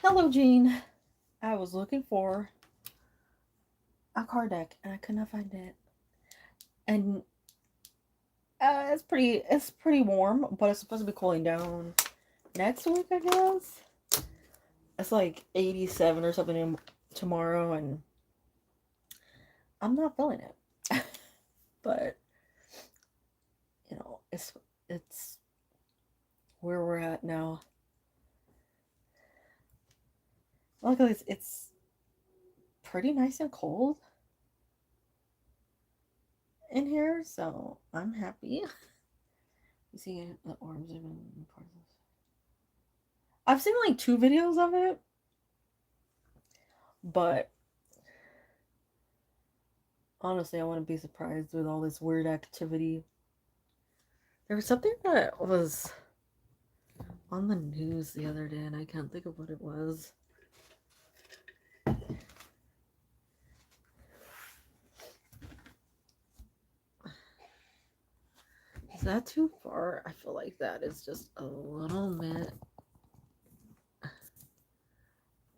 Hello, Jean. I was looking for a card deck and I could not find it. And it's pretty warm, but it's supposed to be cooling down next week, I guess. It's like 87 or something tomorrow, and I'm not feeling it. But it's where we're at now. Luckily, it's pretty nice and cold in here, so I'm happy. You see the orbs even part of this. I've seen like two videos of it, but honestly, I wouldn't be surprised with all this weird activity. There was something that was on the news the other day, and I can't think of what it was. Is that too far? I feel like that is just a little bit.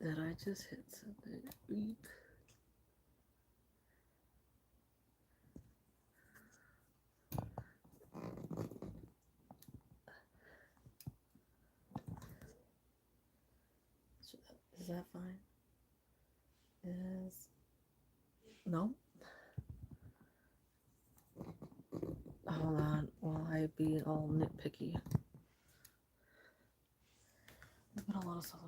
Did I just hit something? Beep. Is that fine? Is no? Hold on, while I be all nitpicky. There's been a lot of stuff.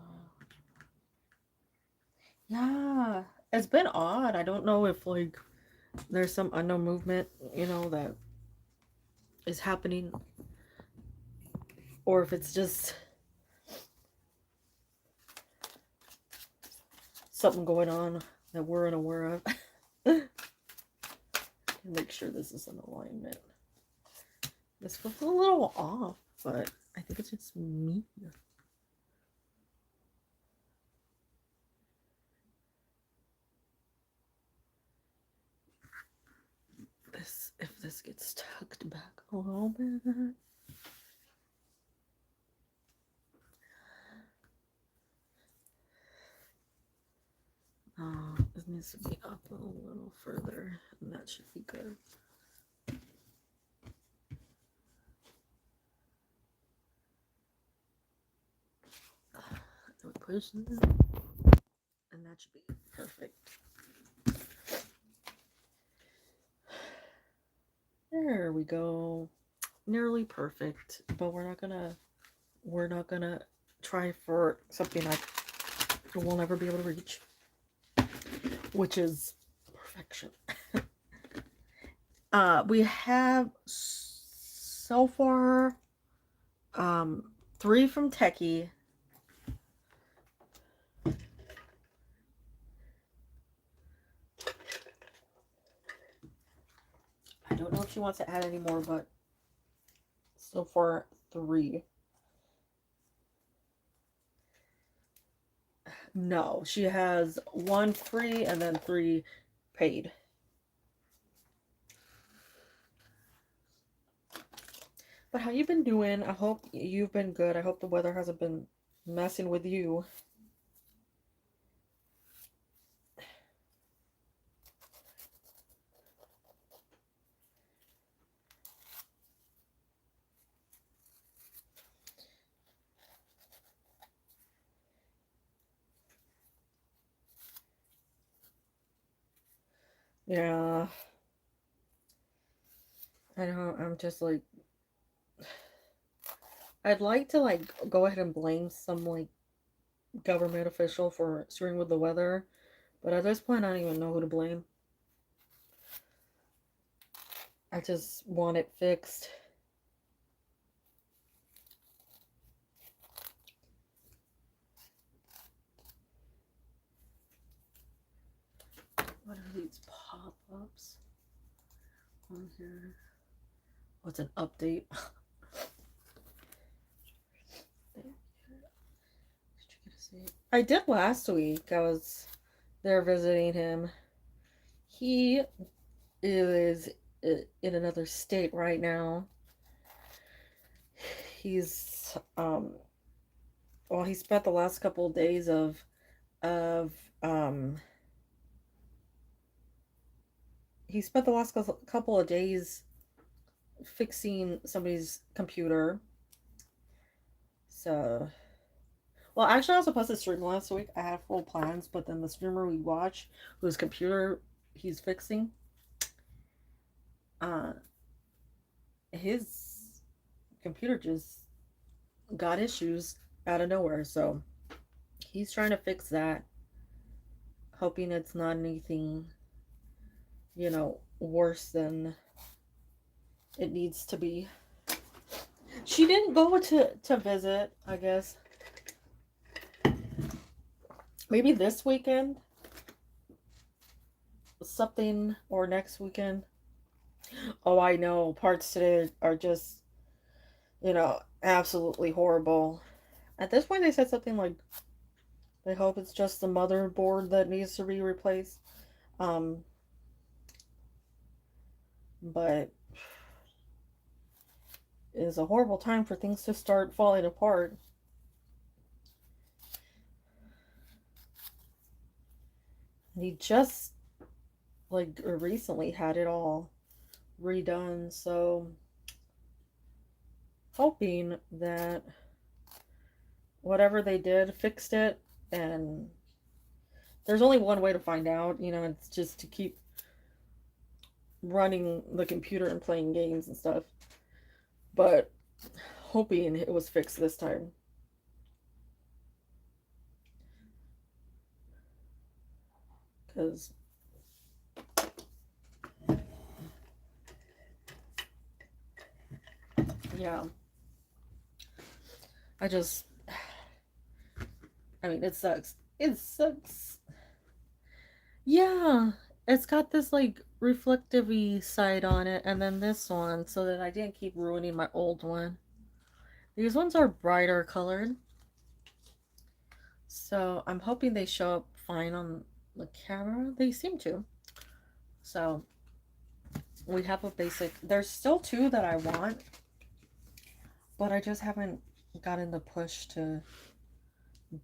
Yeah, it's been odd. I don't know if like there's some unknown movement, that is happening, or if it's just something going on that we're unaware of. Make sure this is in alignment. This feels a little off, but I think it's just me. If this gets tucked back a little bit. This needs to be up a little further, and that should be good. We push this, and that should be perfect. There we go. Nearly perfect, but we're not gonna try for something I will never be able to reach, which is perfection. We have so far 3 from Techie. I don't know if she wants to add any more, but so far 3. No, she has 1 free and then 3 paid. But how you been doing? I hope you've been good. I hope the weather hasn't been messing with you. Yeah. I know, I'm just like, I'd like to like go ahead and blame some like government official for screwing with the weather, but at this point I don't even know who to blame. I just want it fixed. What are these pop-ups on here? What's an update? I did last week. I was there visiting him. He is in another state right now. He's well, he spent the last couple of days of um he spent the last couple of days fixing somebody's computer. So, well, actually, I was supposed to stream last week. I had full plans, but then the streamer we watch, whose computer he's fixing, uh, his computer just got issues out of nowhere. So he's trying to fix that, hoping it's not anything, worse than it needs to be. She didn't go to visit, I guess. Maybe this weekend, something, or next weekend. Oh, I know. Parts today are just, absolutely horrible. At this point, they said something like they hope it's just the motherboard that needs to be replaced. Um, but it is a horrible time for things to start falling apart. And he just, like, recently had it all redone, so hoping that whatever they did fixed it. And there's only one way to find out, it's just to keep running the computer and playing games and stuff, but hoping it was fixed this time, because yeah, I mean, it sucks. Yeah, it's got this like reflective side on it, and then this one, so that I didn't keep ruining my old one. These ones are brighter colored, so I'm hoping they show up fine on the camera. They seem to. So we have a basic. There's still two that I want, but I just haven't gotten the push to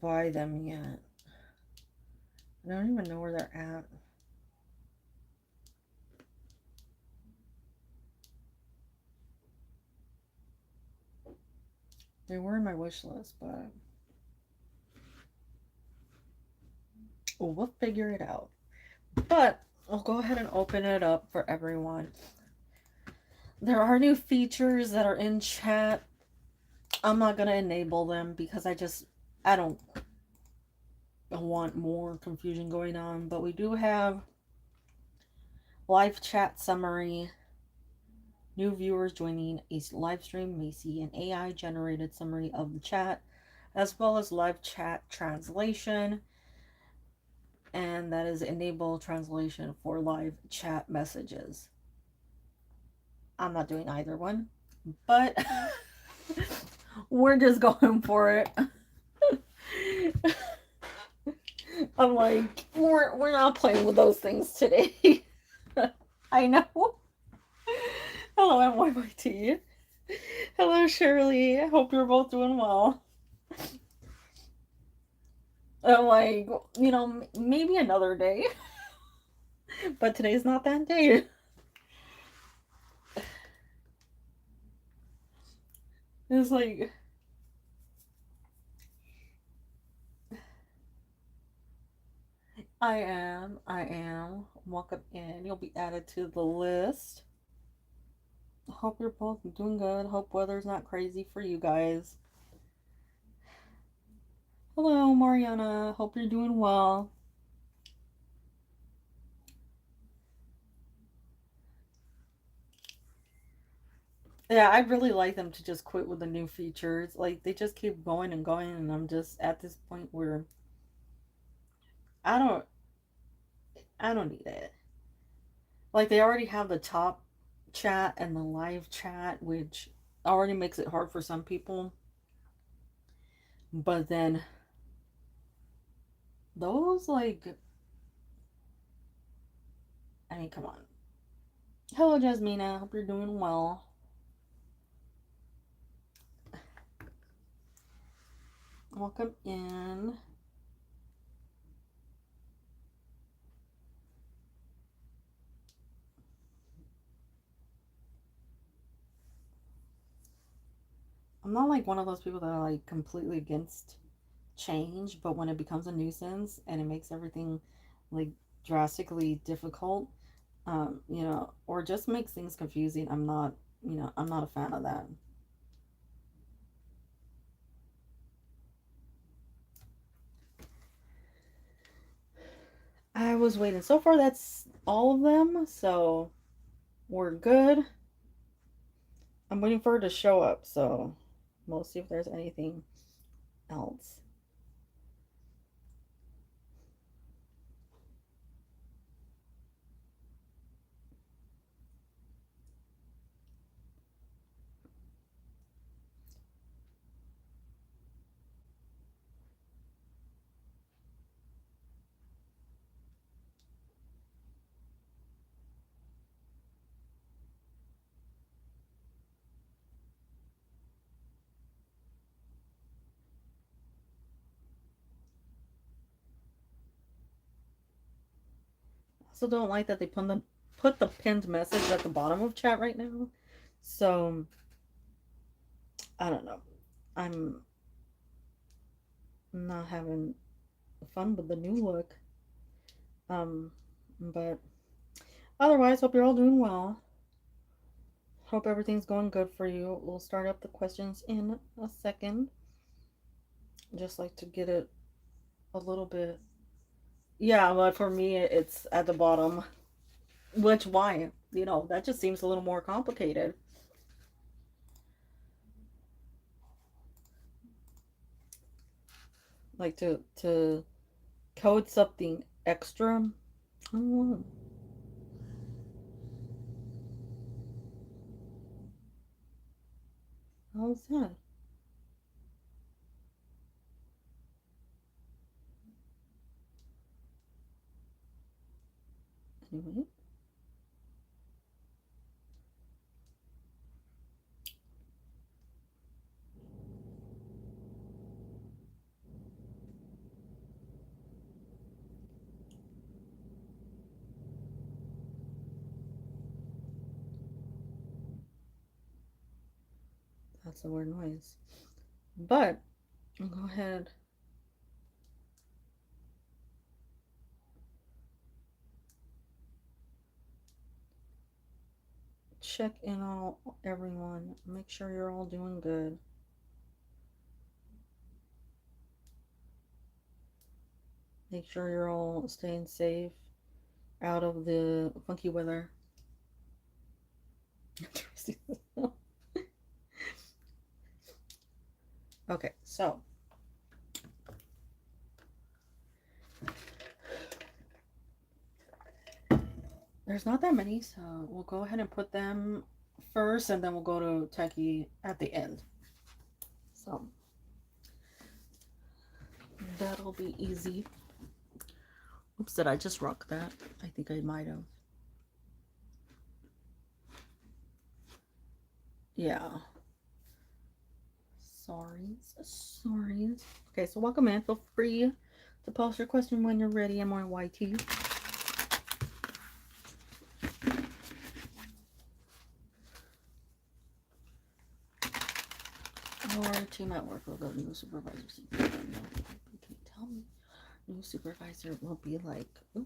buy them yet. I don't even know where they're at. They were in my wish list, but we'll figure it out. But I'll go ahead and open it up for everyone. There are new features that are in chat. I'm not going to enable them because I don't want more confusion going on. But we do have live chat summary. New viewers joining a live stream may see an AI generated summary of the chat, as well as live chat translation. And that is enable translation for live chat messages. I'm not doing either one, but we're just going for it. I'm like, we're not playing with those things today. I know. Hello, MYT. Hello, Shirley. I hope you're both doing well. I'm like, maybe another day. But today's not that day. It's like, I am. Welcome in. You'll be added to the list. Hope you're both doing good. Hope weather's not crazy for you guys. Hello, Mariana. Hope you're doing well. Yeah, I'd really like them to just quit with the new features. Like, they just keep going and going, and I'm just at this point where I don't I don't need it. Like, they already have the top chat and the live chat, which already makes it hard for some people. But then those, like, I mean, come on. Hello, Jasmina. Hope you're doing well. Welcome in. I'm not like one of those people that are like completely against change, but when it becomes a nuisance and it makes everything like drastically difficult, or just makes things confusing, I'm not a fan of that. I was waiting. So far, that's all of them, so we're good. I'm waiting for her to show up, so we'll see if there's anything else. I also don't like that they put the pinned message at the bottom of chat right now. So I don't know. I'm not having fun with the new look. Um, but otherwise, hope you're all doing well. Hope everything's going good for you. We'll start up the questions in a second. Just like to get it a little bit. Yeah, but for me, it's at the bottom. Which, why? That just seems a little more complicated. Like to code something extra. I don't know. How's that? Anyway, that's a weird noise. But I'll go ahead. Check in on everyone. Make sure you're all doing good. Make sure you're all staying safe out of the funky weather. Okay, so there's not that many, so we'll go ahead and put them first, and then we'll go to Techie at the end. So that'll be easy. Oops, did I just rock that? I think I might have. Yeah. Sorry. Okay, so welcome in. Feel free to post your question when you're ready. I'm on YT. Our team at work will go to new supervisor. You can tell me. New supervisor will be like, ooh.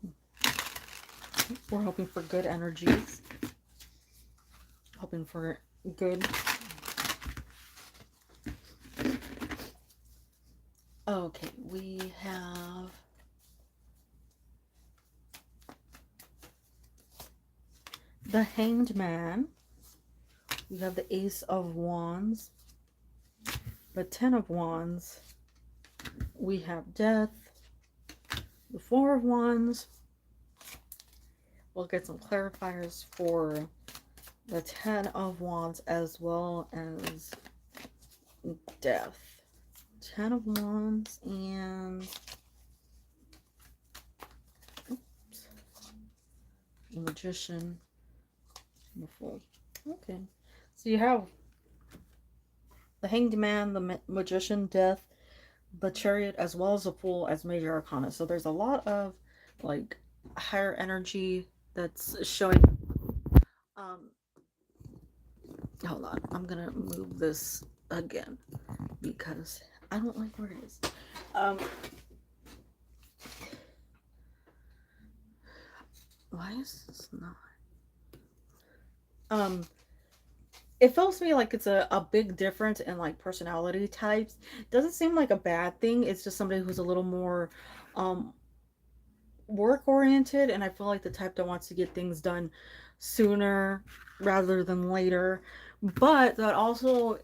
We're hoping for good energies. Hoping for good. Okay, we have the Hanged Man. We have the Ace of Wands. The Ten of Wands. We have Death. The Four of Wands. We'll get some clarifiers for the Ten of Wands as well as Death. Ten of Wands and the Magician and the Fool. Okay, so you have the Hanged Man, the Magician, Death, the Chariot as well as the Fool as major arcana. So there's a lot of like higher energy that's showing. Um, hold on, I'm gonna move this again because I don't like where it is. Um, why is this not? Um, it feels to me like it's a big difference in like personality types. Doesn't seem like a bad thing. It's just somebody who's a little more um work oriented, and I feel like the type that wants to get things done sooner rather than later. But that also,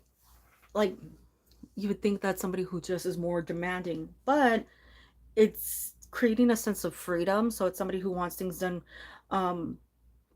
like, you would think that somebody who just is more demanding, but it's creating a sense of freedom. So it's somebody who wants things done um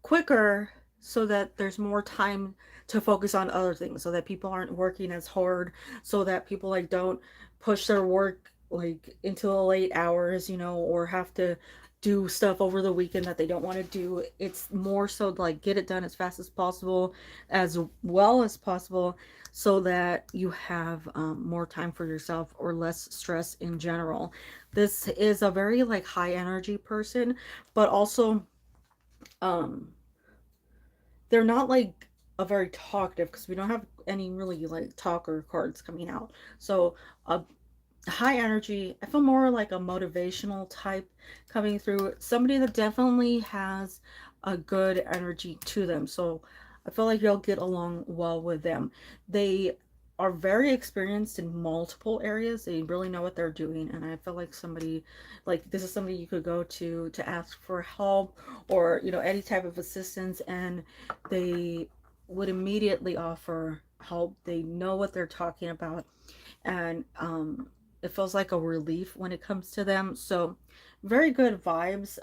quicker, so that there's more time to focus on other things, so that people aren't working as hard, so that people like don't push their work like into the late hours, or have to do stuff over the weekend that they don't want to do. It's more so like get it done as fast as possible, as well as possible, so that you have more time for yourself or less stress in general. This is a very like high energy person, but also um they're not like a very talkative, because we don't have any really like talker cards coming out. So a high energy, I feel more like a motivational type coming through. Somebody that definitely has a good energy to them. So I feel like you'll get along well with them. They are very experienced in multiple areas. They really know what they're doing, and I feel like somebody like this is somebody you could go to ask for help, or any type of assistance, and they would immediately offer help. They know what they're talking about, and it feels like a relief when it comes to them. So very good vibes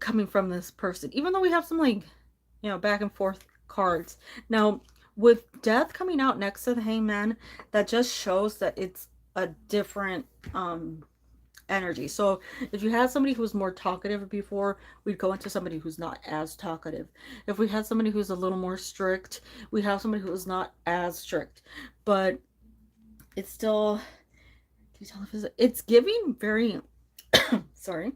coming from this person, even though we have some like back and forth cards. Now, with death coming out next to the hangman, that just shows that it's a different energy. So if you had somebody who was more talkative before, we'd go into somebody who's not as talkative. If we had somebody who's a little more strict, we have somebody who is not as strict. But it's still, can you tell if it's giving very sorry,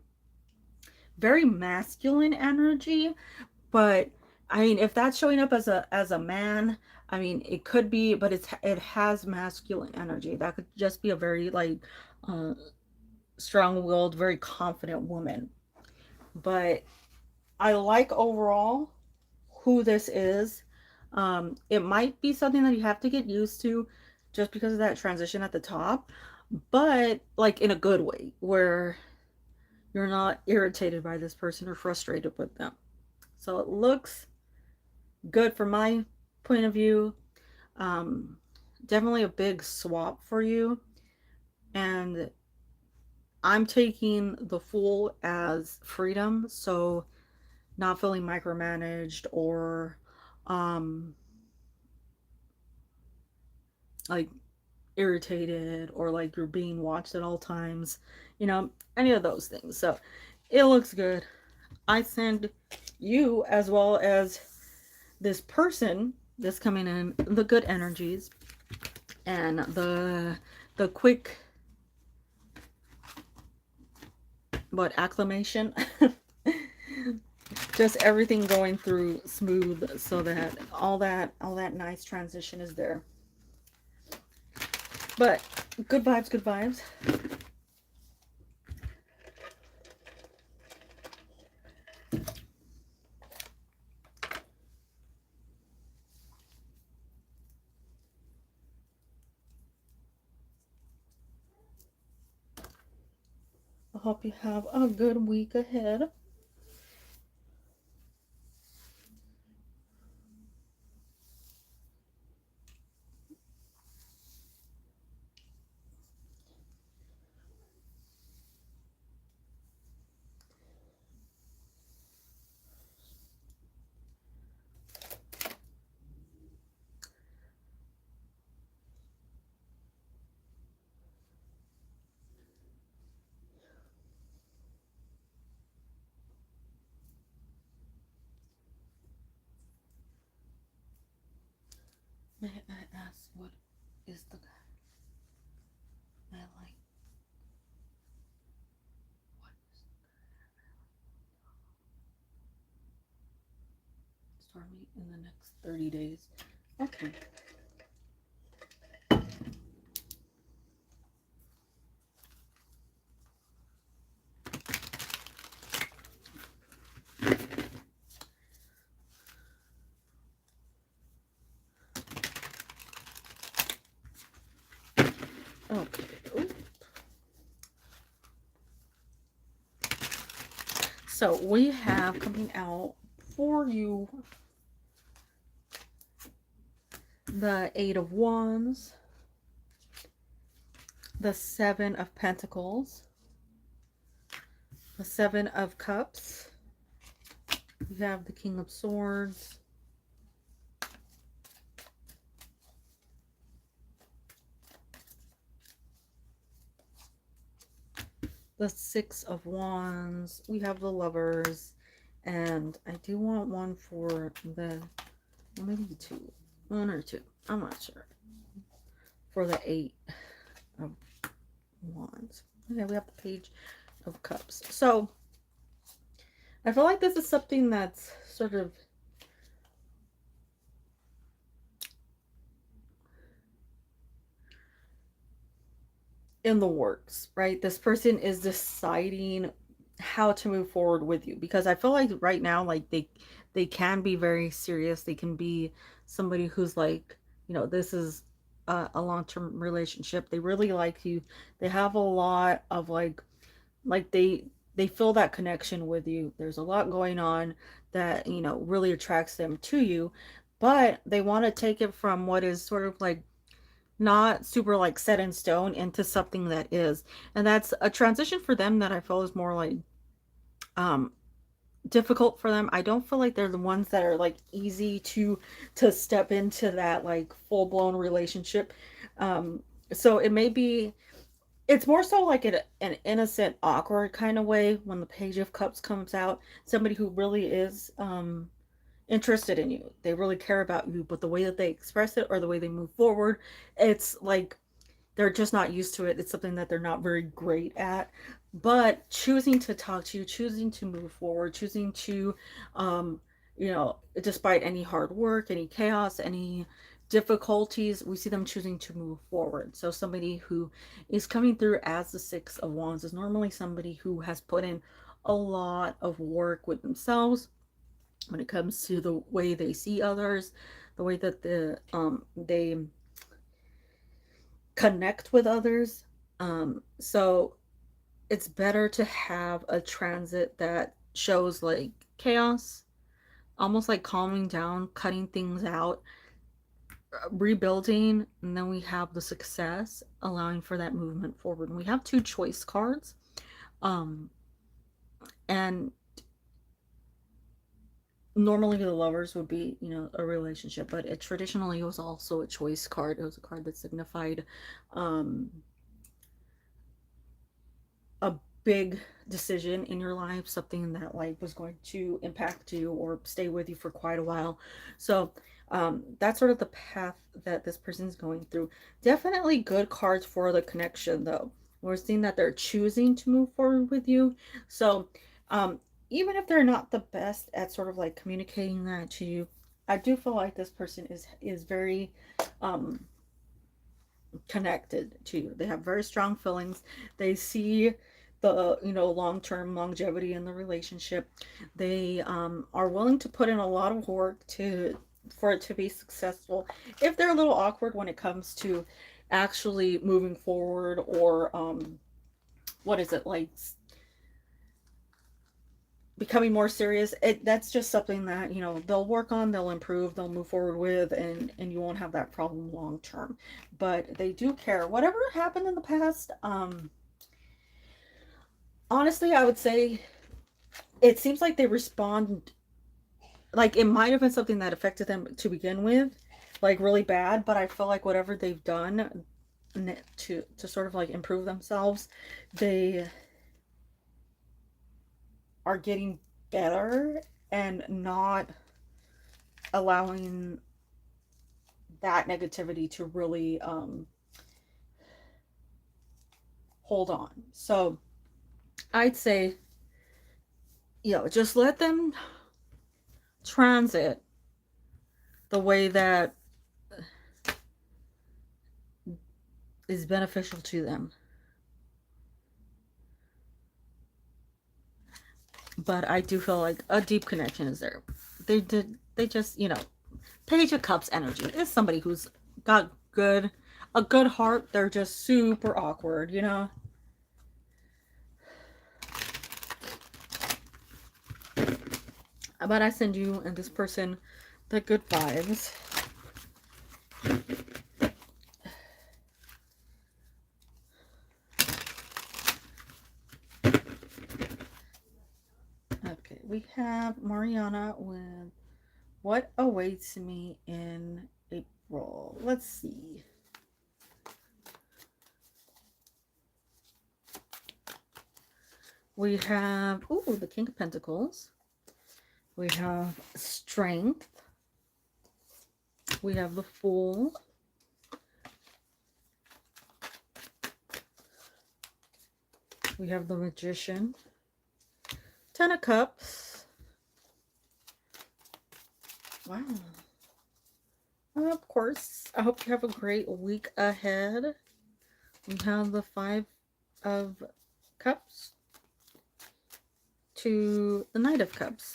very masculine energy. But I mean, if that's showing up as a man, I mean, it could be, but it has masculine energy. That could just be a very like uh, strong-willed, very confident woman. But I like overall who this is. It might be something that you have to get used to, just because of that transition at the top, but like in a good way, where you're not irritated by this person or frustrated with them. So it looks good from my point of view. Um, Definitely a big swap for you. And I'm taking the Fool as freedom. So not feeling micromanaged, or um, like irritated, or like you're being watched at all times, any of those things. So it looks good. I send you, as well as this person that's coming in, the good energies, and the quick acclamation. Just everything going through smooth, so that all that nice transition is there. But good vibes, good vibes. I hope you have a good week ahead. I asked what is the I like what is start me in the next 30 days. Okay. Okay. Ooh. So we have coming out for you the Eight of Wands, the Seven of Pentacles, the Seven of Cups. We have the King of Swords, the Six of Wands. We have the Lovers, and I do want one for the, well, maybe two, one or two. I'm not sure. For the Eight of Wands. Okay, we have the Page of Cups. So I feel like this is something that's sort of in the works, right? This person is deciding how to move forward with you, because I feel like right now, like they can be very serious. They can be somebody who's like, you know, this is a long-term relationship. They really like you. They have a lot of like they feel that connection with you. There's a lot going on that, you know, really attracts them to you, but they want to take it from what is sort of like not super like set in stone into something that is. And that's a transition for them that I feel is more like um difficult for them. I don't feel like they're the ones that are like easy to step into that like full-blown relationship. um so it may be, it's more so like an innocent awkward kind of way when the Page of Cups comes out. Somebody who really is interested in you, they really care about you, but the way that they express it or the way they move forward, it's like they're just not used to it. It's something that they're not very great at. But choosing to talk to you, choosing to move forward, choosing to, um, you know, despite any hard work, any chaos, any difficulties, we see them choosing to move forward. So somebody who is coming through as the Six of Wands is normally somebody who has put in a lot of work with themselves when it comes to the way they see others, the way that they connect with others. So it's better to have a transit that shows like chaos, almost like calming down, cutting things out, rebuilding, and then we have the success, allowing for that movement forward. And we have two choice cards. Um, and normally the Lovers would be, you know, a relationship, but it traditionally was also a choice card. It was a card that signified um a big decision in your life, something that like was going to impact you or stay with you for quite a while. So that's sort of the path that this person's going through. Definitely good cards for the connection though. We're seeing that they're choosing to move forward with you. So even if they're not the best at sort of like communicating that to you, I do feel like this person is very um connected to you. They have very strong feelings. They see the, you know, long-term longevity in the relationship. They are willing to put in a lot of work to for it to be successful. If they're a little awkward when it comes to actually moving forward, or what is it like, becoming more serious, that's just something that, you know, they'll work on, they'll improve, they'll move forward with, and you won't have that problem long term. But they do care. Whatever happened in the past, honestly, I would say it seems like they respond like it might have been something that affected them to begin with, like really bad, but I feel like whatever they've done to sort of like improve themselves, they are getting better and not allowing that negativity to really hold on. So I'd say, just let them transit the way that is beneficial to them. But I do feel like a deep connection is there. They just, Page of Cups energy is somebody who's got a good heart. They're just super awkward, But I send you and this person the good vibes. Okay, we have Mariana with what awaits me in April. Let's see. We have, the King of Pentacles. We have Strength. We have the Fool. We have the Magician. Ten of Cups. Wow. Of course, I hope you have a great week ahead. We have the Five of Cups to the Knight of Cups.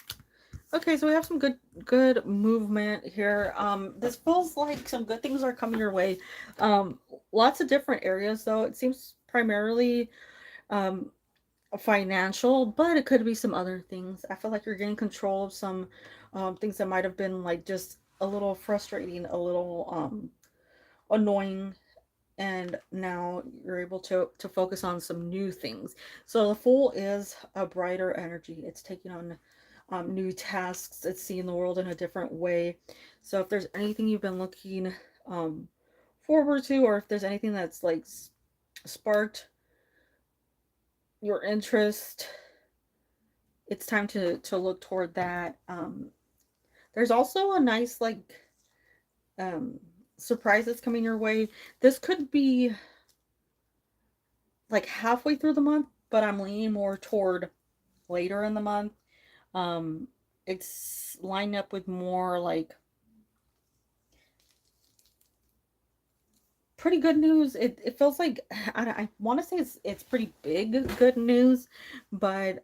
Okay, so we have some good movement here. This feels like some good things are coming your way. Lots of different areas, though. It seems primarily financial, but it could be some other things. I feel like you're getting control of some things that might have been like just a little frustrating, a little annoying, and now you're able to focus on some new things. So the Fool is a brighter energy. It's taking on new tasks. It's seeing the world in a different way. So if there's anything you've been looking forward to, or if there's anything that's like sparked your interest, it's time to look toward that. There's also a nice surprise that's coming your way. This could be like halfway through the month, but I'm leaning more toward later in the month. It's lined up with more like pretty good news. It feels like I want to say it's pretty big good news, but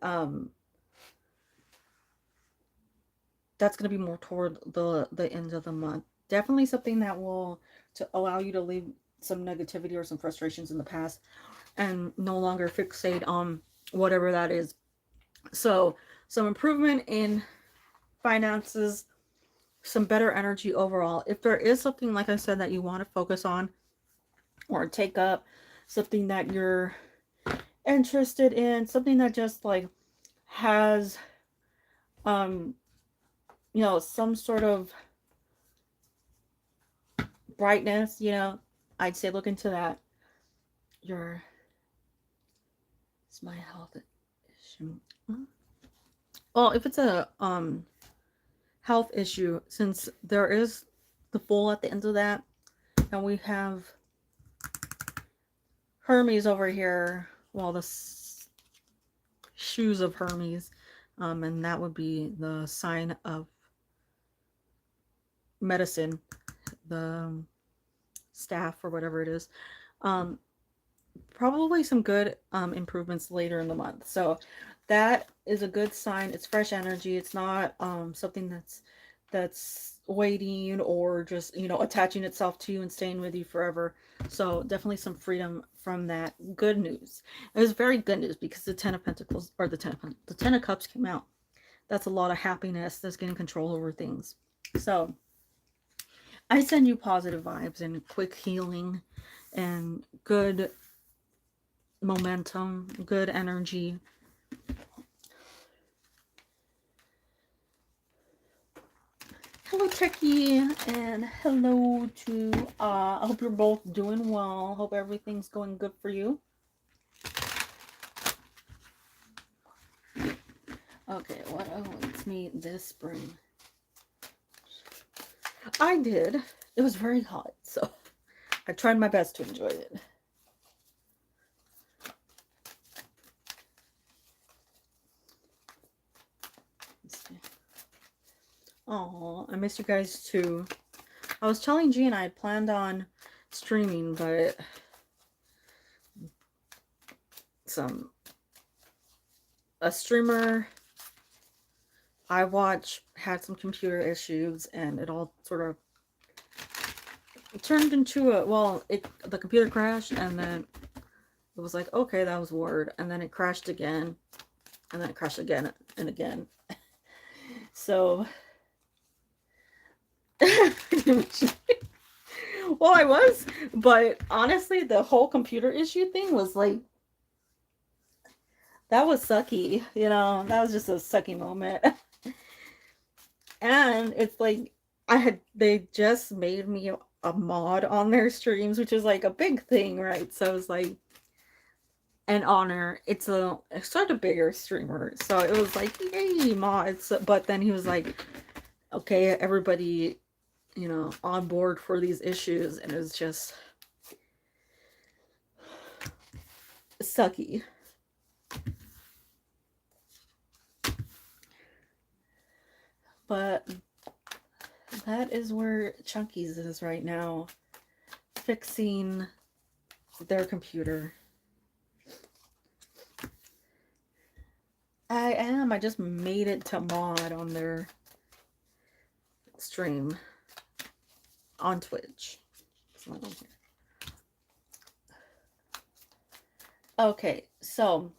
that's going to be more toward the end of the month. Definitely something that will to allow you to leave some negativity or some frustrations in the past and no longer fixate on whatever that is. So some improvement in finances, some better energy overall. If there is something, like I said, that you want to focus on or take up, something that you're interested in, something that just like has some sort of brightness, I'd say look into that. It's my health issue. Well, if it's a health issue, since there is the Fool at the end of that, and we have Hermes over here, well, the shoes of Hermes, and that would be the sign of medicine, the staff or whatever it is. Probably some good improvements later in the month. So that is a good sign. It's fresh energy. It's not something that's waiting or just attaching itself to you and staying with you forever. So definitely some freedom from that. Good news. It was very good news because the Ten of Pentacles, or the Ten of Cups came out. That's a lot of happiness. That's getting control over things. So I send you positive vibes and quick healing and good momentum, good energy. Hello, Turkey, and hello to, I hope you're both doing well. Hope everything's going good for you. Okay, what awaits me this spring? I did it was very hot, so I tried my best to enjoy it. Oh, I missed you guys too. I was telling Jean I had planned on streaming, but a streamer I watch had some computer issues, and it all sort of turned into the computer crashed, and then it was like, okay, that was weird, and then it crashed again, and then it crashed again and again. So well, I was, but honestly, the whole computer issue thing was like, that was sucky, that was just a sucky moment. And it's like, they just made me a mod on their streams, which is like a big thing, right? So it was like an honor. It's sort of bigger streamer, so it was like, yay, mods. But then he was like, okay, everybody, on board for these issues, and it was just sucky. But that is where Chunky's is right now, fixing their computer. I am. I just made it to mod on their stream on Twitch. It's not on here. Okay, so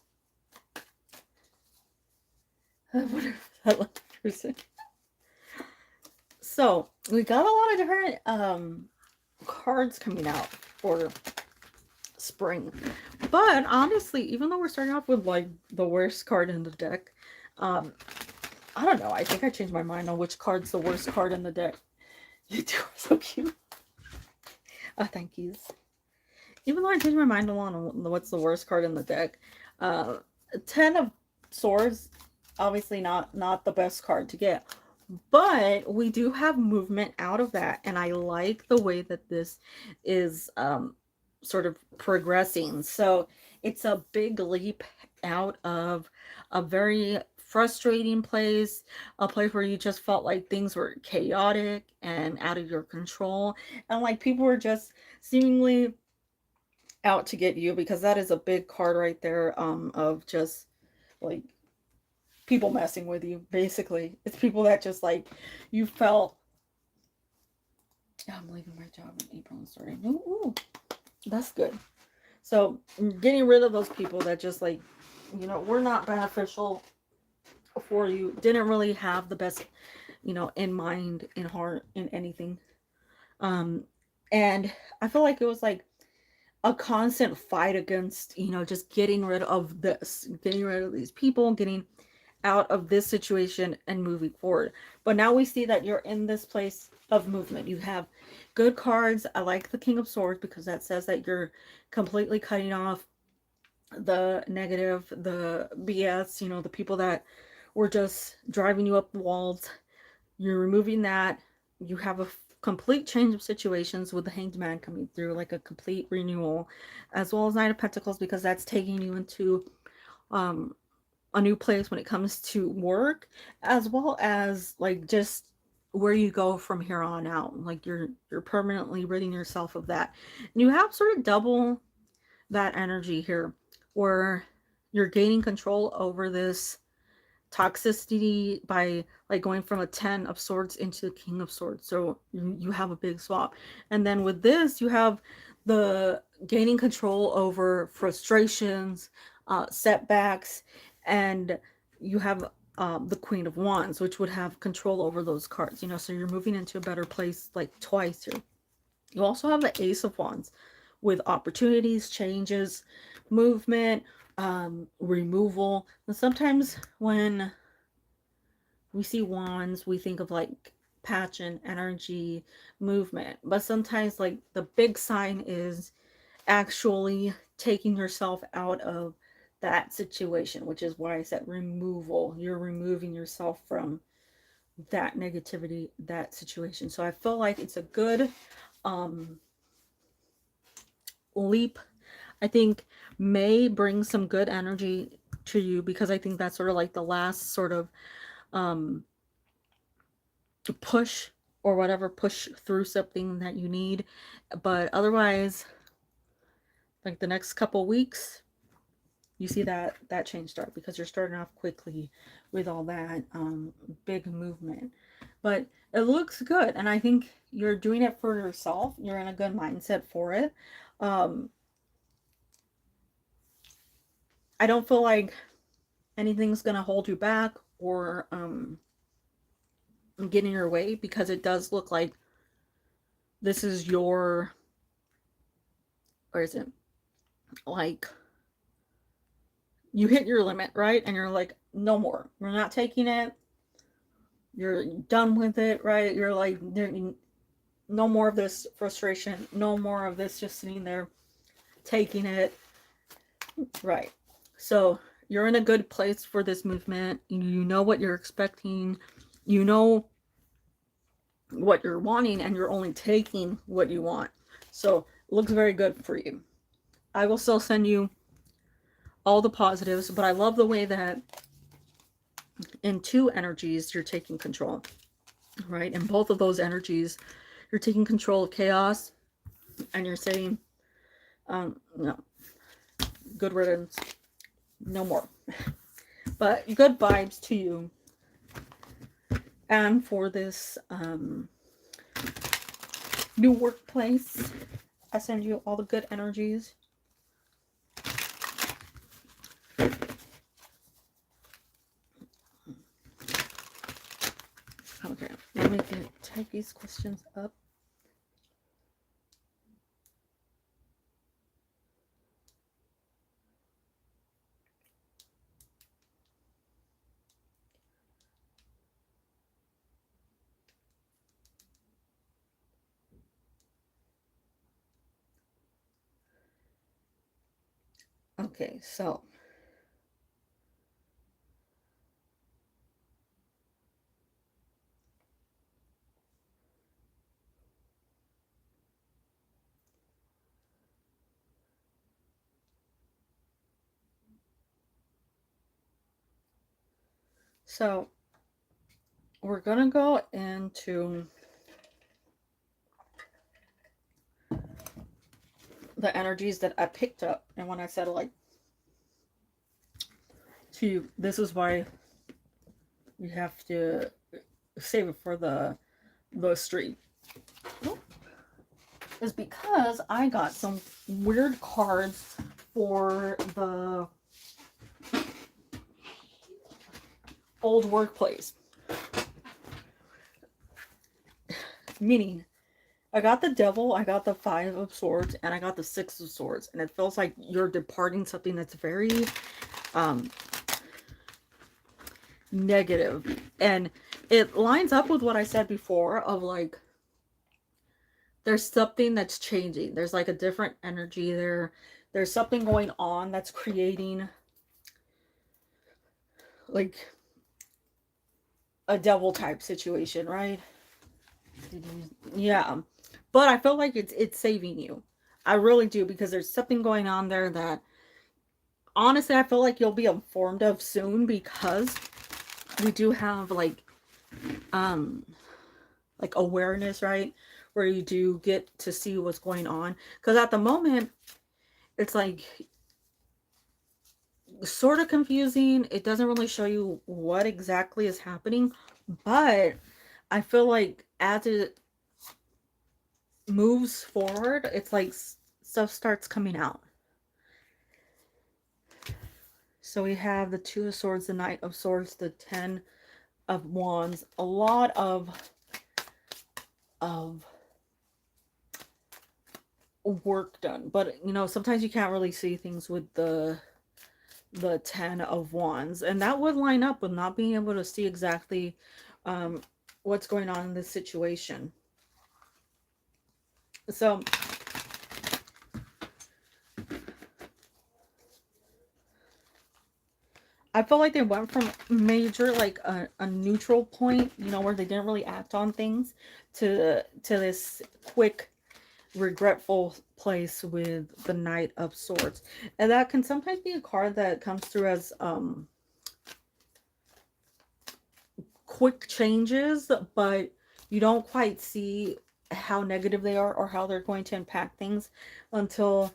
whatever that last person. So we got a lot of different cards coming out for spring, but honestly, even though we're starting off with like the worst card in the deck, I don't know, I think I changed my mind on which card's the worst card in the deck. You two are so cute. Thank yous. Even though I changed my mind on what's the worst card in the deck, 10 of Swords, obviously not the best card to get, but we do have movement out of that, and I like the way that this is sort of progressing. So it's a big leap out of a very frustrating place, a place where you just felt like things were chaotic and out of your control, and like people were just seemingly out to get you, because that is a big card right there, of just like people messing with you. Basically, it's people that just like you felt, I'm leaving my job in April and starting. Ooh, that's good. So getting rid of those people that just like, were not beneficial for you, didn't really have the best, in mind, in heart, in anything. And I feel like it was like a constant fight against, just getting rid of this, getting rid of these people, getting out of this situation and moving forward. But now we see that you're in this place of movement. You have good cards. I like the King of Swords, because that says that you're completely cutting off the negative, the BS, the people that were just driving you up the walls. You're removing that. You have a complete change of situations with the Hanged Man coming through, like a complete renewal, as well as Knight of Pentacles, because that's taking you into a new place when it comes to work, as well as like just where you go from here on out. Like you're permanently ridding yourself of that. And you have sort of double that energy here, where you're gaining control over this toxicity by like going from a 10 of Swords into the King of Swords. So you have a big swap. And then with this, you have the gaining control over frustrations, setbacks, and you have the Queen of Wands, which would have control over those cards, so you're moving into a better place like twice here. You also have the Ace of Wands with opportunities, changes, movement, removal. And sometimes when we see wands, we think of like passion, energy, movement, but sometimes like the big sign is actually taking yourself out of that situation, which is why I said removal. You're removing yourself from that negativity, that situation. So I feel like it's a good leap. I think May brings some good energy to you, because I think that's sort of like the last sort of push or whatever, push through something that you need. But otherwise, like the next couple weeks, you see that change start, because you're starting off quickly with all that big movement. But it looks good, and I think you're doing it for yourself. You're in a good mindset for it. I don't feel like anything's gonna hold you back or get in your way, because it does look like this is your, or is it like you hit your limit, right? And you're like, no more. We're not taking it. You're done with it, right? You're like, no more of this frustration. No more of this just sitting there taking it. Right. So you're in a good place for this movement. You know what you're expecting. You know what you're wanting, and you're only taking what you want. So it looks very good for you. I will still send you all the positives, but I love the way that in two energies you're taking control, right? In both of those energies, you're taking control of chaos, and you're saying, no, good riddance, no more. But good vibes to you. And for this new workplace, I send you all the good energies. Okay, let me type these questions up. Okay, so we're gonna go into the energies that I picked up, and when I said like to you, this is why you have to save it for the stream. Is because I got some weird cards for the old workplace. Meaning, I got the devil, I got the 5 of swords, and I got the 6 of swords. And it feels like you're departing something that's very negative. And it lines up with what I said before of like, there's something that's changing. There's like a different energy there. There's something going on that's creating like a devil type situation, right? Yeah. But I feel like it's saving you. I really do, because there's something going on there that honestly I feel like you'll be informed of soon, because we do have like awareness, right? Where you do get to see what's going on. Because at the moment, it's like sort of confusing. It doesn't really show you what exactly is happening. But I feel like as it moves forward, it's like stuff starts coming out. So we have the 2 of swords, the Knight of swords, the 10 of wands. A lot of work done, but you know, sometimes you can't really see things with the 10 of wands, and that would line up with not being able to see exactly what's going on in this situation. So I felt like they went from major, like a neutral point, you know, where they didn't really act on things, to this quick, regretful place with the Knight of Swords. And that can sometimes be a card that comes through as quick changes, but you don't quite see how negative they are or how they're going to impact things until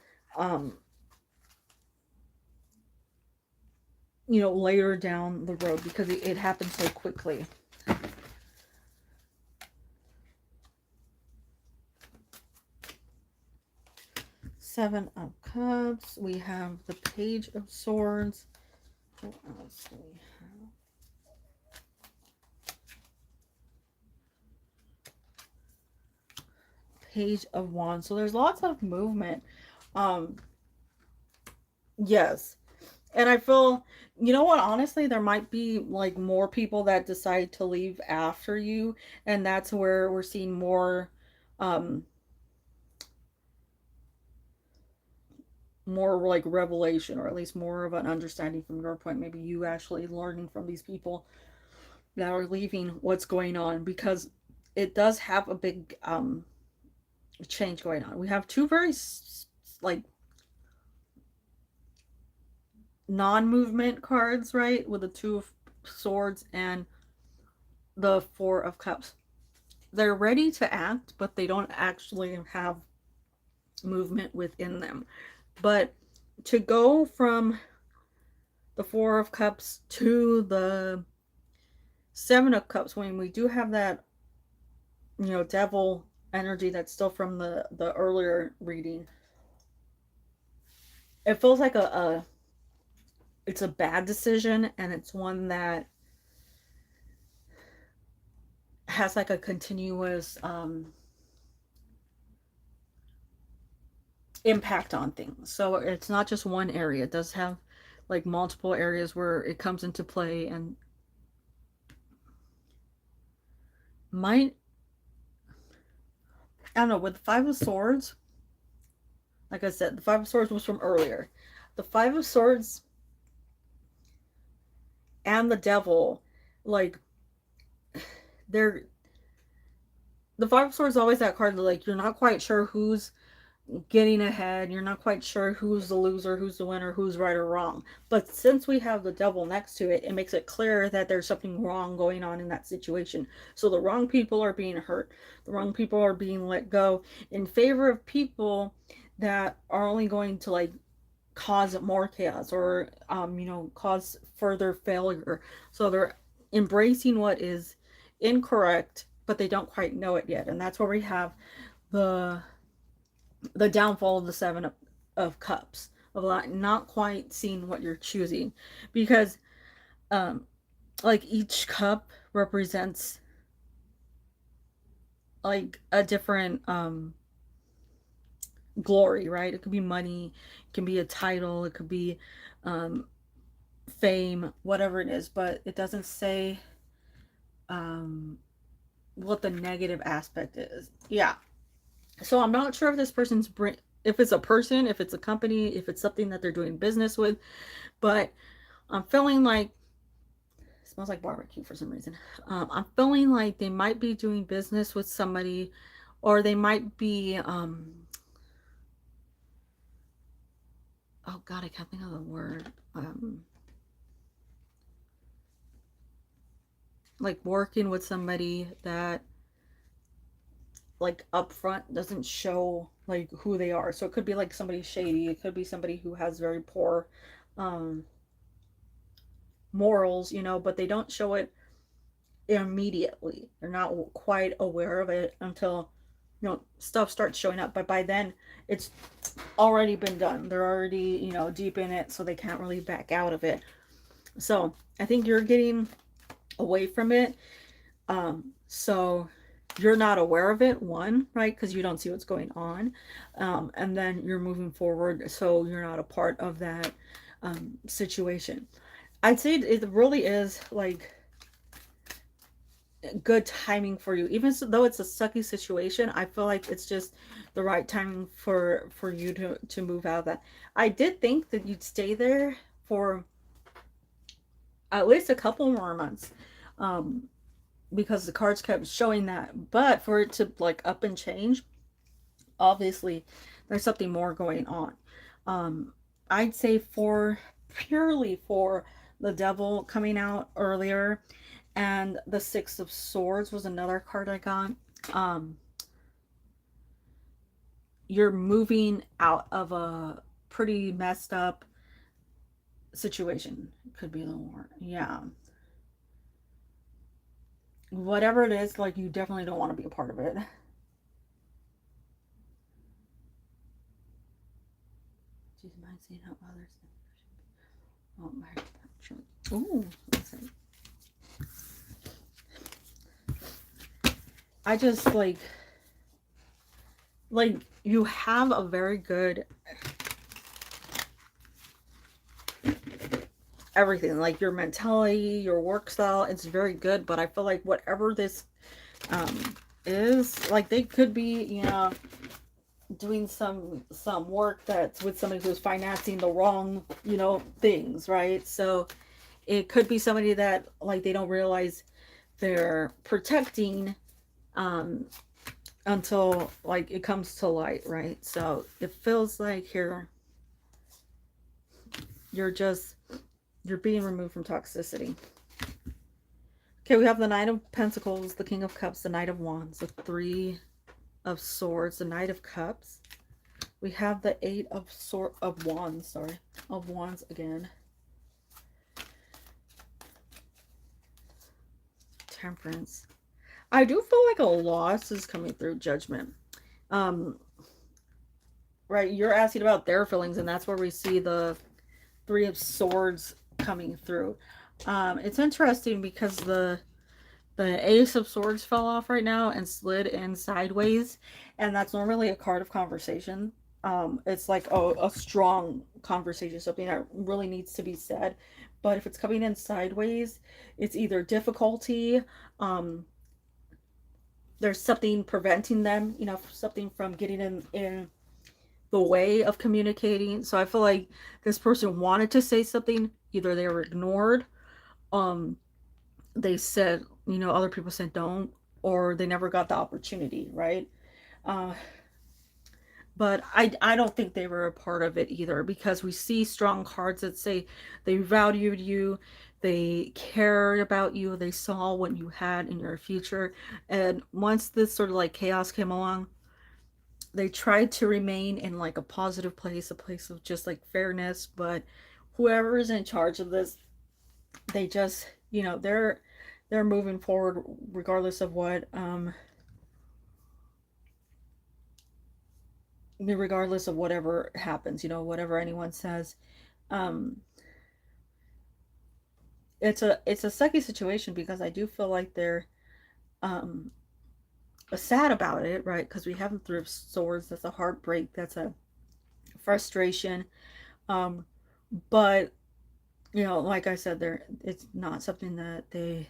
you know, later down the road, because it happens so quickly. Seven of Cups. We have the Page of Swords. What else do we have? Page of Wands. So there's lots of movement. Yes. And I feel, you know what, honestly, there might be like more people that decide to leave after you, and that's where we're seeing um more like revelation, or at least more of an understanding from your point. Maybe you actually learning from these people that are leaving what's going on, because it does have a big change going on. We have two very like non-movement cards, right, with the Two of Swords and the Four of Cups. They're ready to act, but they don't actually have movement within them. But to go from the Four of Cups to the Seven of Cups, when we do have that, you know, devil energy that's still from the earlier reading, it feels like a it's a bad decision, and it's one that has like a continuous impact on things. So it's not just one area. It does have like multiple areas where it comes into play, and might, I don't know, with the Five of Swords, like I said, the Five of Swords was from earlier. The Five of Swords and the Devil, like, they're, the Five of Swords is always that card that, like, you're not quite sure who's getting ahead. You're not quite sure who's the loser, who's the winner, who's right or wrong. But since we have the Devil next to it, it makes it clear that there's something wrong going on in that situation. So the wrong people are being hurt. The wrong people are being let go in favor of people that are only going to, like, cause more chaos, or you know, cause further failure. So they're embracing what is incorrect, but they don't quite know it yet. And that's where we have the downfall of the Seven of Cups, of not quite seeing what you're choosing, because like each cup represents like a different glory, right? It could be money, it can be a title, it could be fame, whatever it is, but it doesn't say what the negative aspect is. Yeah. So I'm not sure if this person's if it's a person, if it's a company, if it's something that they're doing business with, but I'm feeling like it smells like barbecue for some reason. I'm feeling like they might be doing business with somebody, or they might be oh god, I can't think of the word. Like working with somebody that, like, up front doesn't show like who they are. So it could be like somebody shady, it could be somebody who has very poor morals, you know, but they don't show it immediately. They're not quite aware of it until, you know, stuff starts showing up. But by then it's already been done. They're already, you know, deep in it, so they can't really back out of it. So I think you're getting away from it. So you're not aware of it, one, right? Because you don't see what's going on. And then you're moving forward, so you're not a part of that situation. I'd say it really is like good timing for you, even though it's a sucky situation. I feel like it's just the right timing for you to move out of that. I did think that you'd stay there for at least a couple more months. Um, because the cards kept showing that. But for it to like up and change, obviously there's something more going on. Um, I'd say for purely for the devil coming out earlier, and the Six of Swords was another card I got. Um, you're moving out of a pretty messed up situation. Could be a little more. Yeah. Whatever it is, like, you definitely don't want to be a part of it. She's mind seeing how others. Oh my. Ooh, listen. I just like you have a very good everything, like your mentality, your work style, it's very good, but I feel like whatever this is, like, they could be, you know, doing some work that's with somebody who's financing the wrong, you know, things, right? So it could be somebody that, like, they don't realize they're protecting until, like, it comes to light, right? So it feels like here you're being removed from toxicity. Okay, we have the Knight of Pentacles, the King of Cups, the Knight of Wands, the Three of Swords, the Knight of Cups. We have the Eight of Wands, sorry, of Wands again. Temperance. I do feel like a loss is coming through. Judgment. Right, you're asking about their feelings, and that's where we see the Three of Swords coming through. It's interesting because the Ace of Swords fell off right now and slid in sideways, and that's normally a card of conversation. It's like a strong conversation, something that really needs to be said. But if it's coming in sideways, it's either difficulty, there's something preventing them, you know, something from getting in the way of communicating. So I feel like this person wanted to say something, either they were ignored, they said, you know, other people said don't, or they never got the opportunity, right? uh but I don't think they were a part of it either, because we see strong cards that say they valued you, they cared about you, they saw what you had in your future. And once this sort of like chaos came along, they tried to remain in like a positive place, a place of just like fairness. But whoever is in charge of this, they just, you know, they're moving forward regardless of what regardless of whatever happens, you know, whatever anyone says. um it's a sucky situation, because I do feel like they're um sad about it, right? Because we have the Three of Swords. That's a heartbreak, that's a frustration. um but you know, like I said, they're it's not something that they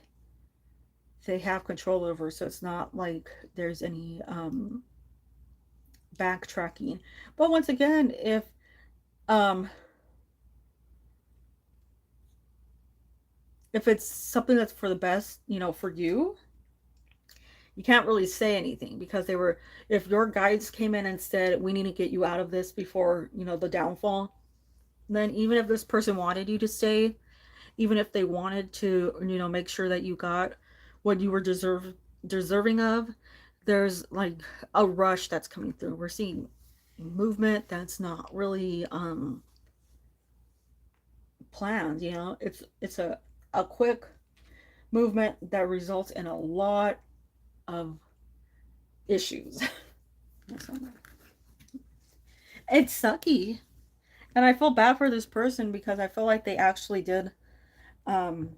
have control over, so it's not like there's any backtracking. But once again, um if it's something that's for the best, you know, for you, you can't really say anything, because they were, if your guides came in and said, we need to get you out of this before, you know, the downfall, then even if this person wanted you to stay, even if they wanted to, you know, make sure that you got what you were deserving of, there's like a rush that's coming through. We're seeing movement that's not really planned, you know. It's a quick movement that results in a lot of issues. It's sucky. And I feel bad for this person, because I feel like um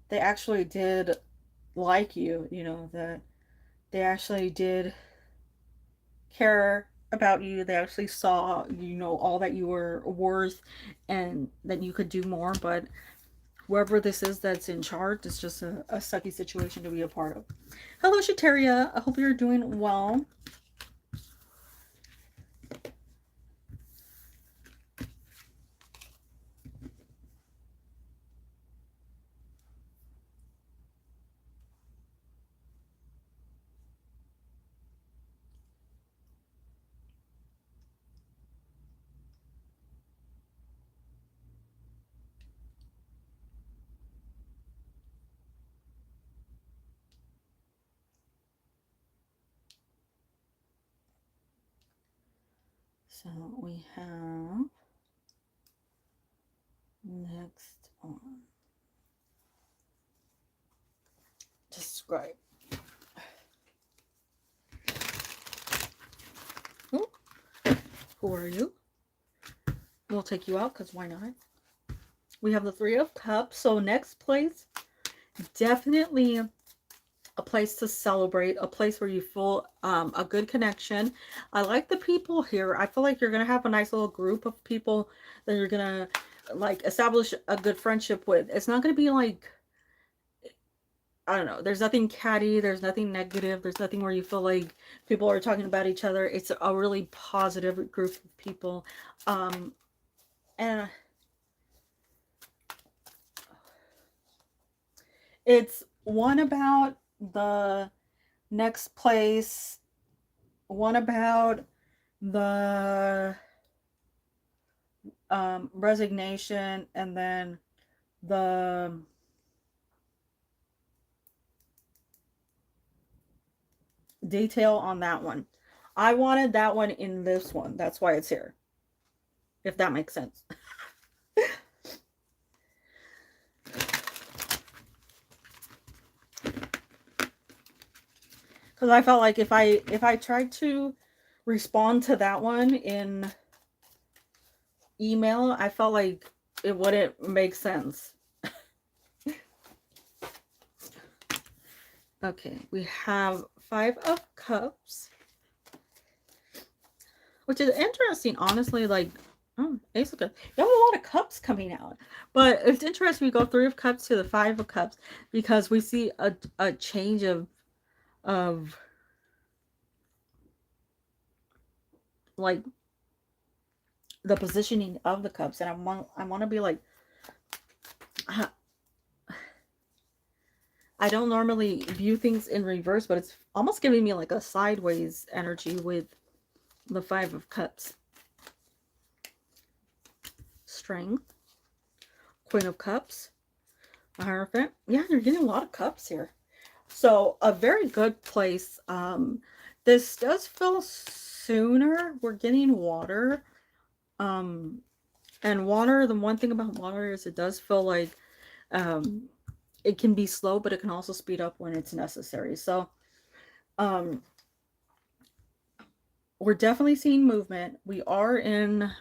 they actually did like you, you know, that they actually did care about you. They actually saw, you know, all that you were worth, and that you could do more. But whoever this is that's in charge, it's just a sucky situation to be a part of. Hello, Shateria. I hope you're doing well. So we have next on describe. Ooh, who are you? We'll take you out because why not? We have the Three of Cups. So next place, definitely a place to celebrate, a place where you feel a good connection. I like the people here. I feel like you're gonna have a nice little group of people that you're gonna like establish a good friendship with. It's not gonna be like, I don't know, there's nothing catty, there's nothing negative, there's nothing where you feel like people are talking about each other. It's a really positive group of people. And it's one about the next place, one about the resignation, and then the detail on that one. I wanted that one in this one. That's why it's here. If that makes sense. Because I felt like if I tried to respond to that one in email, I felt like it wouldn't make sense. Okay, we have Five of Cups, which is interesting, honestly. Like, oh, Ace of Cups. You have a lot of cups coming out, but it's interesting. We go Three of Cups to the Five of Cups because we see a change of like the positioning of the cups, and I want to be like, I don't normally view things in reverse, but it's almost giving me like a sideways energy with the Five of Cups. Strength, Queen of Cups, a Hierophant. Yeah, you're getting a lot of cups here. So a very good place. This does feel sooner. We're getting water. And water, the one thing about water is it does feel like it can be slow, but it can also speed up when it's necessary. So we're definitely seeing movement. We are in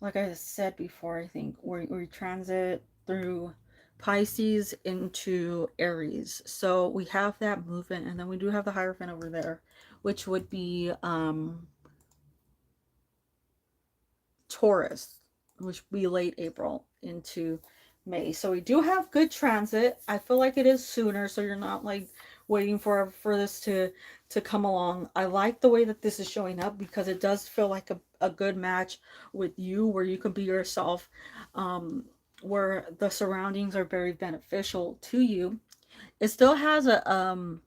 like I said before, I think we transit through Pisces into Aries. So we have that movement, and then we do have the Hierophant over there, which would be Taurus, which would be late April into May. So we do have good transit. I feel like it is sooner, so you're not like waiting for this to come along. I like the way that this is showing up because it does feel like a good match with you, where you can be yourself, where the surroundings are very beneficial to you. It still has a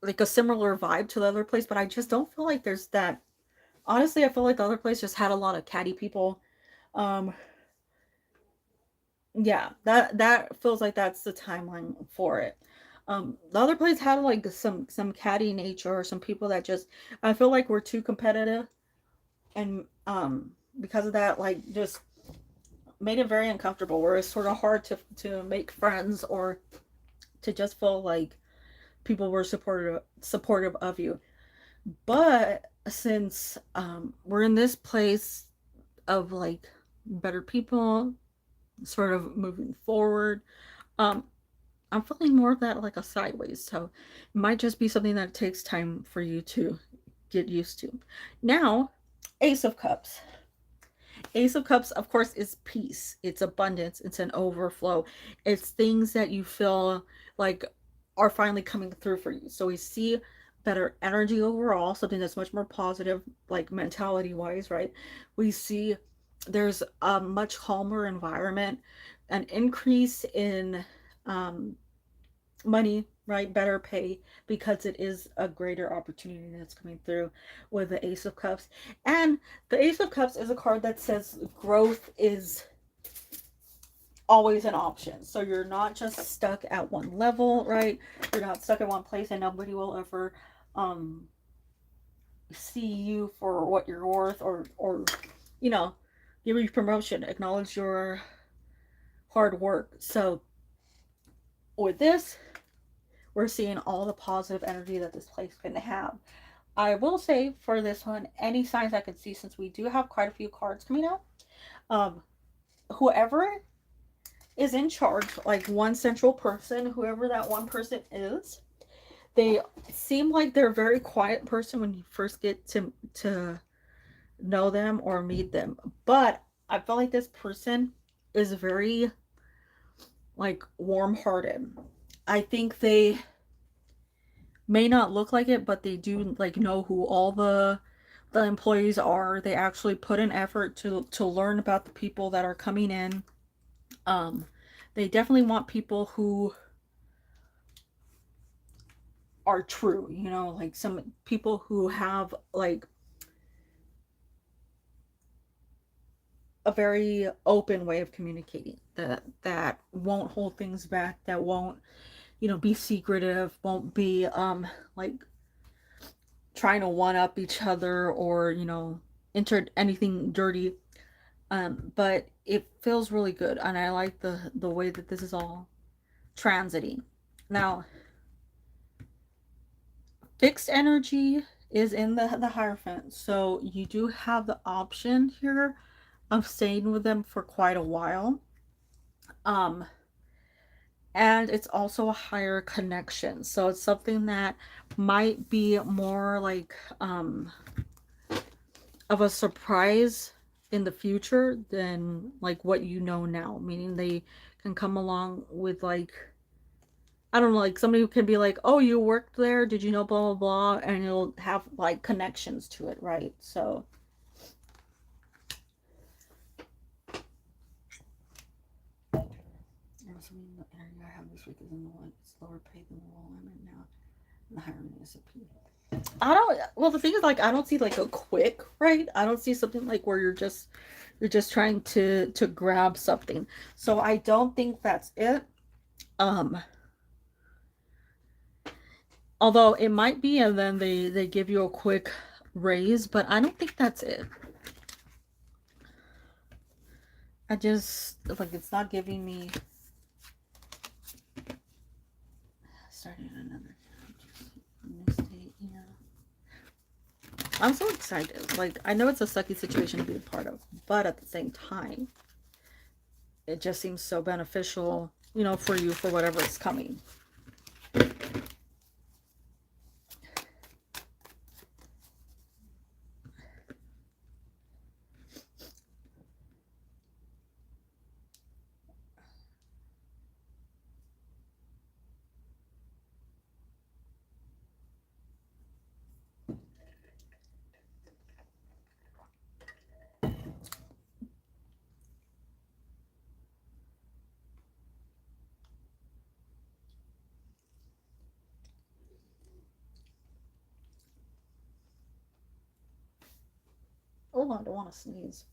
like a similar vibe to the other place, but I just don't feel like there's that. Honestly, I feel like the other place just had a lot of catty people. Yeah, that feels like that's the timeline for it. The other place had like some catty nature, or some people that just, I feel like we're too competitive, and because of that, like, just made it very uncomfortable, where it's sort of hard to make friends, or to just feel like people were supportive of you. But since we're in this place of like better people, sort of moving forward, I'm feeling more of that like a sideways. So it might just be something that takes time for you to get used to. Now, Ace of Cups. Ace of Cups, of course, is peace. It's abundance. It's an overflow. It's things that you feel like are finally coming through for you. So we see better energy overall, something that's much more positive, like mentality wise, right? We see there's a much calmer environment, an increase in money, right? Better pay, because it is a greater opportunity that's coming through with the Ace of Cups. And the Ace of Cups is a card that says growth is always an option. So you're not just stuck at one level, right? You're not stuck at one place, and nobody will ever um see you for what you're worth, or you know, give you promotion, acknowledge your hard work. So with this, we're seeing all the positive energy that this place can have. I will say for this one, any signs I can see, since we do have quite a few cards coming out, um, whoever is in charge, like one central person, whoever that one person is, they seem like they're a very quiet person when you first get to know them or meet them. But I feel like this person is very like warm-hearted. I think they may not look like it, but they do like know who all the employees are. They actually put an effort to learn about the people that are coming in. Um, they definitely want people who are true, you know, like some people who have like a very open way of communicating, that won't hold things back, that won't, you know, be secretive, won't be like trying to one up each other, or, you know, enter anything dirty. But it feels really good, and I like the way that this is all transiting. Now, fixed energy is in the Hierophant, so you do have the option here of staying with them for quite a while. Um, and it's also a higher connection, so it's something that might be more like of a surprise in the future than like what you know now, meaning they can come along with like, I don't know, like somebody who can be like, oh, you worked there, did you know blah blah blah, and you'll have like connections to it, right? So something the energy I have this week is in the one, it's lower paid than the role I'm in now, and the hiring is a I don't, well, the thing is, like, I don't see like a quick, right? I don't see something like where you're just trying to grab something. So I don't think that's it. Um Although it might be, and then they give you a quick raise, but I don't think that's it. I just like, it's not giving me starting another new state. Yeah, I'm so excited. Like, I know it's a sucky situation to be a part of, but at the same time, it just seems so beneficial, you know, for you, for whatever is coming. Oh, I don't want to sneeze.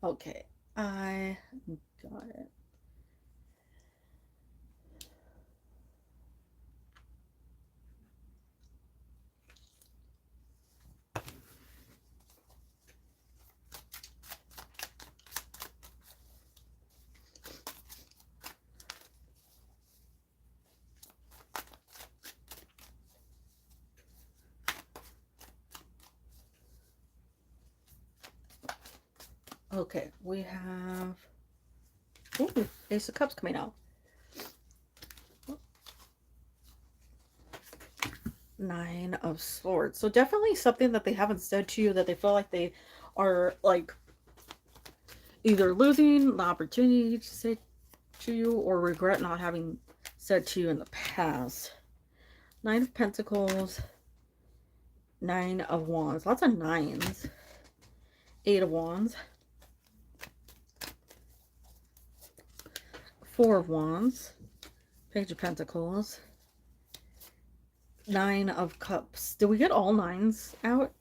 Okay, I got it. Okay, we have, ooh, Ace of Cups coming out. Nine of Swords. So definitely something that they haven't said to you that they feel like they are like either losing the opportunity to say to you or regret not having said to you in the past. Nine of Pentacles, Nine of Wands. Lots of nines. Eight of Wands. Four of Wands. Page of Pentacles. Nine of Cups. Did we get all nines out?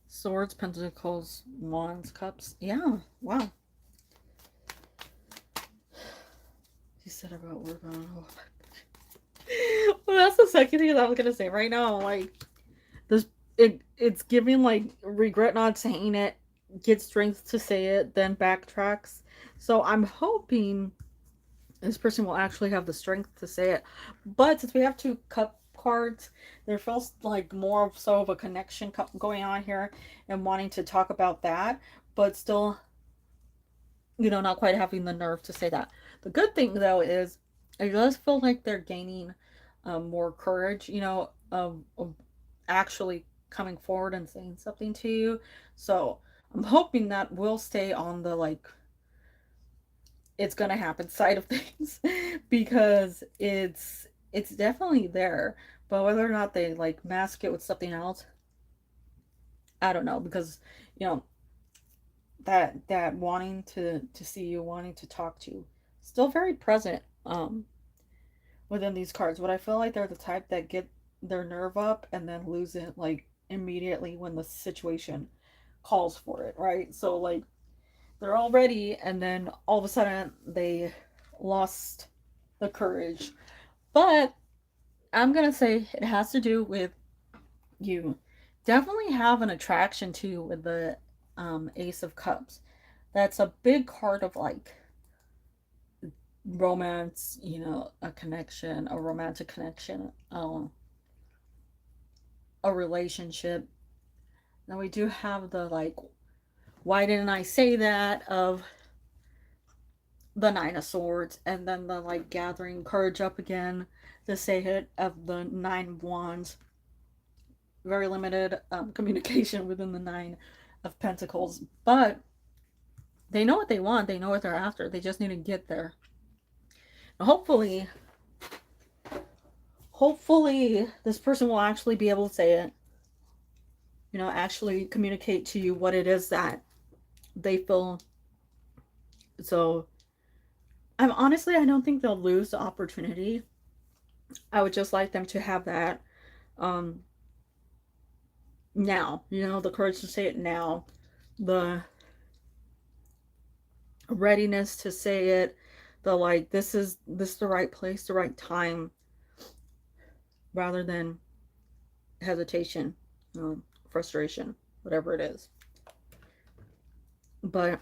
Swords, Pentacles, Wands, Cups. Yeah, wow. You said about work on. Well, that's the second thing that I was gonna say right now. Like this, it's giving like regret not saying it, get strength to say it, then backtracks. So I'm hoping this person will actually have the strength to say it. But since we have two cup cards, there feels like more so of a connection going on here and wanting to talk about that, but still, you know, not quite having the nerve to say that. The good thing though is it does feel like they're gaining more courage, you know, of actually coming forward and saying something to you. So I'm hoping that will stay on the like it's gonna happen side of things because it's definitely there. But whether or not they like mask it with something else, I don't know, because you know that wanting to see you, wanting to talk to you, still very present within these cards. But I feel like they're the type that get their nerve up and then lose it like immediately when the situation calls for it, right? So like they're all ready and then all of a sudden they lost the courage. But I'm gonna say it has to do with you definitely have an attraction to with the Ace of Cups. That's a big card of like romance, you know, a connection, a romantic connection, a relationship. Now we do have the like, why didn't I say that of the Nine of Swords, and then the like gathering courage up again to say it of the Nine of Wands. Very limited communication within the Nine of Pentacles, but they know what they want. They know what they're after. They just need to get there. Hopefully, hopefully this person will actually be able to say it. You know, actually communicate to you what it is that they feel. So, I'm honestly, I don't think they'll lose the opportunity. I would just like them to have that um now, you know, the courage to say it now, the readiness to say it, the like this the right place, the right time, rather than hesitation, frustration, whatever it is. But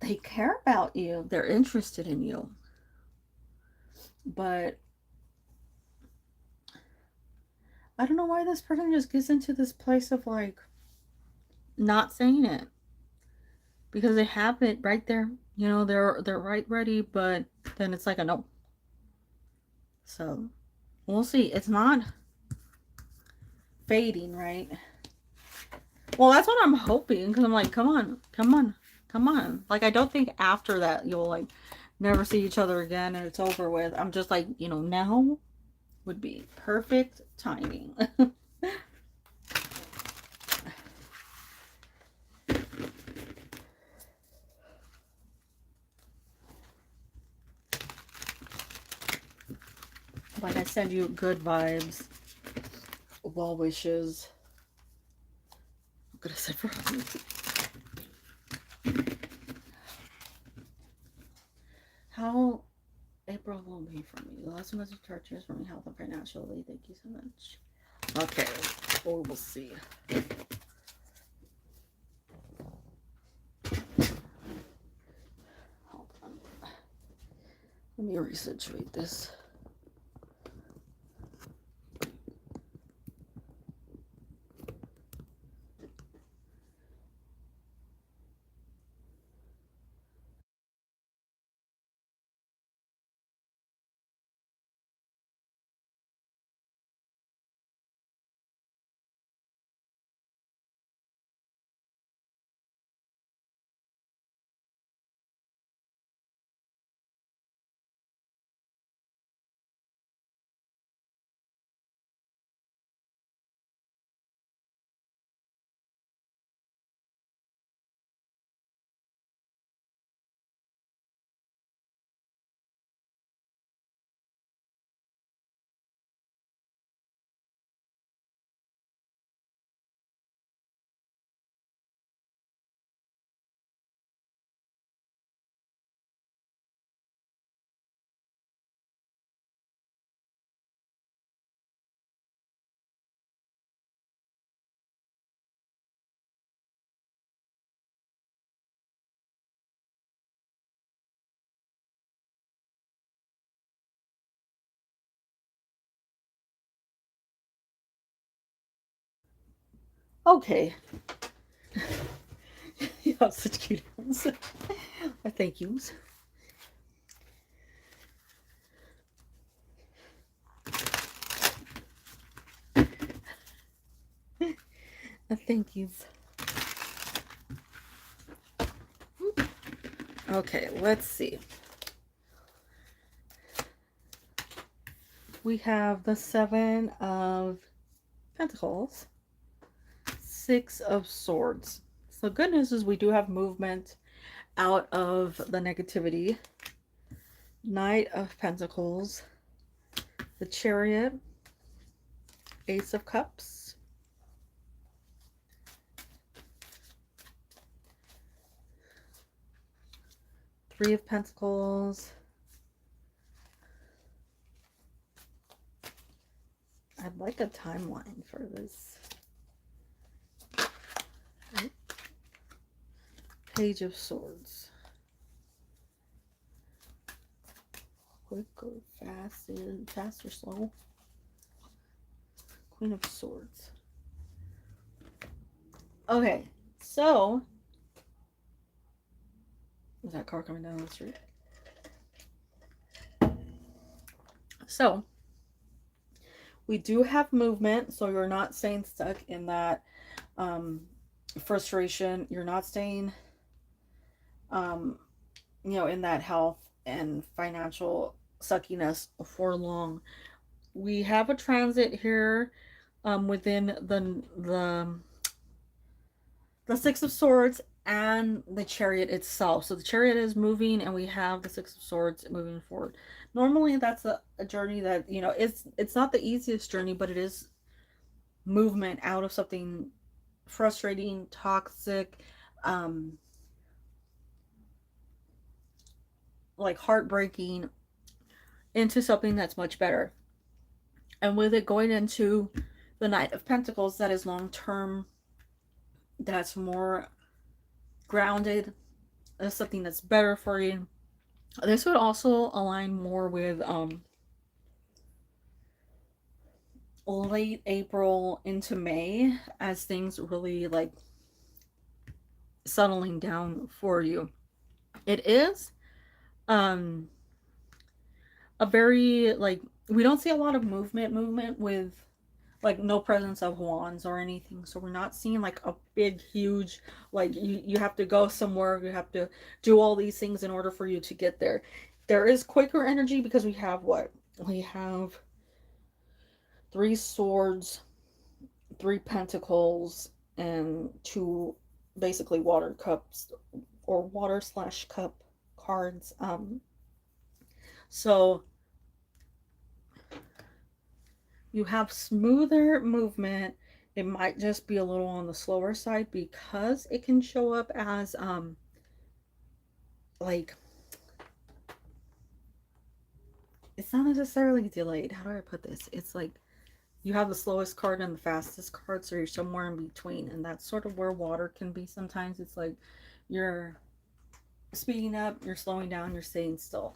they care about you, they're interested in you, but I don't know why this person just gets into this place of like not saying it, because they have it right there, you know, they're right ready, but then it's like a no. So we'll see. It's not fading, right? Well, that's what I'm hoping, because I'm like, come on, come on, come on. Like, I don't think after that you'll like never see each other again and it's over with. I'm just like, you know, now would be perfect timing. Like, I send you good vibes, well wishes. I'm gonna say for how April will be for me. The last message to is for me, health and financially. Thank you so much. Okay, well, we'll see. Hold on. Let me resituate this. Okay. You have such cute hands. Thank yous. Thank yous. Okay, let's see. We have the Seven of Pentacles, Six of Swords. So good news is we do have movement out of the negativity. Knight of Pentacles, the Chariot, Ace of Cups, Three of Pentacles. I'd like a timeline for this. Page of Swords. Quick or fast or slow? Queen of Swords. Okay, so is that car coming down the street? So we do have movement, so you're not staying stuck in that frustration. You're not staying in that health and financial suckiness for long. We have a transit here within the Six of Swords and the Chariot itself. So the Chariot is moving, and we have the Six of Swords moving forward. Normally, that's a journey that, it's not the easiest journey, but it is movement out of something frustrating, toxic, like heartbreaking, into something that's much better. And with it going into the Knight of Pentacles, that is long term, that's more grounded, that's something that's better for you. This would also align more with late April into May, as things really like settling down for you. It is a very, like, we don't see a lot of movement with like no presence of wands or anything, so we're not seeing like a big huge, like you have to go somewhere, you have to do all these things in order for you to get there. There is quicker energy because we have what we have: Three Swords, Three Pentacles, and two basically water cups or water slash cup cards. So you have smoother movement. It might just be a little on the slower side because it can show up as like, it's not necessarily delayed. How do I put this? It's like you have the slowest card and the fastest card, so you're somewhere in between, and that's sort of where water can be sometimes. It's like you're speeding up, you're slowing down, you're staying still.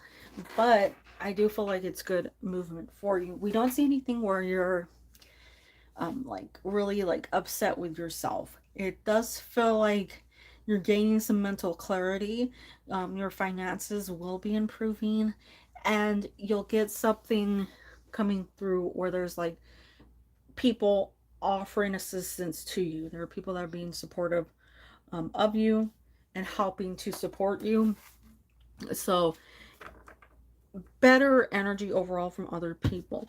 But I do feel like it's good movement for you. We don't see anything where you're like really like upset with yourself. It does feel like you're gaining some mental clarity. Your finances will be improving, and you'll get something coming through where there's like people offering assistance to you. There are people that are being supportive of you and helping to support you. So better energy overall from other people.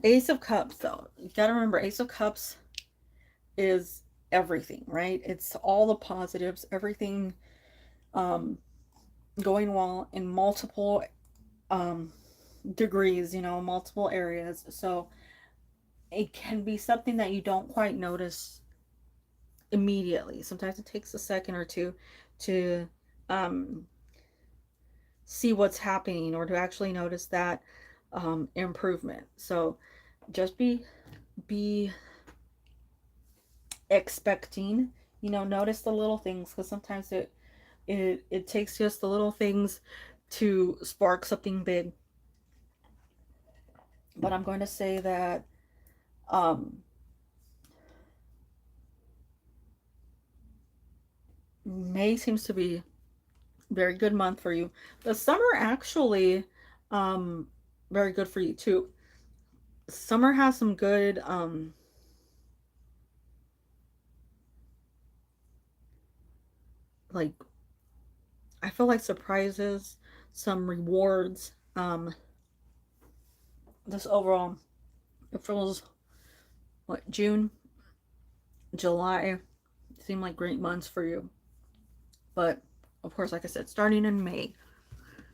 Ace of Cups, though, you gotta remember, Ace of Cups is everything, right? It's all the positives, everything going well in multiple degrees, multiple areas. So it can be something that you don't quite notice immediately. Sometimes it takes a second or two to see what's happening, or to actually notice that improvement. So just be expecting, notice the little things, because sometimes it takes just the little things to spark something big. But I'm going to say that May seems to be a very good month for you. The summer actually, very good for you too. Summer has some good, like, I feel like surprises, some rewards. This overall, it feels what, June, July seem like great months for you. But of course, like I said, starting in May,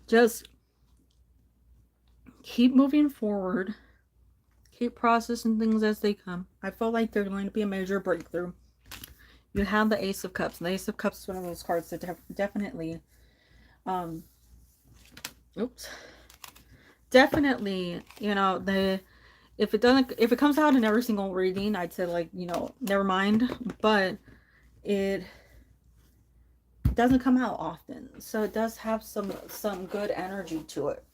just keep moving forward, keep processing things as they come. I feel like there's going to be a major breakthrough. You have the Ace of Cups. And the Ace of Cups is one of those cards that definitely, um, oops, definitely, you know, if it comes out in every single reading, I'd say, like, you know, never mind. But it doesn't come out often, so it does have some good energy to it.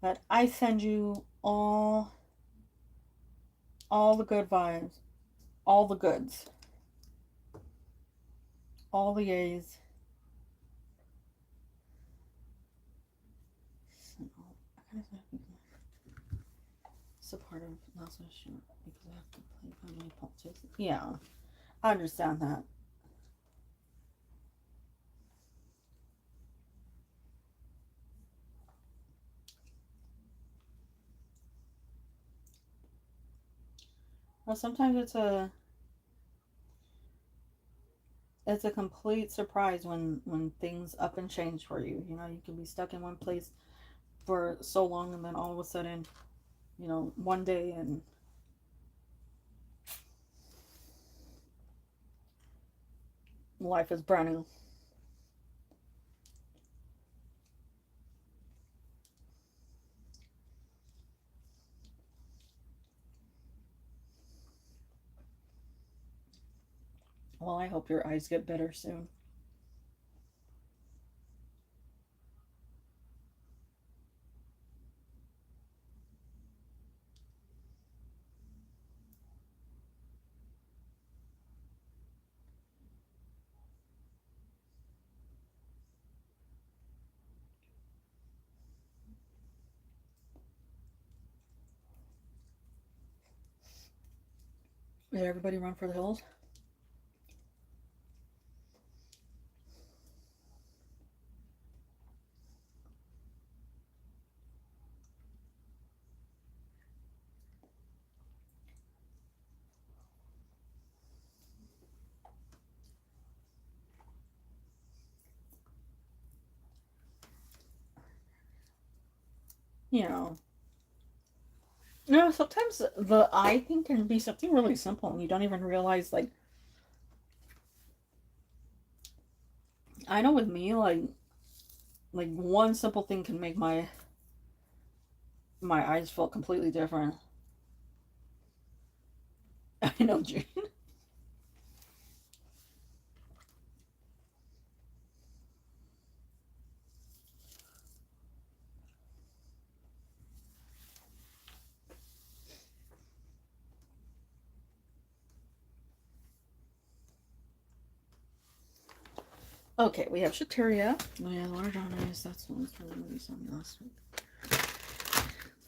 But I send you all the good vibes, all the goods, all the yays. Supportive, not so sure because I have to play by my politics. Yeah, I understand that. Well, sometimes it's a complete surprise when things up and change for you. You know, you can be stuck in one place for so long, and then all of a sudden, you know, one day and life is brand new. Well, I hope your eyes get better soon. Did everybody run for the hills? You know, sometimes the eye thing can be something really simple and you don't even realize, like, I know with me, like one simple thing can make my eyes feel completely different. I know, June. Okay, we have Shateria. Oh yeah, large eyes. That's one that's really released on me last week.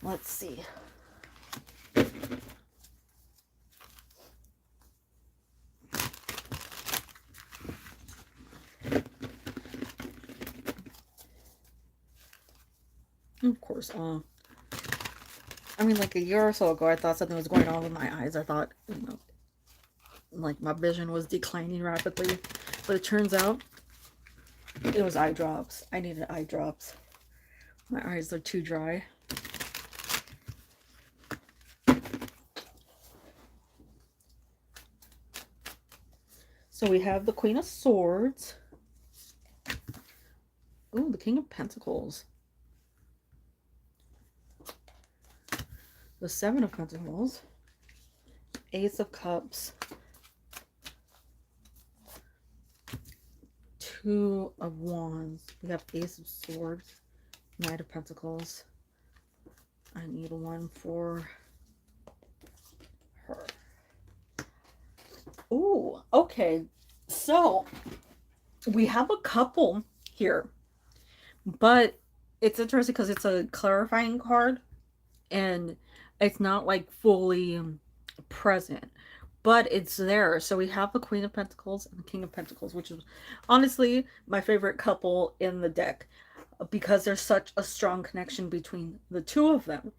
Let's see. Of course, I mean, like a year or so ago, I thought something was going on with my eyes. I thought, you know, like my vision was declining rapidly. But it turns out it was eye drops. I needed eye drops. My eyes are too dry. So we have the Queen of Swords. Ooh, the King of Pentacles. The Seven of Pentacles. Ace of Cups. Two of Wands. We have Ace of Swords. Knight of Pentacles. I need one for her. Ooh, okay. So we have a couple here, but it's interesting because it's a clarifying card and it's not like fully present, but it's there. So we have the Queen of Pentacles and the King of Pentacles, which is honestly my favorite couple in the deck because there's such a strong connection between the two of them.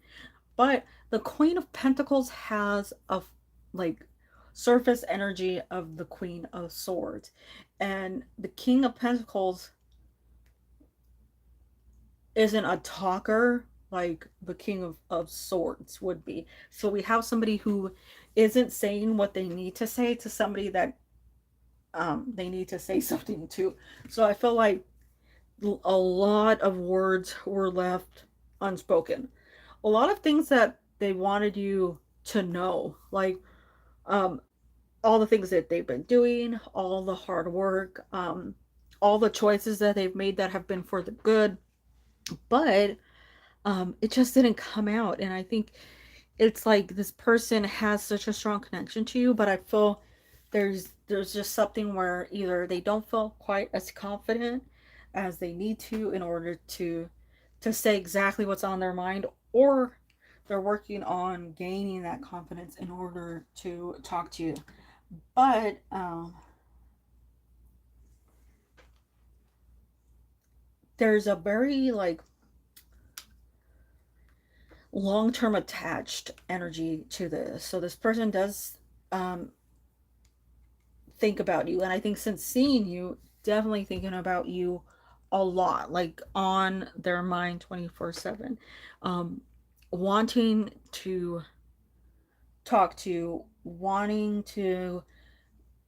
But the Queen of Pentacles has a like surface energy of the Queen of Swords, and the King of Pentacles isn't a talker like the King of Swords would be. So we have somebody who isn't saying what they need to say to somebody that they need to say something to. So I feel like a lot of words were left unspoken. A lot of things that they wanted you to know, like um, all the things that they've been doing, all the hard work, all the choices that they've made that have been for the good, but it just didn't come out. And I think it's like this person has such a strong connection to you, but I feel there's just something where either they don't feel quite as confident as they need to in order to say exactly what's on their mind, or they're working on gaining that confidence in order to talk to you. But there's a very like long-term attached energy to this. So this person does um think about you, and I think since seeing you, definitely thinking about you a lot, like on their mind 24/7, um wanting to talk to you, wanting to,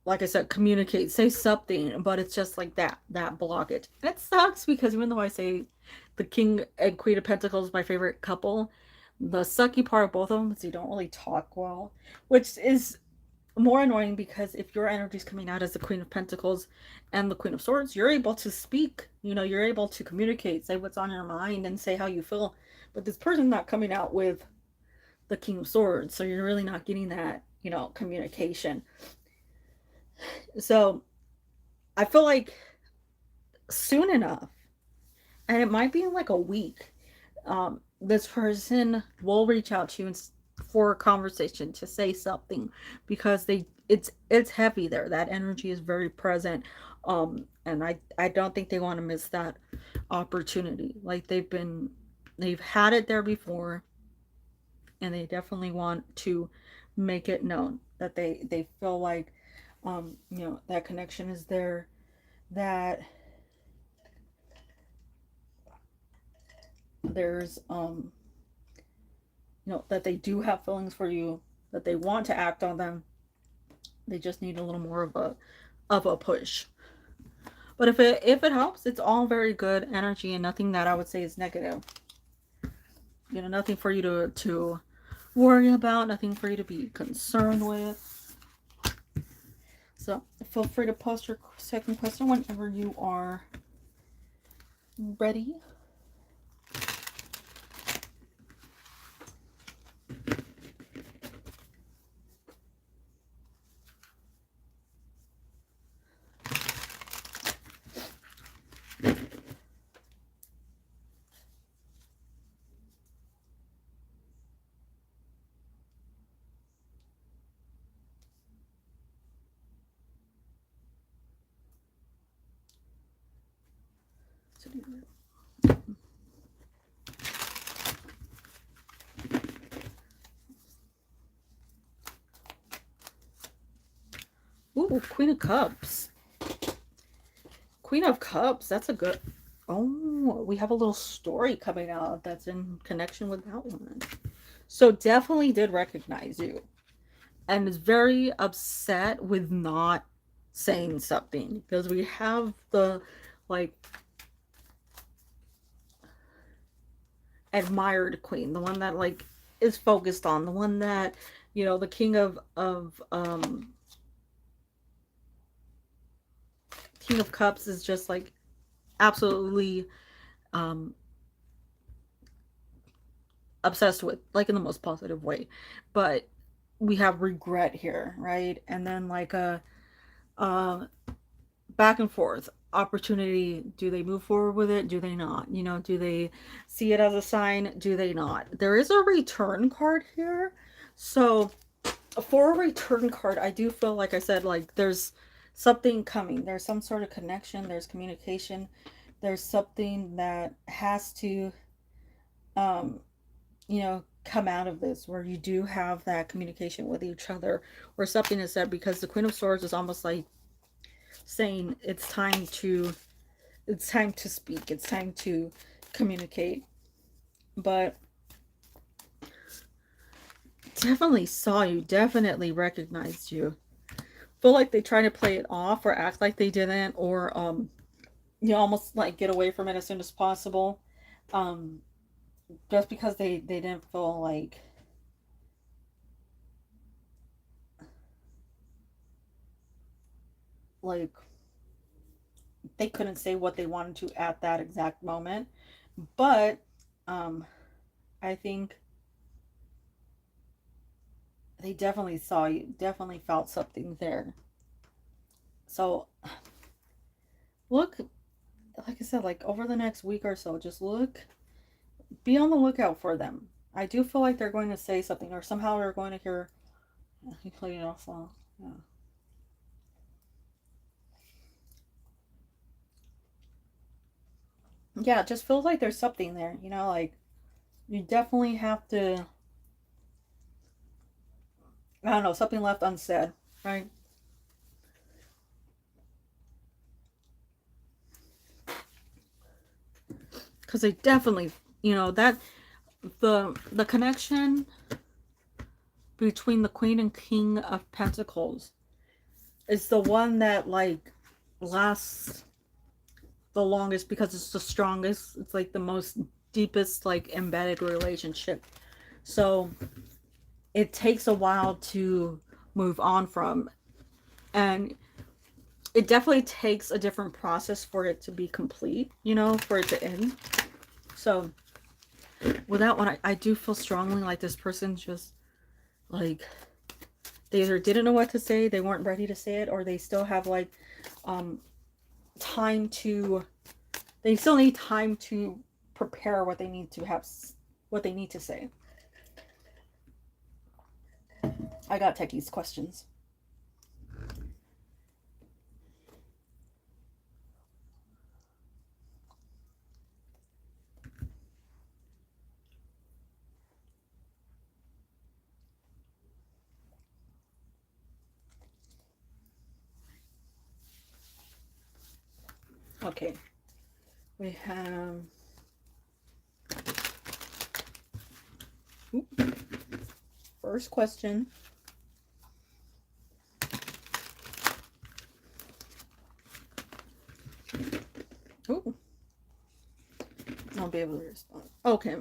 like I said, communicate, say something, but it's just like that blockage. And it sucks because even though I say the King and Queen of Pentacles is my favorite couple, the sucky part of both of them is they don't really talk well, which is more annoying because if your energy is coming out as the Queen of Pentacles and the Queen of Swords, you're able to speak, you're able to communicate, say what's on your mind and say how you feel. But this person's not coming out with the King of Swords, so you're really not getting that, communication. So I feel like soon enough, and it might be in like a week, this person will reach out to you for a conversation to say something because it's heavy there. That energy is very present, and I don't think they want to miss that opportunity. Like they've had it there before, and they definitely want to make it known that they feel like that connection is there, that there's that they do have feelings for you, that they want to act on them. They just need a little more of a push. But if it helps, it's all very good energy and nothing that I would say is negative. Nothing for you to worry about, nothing for you to be concerned with. So feel free to post your second question whenever you are ready. Ooh, Queen of Cups. Queen of Cups, that's a good... Oh, we have a little story coming out that's in connection with that one. So definitely did recognize you. And is very upset with not saying something. Because we have the, like, admired queen. The one that, like, is focused on. The one that, the king King of Cups is just, like, absolutely obsessed with, like, in the most positive way. But we have regret here, right? And then like back and forth. Opportunity, do they move forward with it? Do they not? You know, do they see it as a sign? Do they not? There is a return card here. So, for a return card, I do feel like I said, like, there's something coming. There's some sort of connection, there's communication, there's something that has to, um, come out of this where you do have that communication with each other, or something is said, because the Queen of Swords is almost like saying it's time to speak, it's time to communicate. But definitely saw you, definitely recognized you. Feel like they try to play it off or act like they didn't, or almost like get away from it as soon as possible. Um, just because they didn't feel like they couldn't say what they wanted to at that exact moment. But um, I think they definitely saw you, definitely felt something there. So look, like I said, like over the next week or so, just look, be on the lookout for them. I do feel like they're going to say something, or somehow we're going to hear. You played it off well. Yeah. Yeah, it just feels like there's something there. Like you definitely have to. I don't know, something left unsaid, right? Because they definitely, that the connection between the Queen and King of Pentacles is the one that like lasts the longest, because it's the strongest. It's like the most deepest, like embedded relationship. So it takes a while to move on from, and it definitely takes a different process for it to be complete, for it to end. So with that one, I do feel strongly like this person just like they either didn't know what to say, they weren't ready to say it, or they still have like um time to they still need time to prepare what they need to have, what they need to say. I got techies questions. Okay, we have first question. Ooh, I'll be able to respond. Okay,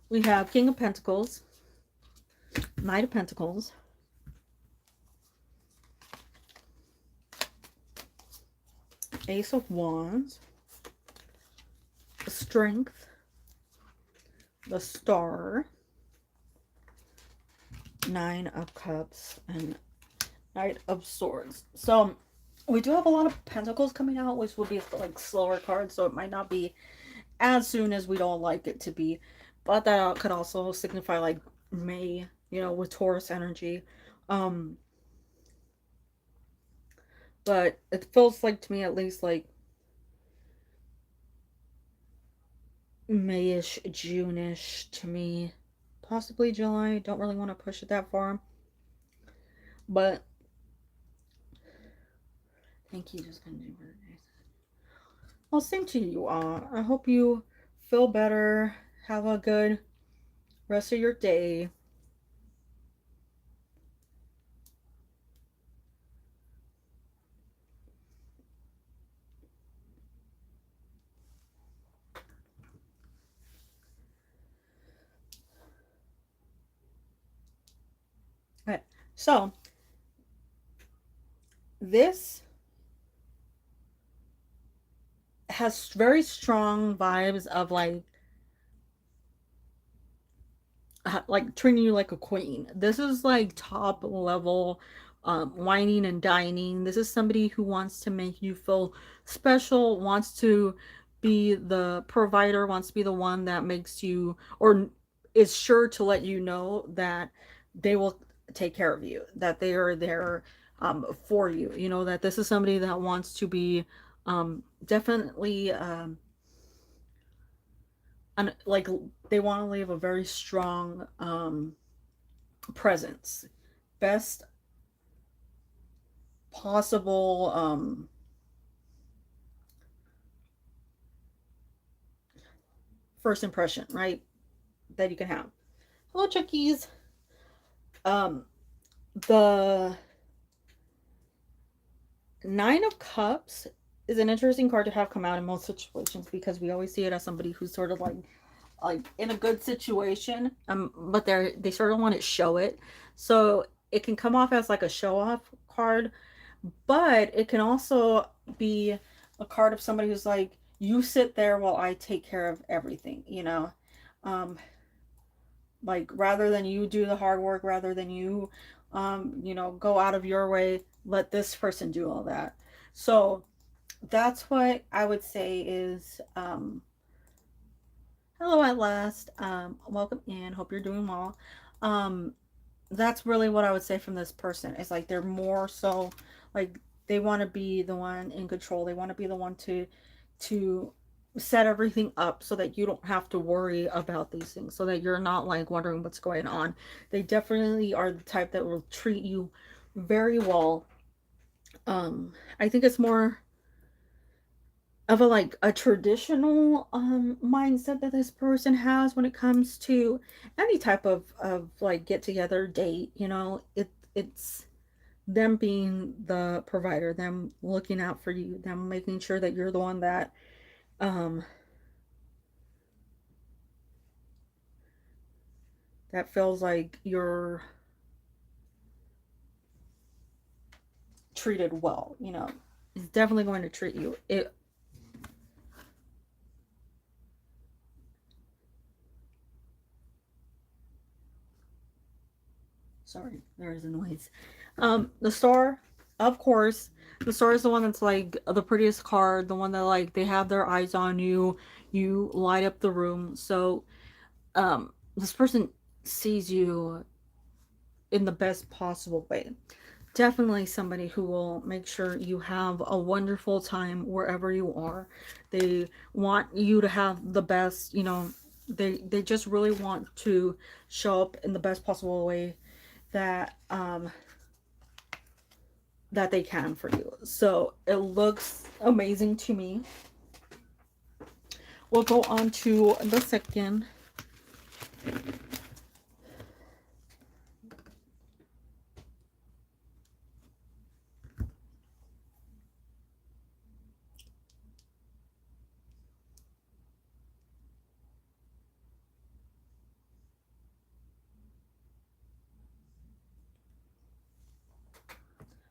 we have King of Pentacles, Knight of Pentacles, Ace of Wands, Strength, the Star, Nine of Cups, and Knight of Swords. So we do have a lot of Pentacles coming out, which would be like slower cards, so it might not be as soon as we'd all like it to be. But that could also signify like May, with Taurus energy. Um, but it feels like to me at least like Mayish, June-ish to me. Possibly July. Don't really want to push it that far. But I think he's just gonna do birthdays. Well, same to you all. I hope you feel better. Have a good rest of your day. Okay. So this has very strong vibes of like treating you like a queen. This is like top level whining and dining. This is somebody who wants to make you feel special, wants to be the provider, wants to be the one that makes you, or is sure to let you know that they will take care of you, that they are there for you. You know, that this is somebody that wants to be definitely like they want to leave a very strong presence, best possible first impression, right? That you can have. Hello, Chuckies. Um, the Nine of Cups is an interesting card to have come out in most situations because we always see it as somebody who's sort of like in a good situation, but they sort of want to show it, so it can come off as like a show off card, but it can also be a card of somebody who's like, you sit there while I take care of everything, you know. um like rather than you do the hard work, rather than you you know, go out of your way, let this person do all that. So that's what I would say is hello at last. Welcome in, hope you're doing well. um that's really what I would say from this person. It's like they're more so like they want to be the one in control. They want to be the one to set everything up so that you don't have to worry about these things, so that you're not like wondering what's going on. They definitely are the type that will treat you very well. I think it's more of a like a traditional mindset that this person has when it comes to any type of like get together date, you know. It's them being the provider, them looking out for you, them making sure that you're the one that um that feels like you're treated well, you know. It's definitely going to treat you it. Sorry, there is a noise. The star, of course. The star is the one that's like the prettiest card, the one that like they have their eyes on you, you light up the room. So this person sees you in the best possible way. Definitely somebody who will make sure you have a wonderful time wherever you are. They want you to have the best, you know, they just really want to show up in the best possible way that that they can for you. So it looks amazing to me. We'll go on to the second.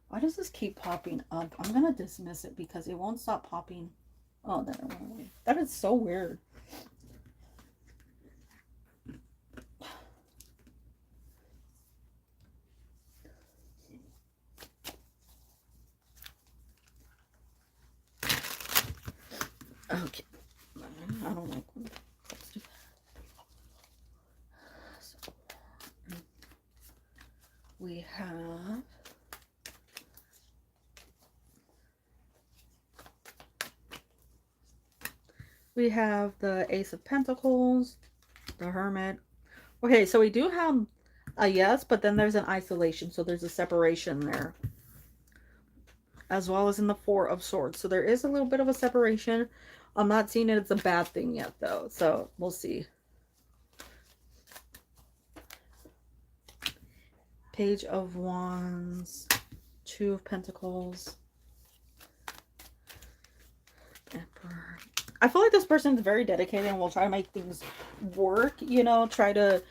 Why does this keep popping up? I'm gonna dismiss it because it won't stop popping. Oh, there it went away. That is so weird. Okay. I don't like when let's do that. So we have the Ace of Pentacles, the Hermit. Okay, so we do have a yes, but then there's an isolation, so there's a separation there, as well as in the Four of Swords. So there is a little bit of a separation. I'm not seeing it as a bad thing yet, though, so we'll see. Page of Wands, Two of Pentacles, Emperor. I feel like this person is very dedicated and will try to make things work, you know, try to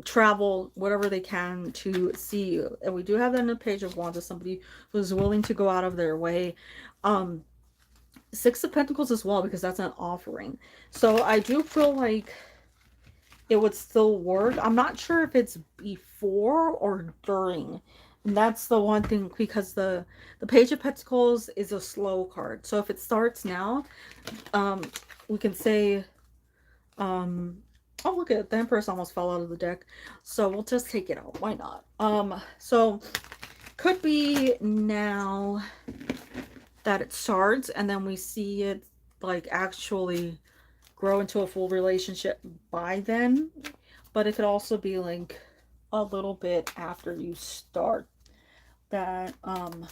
travel whatever they can to see you. And we do have that in the Page of Wands as somebody who's willing to go out of their way. Six of Pentacles as well, because that's an offering. So I do feel like it would still work. I'm not sure if it's before or during. And that's the one thing, because the Page of Pentacles is a slow card. So if it starts now, um, we can say, oh, look at it. The Empress almost fell out of the deck. So we'll just take it out. Why not? So could be now that it starts, and then we see it like actually grow into a full relationship by then. But it could also be like a little bit after you start that the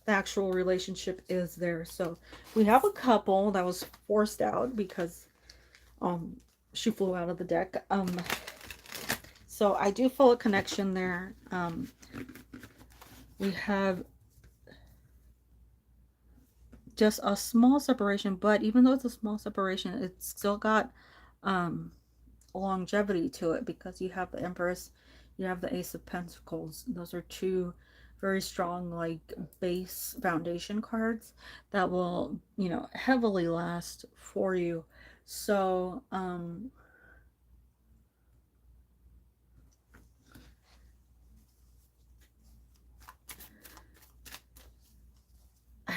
actual relationship is there. So we have a couple that was forced out because she flew out of the deck. So I do feel a connection there. We have just a small separation, but even though it's a small separation, it's still got longevity to it, because you have the Empress, you have the Ace of Pentacles. Those are two very strong, like, base foundation cards that will, you know, heavily last for you. So I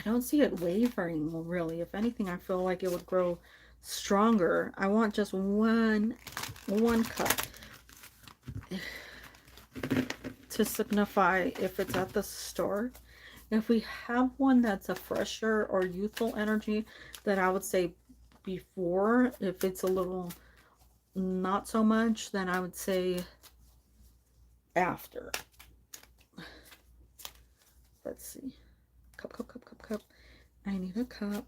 don't see it wavering, really. If anything, I feel like it would grow stronger. I want just one cup to signify if it's at the start. If we have one that's a fresher or youthful energy, then I would say before. If it's a little not so much, then I would say after. Let's see. Cup. I need a cup.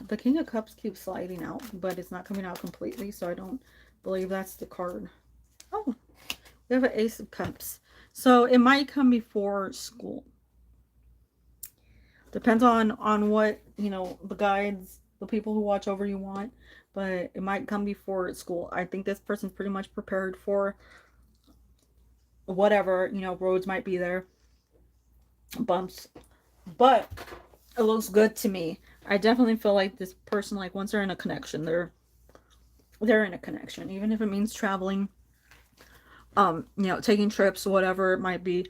The King of Cups keeps sliding out, but it's not coming out completely, so I don't believe that's the card. Oh, we have an Ace of Cups. So it might come before school. Depends on what, you know, the guides, the people who watch over you want, but it might come before school. I think this person's pretty much prepared for whatever, you know, roads might be there, bumps, but it looks good to me. I definitely feel like this person, like, once they're in a connection, they're in a connection, even if it means traveling, you know, taking trips, whatever it might be,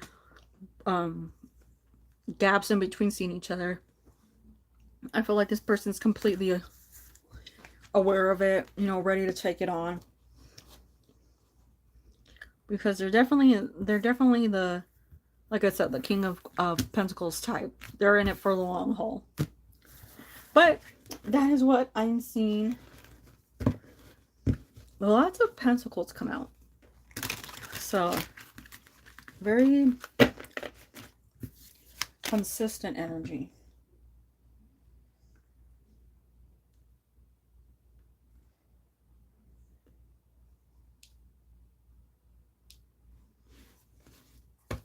gaps in between seeing each other. I feel like this person's completely aware of it, you know, ready to take it on, because they're definitely the, like I said, the King of Pentacles type. They're in it for the long haul. But that is what I'm seeing. Lots of Pentacles come out. So, very consistent energy.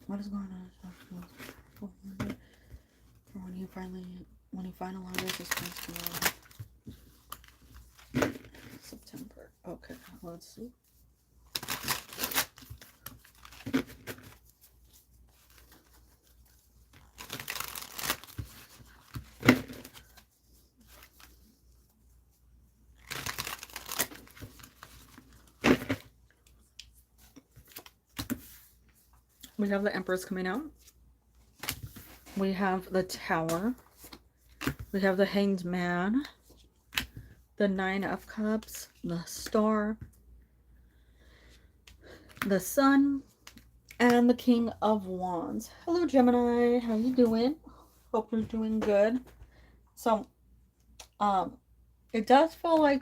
What is going on? When he finalizes his transfer. September. Okay, let's see. We have the Empress coming out. We have the Tower. We have the Hanged Man. The Nine of Cups. The Star. The Sun. And the King of Wands. Hello, Gemini. How you doing? Hope you're doing good. So, it does feel like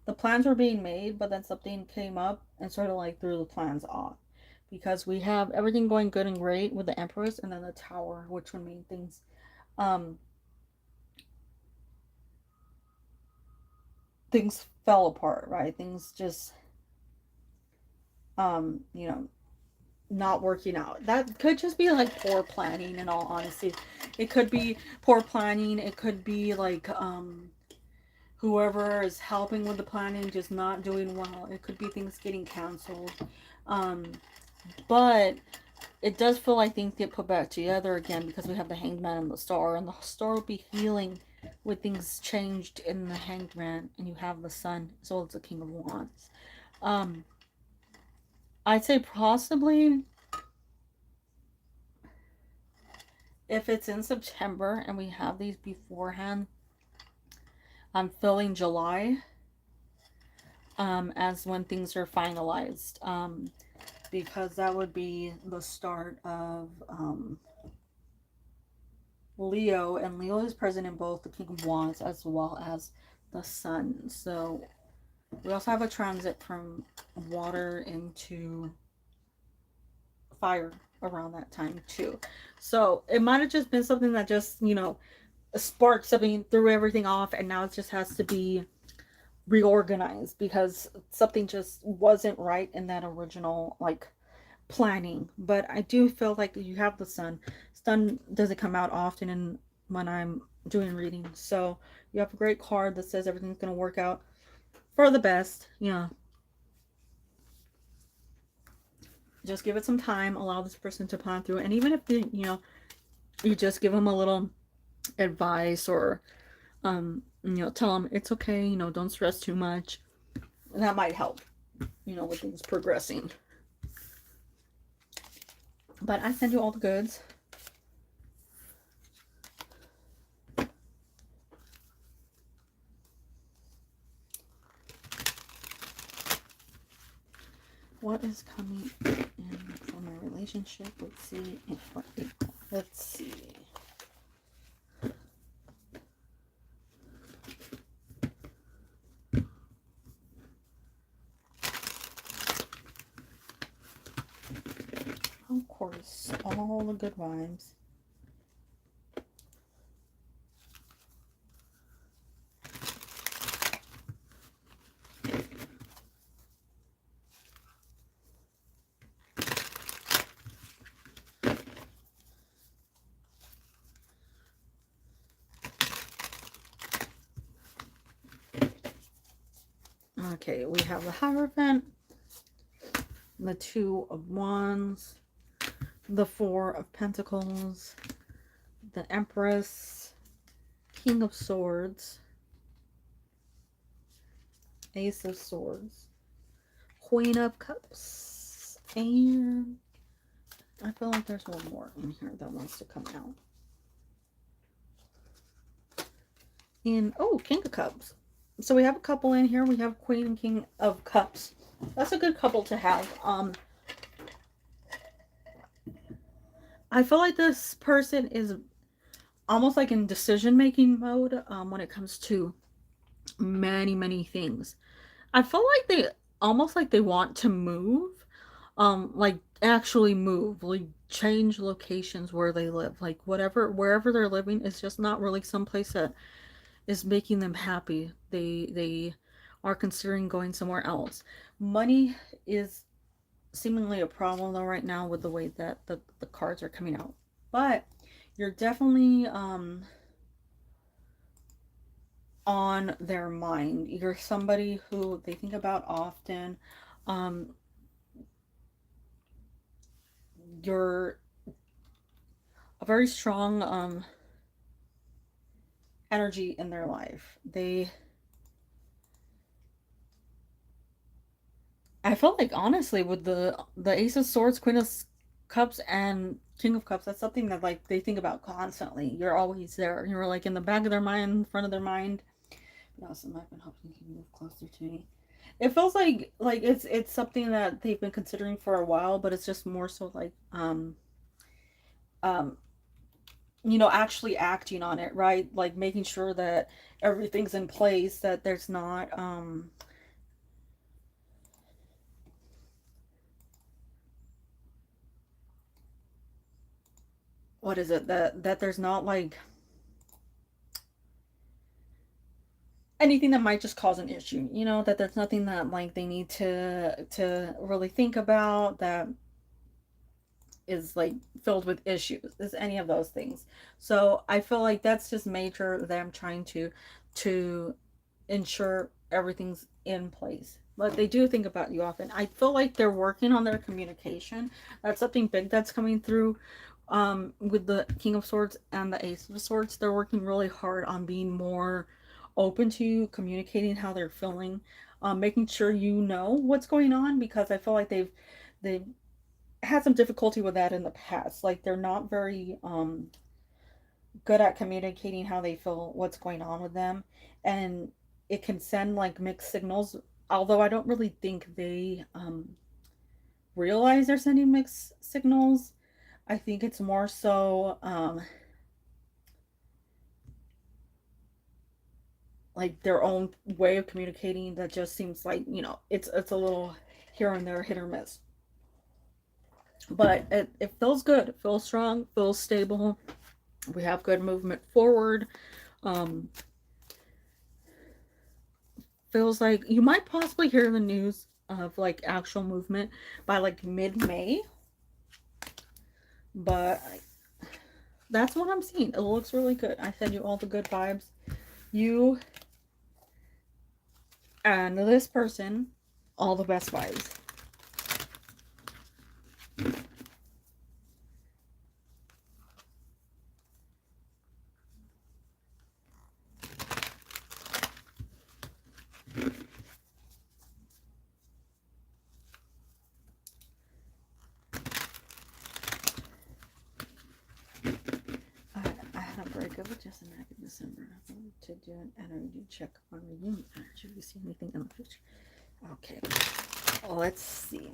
the plans were being made, but then something came up and sort of like threw the plans off. Because we have everything going good and great with the Empress, and then the Tower, which would mean things things fell apart, right? Things just you know, not working out. That could just be like poor planning, in all honesty. It could be poor planning. It could be like whoever is helping with the planning just not doing well. It could be things getting canceled. Um, but it does feel like things get put back together again because we have the Hanged Man and the Star, and the Star will be healing with things changed in the Hanged Man, and you have the Sun as well as the King of Wands. Um, I'd say possibly if it's in September and we have these beforehand, I'm feeling July as when things are finalized. Because that would be the start of Leo, and Leo is present in both the King of Wands as well as the Sun. So we also have a transit from water into fire around that time too. So it might have just been something that just, sparked something, threw everything off, and now it just has to be reorganized because something just wasn't right in that original planning. But I do feel like you have the Sun. Sun doesn't come out often in when I'm doing readings. So you have a great card that says everything's gonna work out for the best. Just give it some time, allow this person to plan through it. And even if you just give them a little advice, or tell them it's okay, don't stress too much. That might help, with things progressing. But I send you all the goods. What is coming in for my relationship? Let's see. For April. Let's see. Of course, all the good vibes. Okay, we have the Hierophant, the Two of Wands, the Four of Pentacles, the Empress, King of Swords, Ace of Swords, Queen of Cups, and I feel like there's one more in here that wants to come out. And, oh, King of Cups. So we have a couple in here. We have Queen and King of Cups. That's a good couple to have. I feel like this person is almost like in decision-making mode when it comes to many things. I feel like they almost like they want to move, like actually move, like change locations where they live, like wherever they're living is just not really someplace that is making them happy. They are considering going somewhere else. Money is seemingly a problem though right now with the way that the cards are coming out, but you're definitely on their mind. You're somebody who they think about often. You're a very strong energy in their life. I felt like honestly with the Ace of Swords, Queen of Cups, and King of Cups, that's something that like they think about constantly. You're always there. You're like in the back of their mind, in front of their mind. Awesome, I've been hoping you can move closer to me. It feels like it's something that they've been considering for a while, but it's just more so like um actually acting on it, right? Like making sure that everything's in place, that there's not what is it, that there's not like anything that might just cause an issue, that there's nothing that like they need to really think about that is like filled with issues, is any of those things. So I feel like that's just major them trying to ensure everything's in place. But they do think about you often. I feel like they're working on their communication. That's something big that's coming through with the King of Swords and the Ace of Swords. They're working really hard on being more open to you, communicating how they're feeling, making sure you know what's going on, because I feel like they've had some difficulty with that in the past. Like they're not very good at communicating how they feel, what's going on with them, and it can send like mixed signals. Although I don't really think they realize they're sending mixed signals. I think it's more so like their own way of communicating that just seems like, it's a little here and there, hit or miss. But it feels good, it feels strong, feels stable. We have good movement forward. Um, Feels like you might possibly hear the news of like actual movement by like mid-May, but that's what I'm seeing. It looks really good. I send you all the good vibes. You and this person, all the best vibes. I had a breakup with Justin back in December. I wanted to do an energy check on reunion. Should we see anything in the future? Okay, let's see.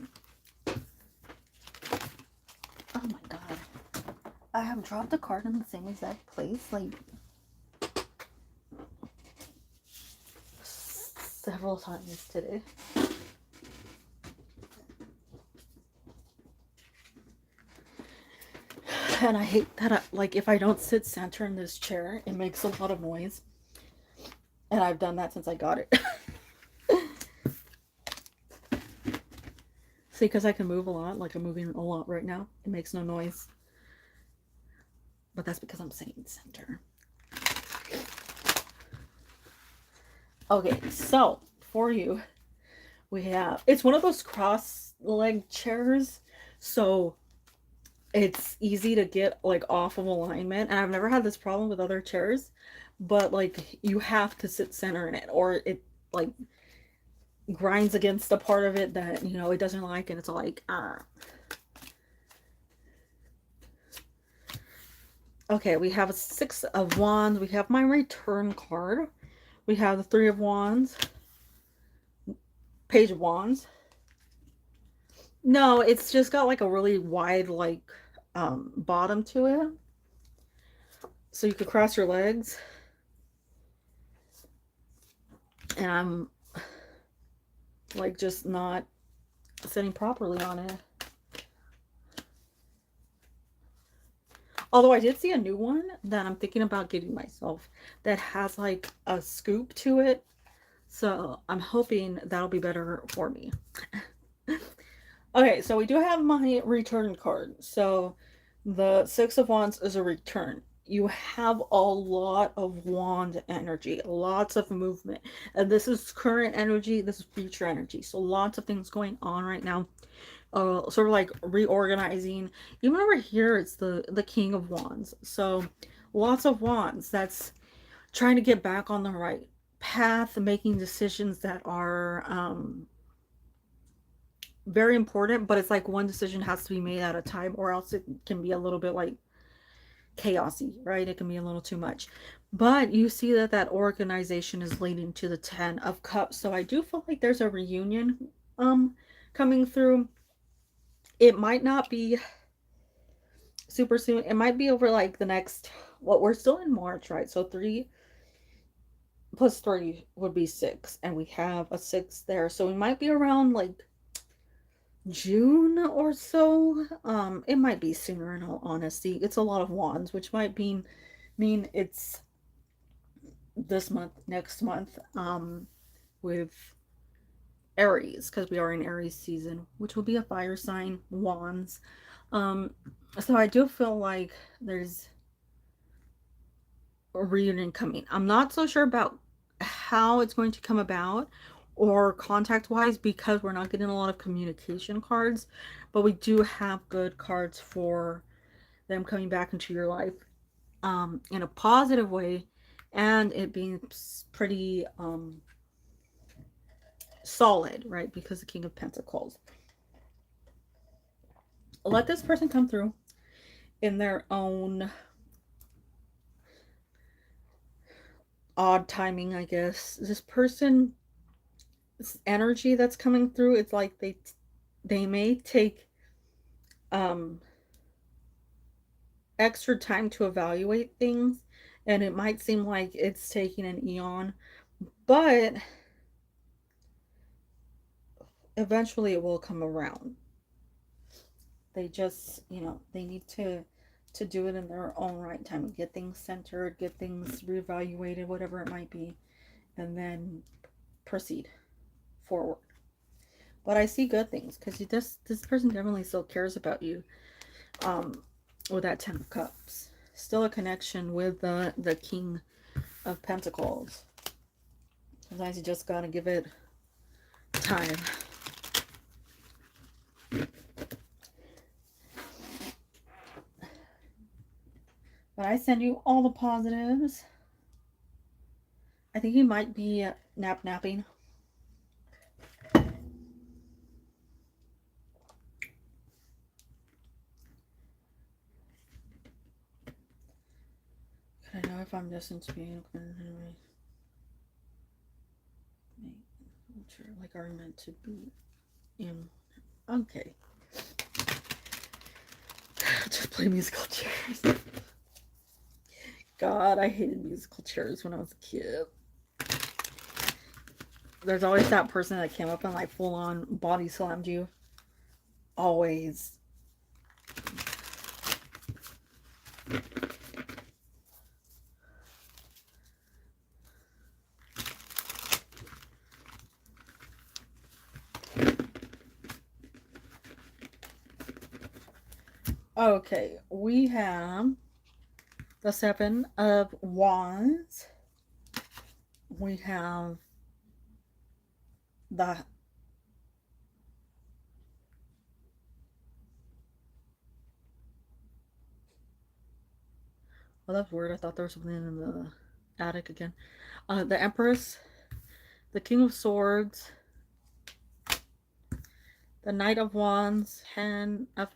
Oh my god. I have dropped the card in the same exact place, like, several times today. And I hate that, like, if I don't sit center in this chair, it makes a lot of noise. And I've done that since I got it. See, because I can move a lot, like I'm moving a lot right now. It makes no noise. But that's because I'm sitting center. Okay, so for you, we have, it's one of those cross-leg chairs, so it's easy to get like off of alignment. And I've never had this problem with other chairs, but like you have to sit center in it, or it like grinds against the part of it that it doesn't like, and it's like Okay, we have a Six of Wands. We have my return card. We have the Three of Wands. Page of Wands. No, it's just got like a really wide like bottom to it. So you could cross your legs. And I'm like just not sitting properly on it. Although I did see a new one that I'm thinking about getting myself that has like a scoop to it. So I'm hoping that'll be better for me. Okay, so we do have my return card. So the Six of Wands is a return. You have a lot of wand energy, lots of movement. And this is current energy, this is future energy. So lots of things going on right now. Sort of like reorganizing. Even over here, it's the King of Wands. So lots of wands. That's trying to get back on the right path, making decisions that are very important, but it's like one decision has to be made at a time, or else it can be a little bit like chaosy, right? It can be a little too much. But you see that organization is leading to the Ten of Cups. So I do feel like there's a reunion coming through. It might not be super soon. It might be over like the next, well, we're still in March, right? So 3 plus 3 would be 6, and we have a 6 there. So we might be around like June or so. It might be sooner, in all honesty. It's a lot of wands, which might mean it's this month, next month, with Aries, because we are in Aries season, which will be a fire sign, wands. So I do feel like there's a reunion coming. I'm not so sure about how it's going to come about or contact wise, because we're not getting a lot of communication cards, but we do have good cards for them coming back into your life in a positive way, and it being pretty solid, right? Because the King of Pentacles. Let this person come through in their own odd timing, I guess. This person, this energy that's coming through, it's like they may take extra time to evaluate things, and it might seem like it's taking an eon, but eventually it will come around. They just, they need to do it in their own right time, get things centered, get things reevaluated, whatever it might be, and then proceed forward. But I see good things, because this person definitely still cares about you. With that 10 of Cups, still a connection with the King of Pentacles. Sometimes you just gotta give it time. But I send you all the positives. I think he might be napping. I know if I'm destined to be like are meant to be in. Okay. Just play musical chairs. God, I hated musical chairs when I was a kid. There's always that person that came up and like full on body slammed you. Always. Okay, we have the 7 of Wands. We have the that's weird. I thought there was something in the attic again. The Empress, the King of Swords, the Knight of Wands, Hand of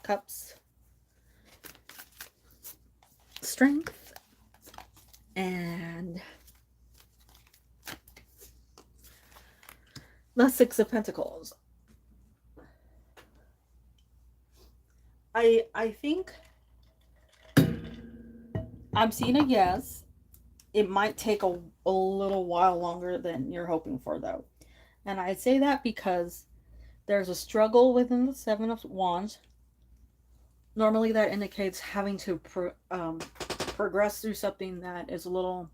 Cups, Strength, and the 6 of Pentacles. I think I'm seeing a yes. It might take a little while longer than you're hoping for, though. And I say that because there's a struggle within the 7 of Wands. Normally that indicates having to progress through something that is a little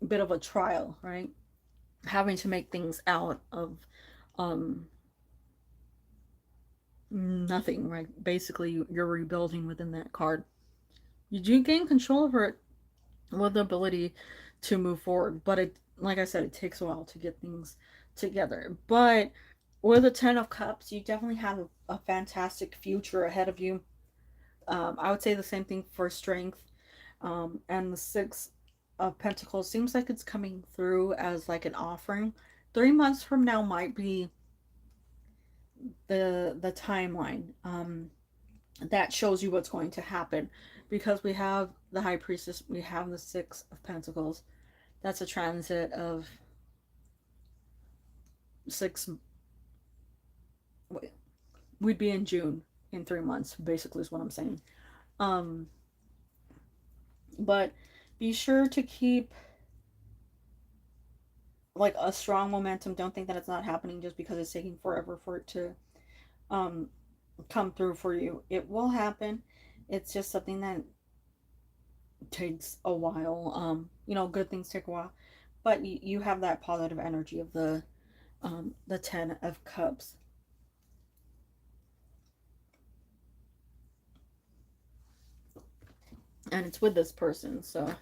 bit of a trial, right? Having to make things out of nothing, right? Basically, you're rebuilding within that card. You do gain control over it with the ability to move forward, but it, like I said, it takes a while to get things together. But with the 10 of Cups, you definitely have a fantastic future ahead of you. I would say the same thing for Strength. And the 6 of Pentacles seems like it's coming through as like an offering. 3 months from now might be the timeline that shows you what's going to happen, because we have the High Priestess, we have the 6 of Pentacles. That's a transit of 6. We'd be in June in 3 months, basically, is what I'm saying. But be sure to keep like a strong momentum. Don't think that it's not happening just because it's taking forever for it to come through for you. It will happen. It's just something that takes a while. Good things take a while, but you have that positive energy of the 10 of Cups. And it's with this person, so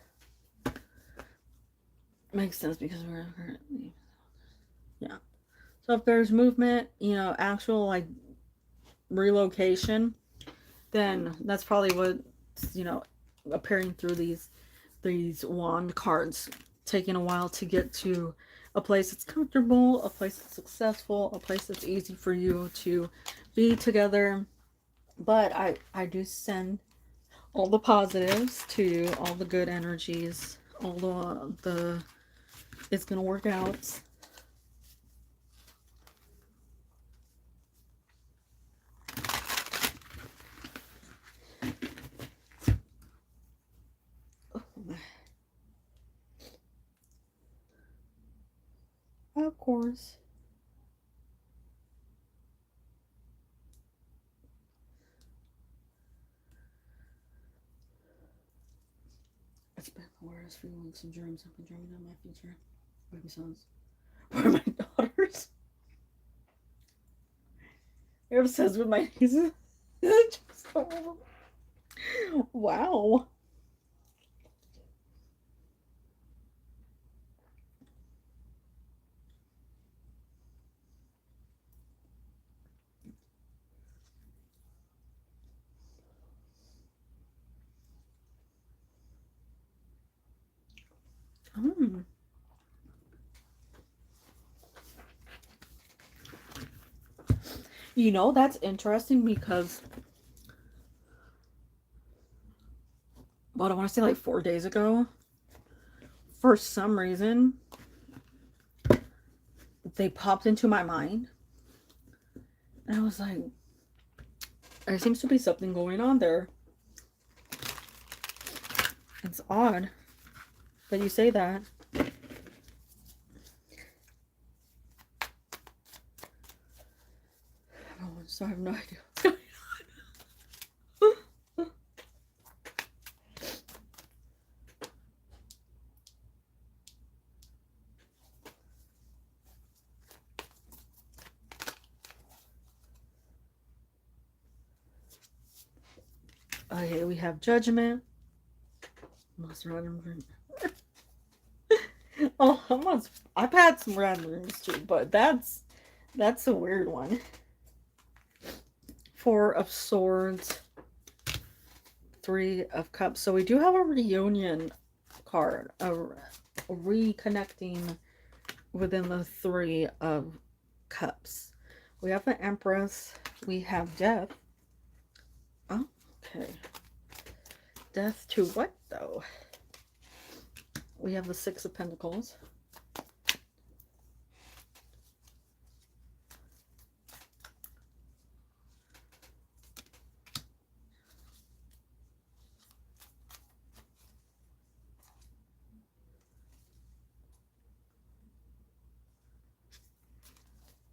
Makes sense because we're currently, yeah. So if there's movement, you know, actual like relocation, then that's probably what, you know, appearing through these wand cards, taking a while to get to a place that's comfortable, a place that's successful, a place that's easy for you to be together. But I do send all the positives to you, all the good energies, all the it's gonna work out. Of course. It's been the worst few weeks of germs. I've been dreaming of my future baby sons. Or my daughters. You're obsessed with my nieces. Wow. Mm. You know, that's interesting because, what I want to say, like 4 days ago, for some reason, they popped into my mind. And I was like, there seems to be something going on there. It's odd that you say that. Oh, so I have no idea what's going on. Okay, we have judgment. Most random dream. Oh, I've had some random dreams too, but that's a weird one. Four of Swords, Three of Cups. So we do have a reunion card, a reconnecting within the Three of Cups. We have the Empress. We have Death. Oh, okay. Death to what though? We have the Six of Pentacles.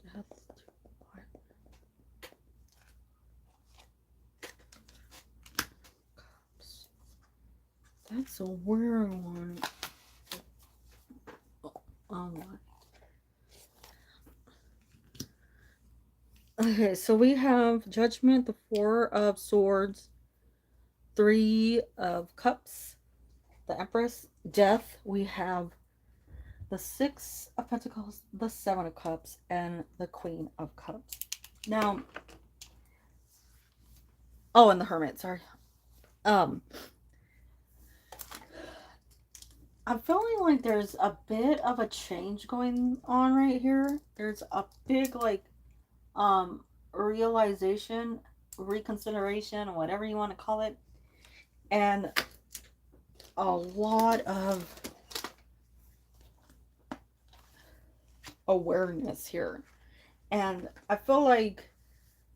Death to what? Cups. That's a weird one. Oh, okay, so we have Judgment, the Four of Swords, Three of Cups, the Empress, Death. We have the Six of Pentacles, the Seven of Cups, and the Queen of Cups. Now, oh, and the Hermit, sorry. I'm feeling like there's a bit of a change going on right here. There's a big, like, realization, reconsideration, whatever you want to call it, and a lot of awareness here. And I feel like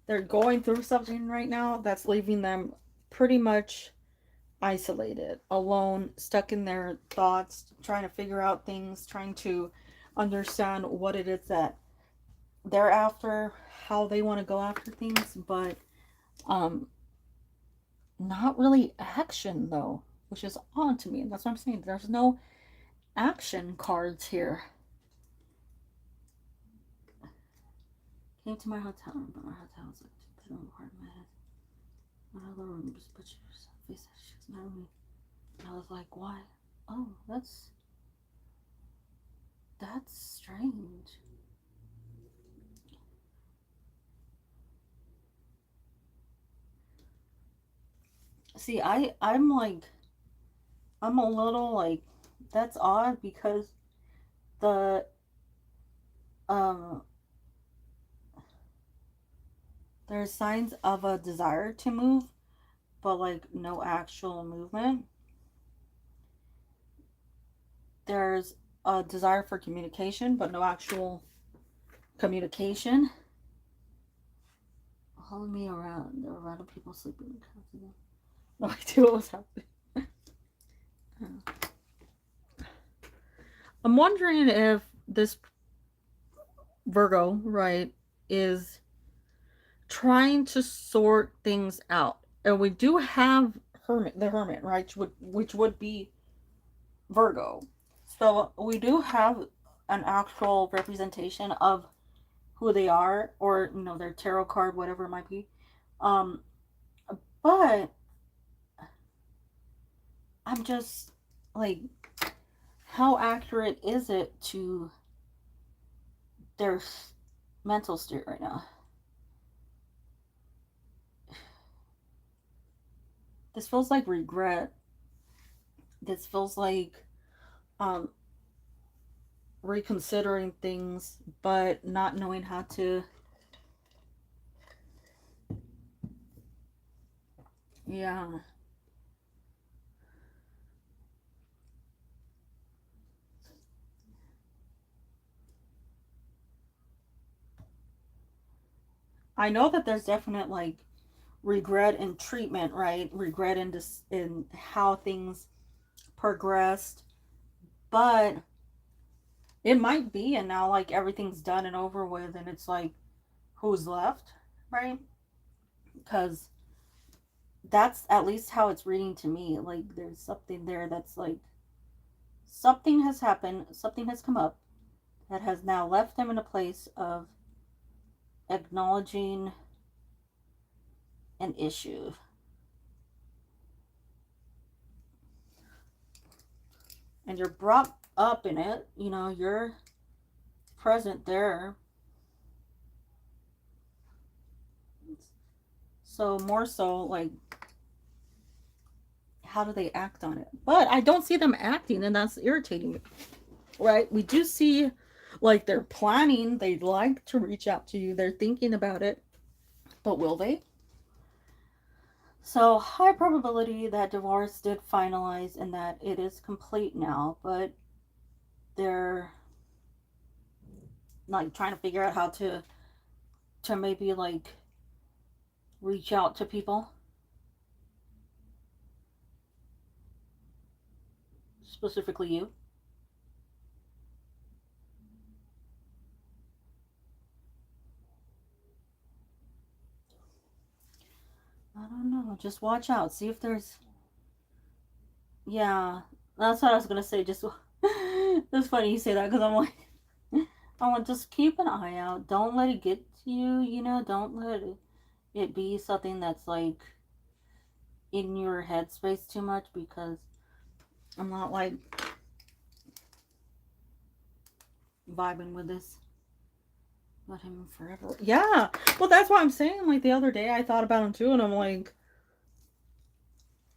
they're going through something right now that's leaving them pretty much isolated, alone, stuck in their thoughts, trying to figure out things, trying to understand what it is that they're after, how they want to go after things, but not really action though, which is odd to me. That's what I'm saying. There's no action cards here. Came to my hotel room, but my hotel was like to put on part of my head. My other room just put your face that she's not me. And I was like, why? Oh, that's That's strange. See, I'm like, I'm a little like, that's odd because the um there's signs of a desire to move, but like no actual movement. There's a desire for communication, but no actual communication. Follow me around. There were random people sleeping in the house. No idea what was happening. I'm wondering if this Virgo, right, is trying to sort things out. And we do have the Hermit, right, which would be Virgo. So we do have an actual representation of who they are, or their tarot card, whatever it might be. Um, but I'm just like, how accurate is it to their mental state right now? This feels like regret. This feels like um reconsidering things, but not knowing how to. Yeah. I know that there's definite like regret in treatment, right? Regret in how things progressed, but it might be, and now like everything's done and over with, and it's like, who's left, right? Because that's at least how it's reading to me. Like there's something there that's like, something has happened, something has come up that has now left them in a place of acknowledging an issue. And you're brought up in it, you're present there. So more so like, how do they act on it? But I don't see them acting, and that's irritating me. Right? We do see like they're planning, they'd like to reach out to you, they're thinking about it, but will they? So high probability that divorce did finalize and that it is complete now, but they're like trying to figure out how to maybe like reach out to people, specifically you. I don't know. Just watch out. See if there's. Yeah, that's what I was gonna say. Just it's funny you say that because I'm like, I want just keep an eye out. Don't let it get to you. Don't let it be something that's like in your headspace too much, because I'm not like vibing with this. Let him forever. Yeah. Well, that's what I'm saying. Like the other day, I thought about him too, and I'm like,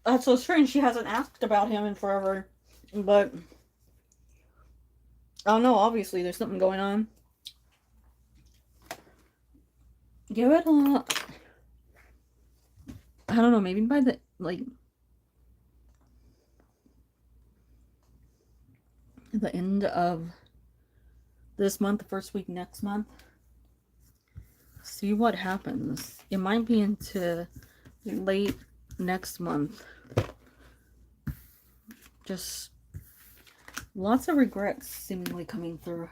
that's so strange. She hasn't asked about him in forever, but I don't know. Obviously, there's something going on. Give it a. I don't know. Maybe by the the end of this month, the first week next month. See what happens. It might be into late next month. Just lots of regrets seemingly coming through.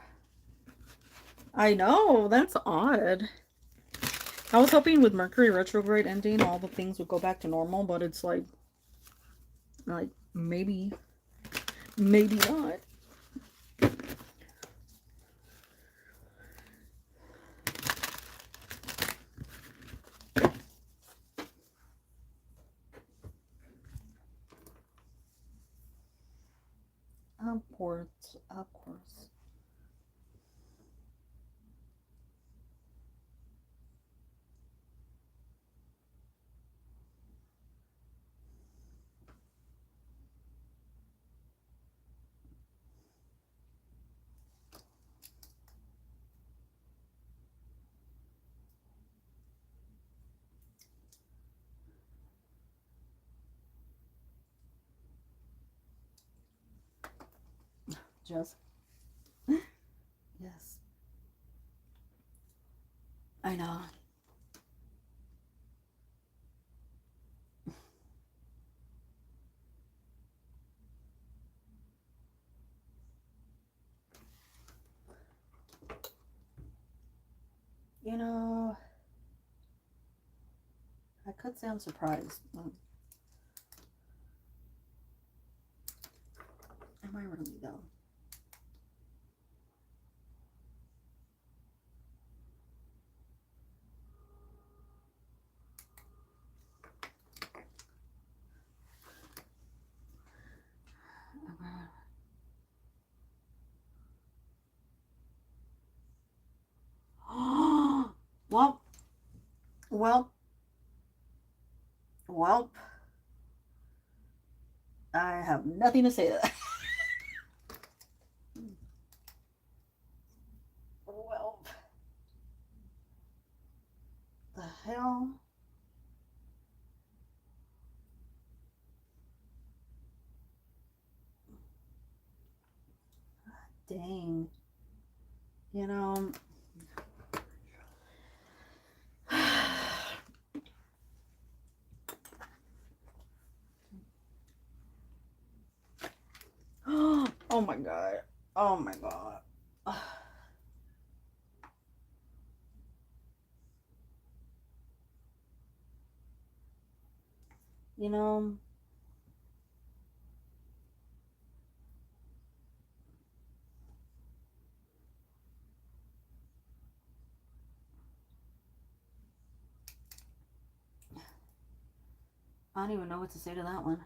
I know, that's odd. I was hoping with Mercury retrograde ending, all the things would go back to normal, but it's like maybe not. Of course. Jess. Yes. I know. You know, I could say I'm surprised. Am I really, though? Well, well, well, I have nothing to say to that. Well, the hell? Dang. You know, oh my god. Oh my god. You know, I don't even know what to say to that one.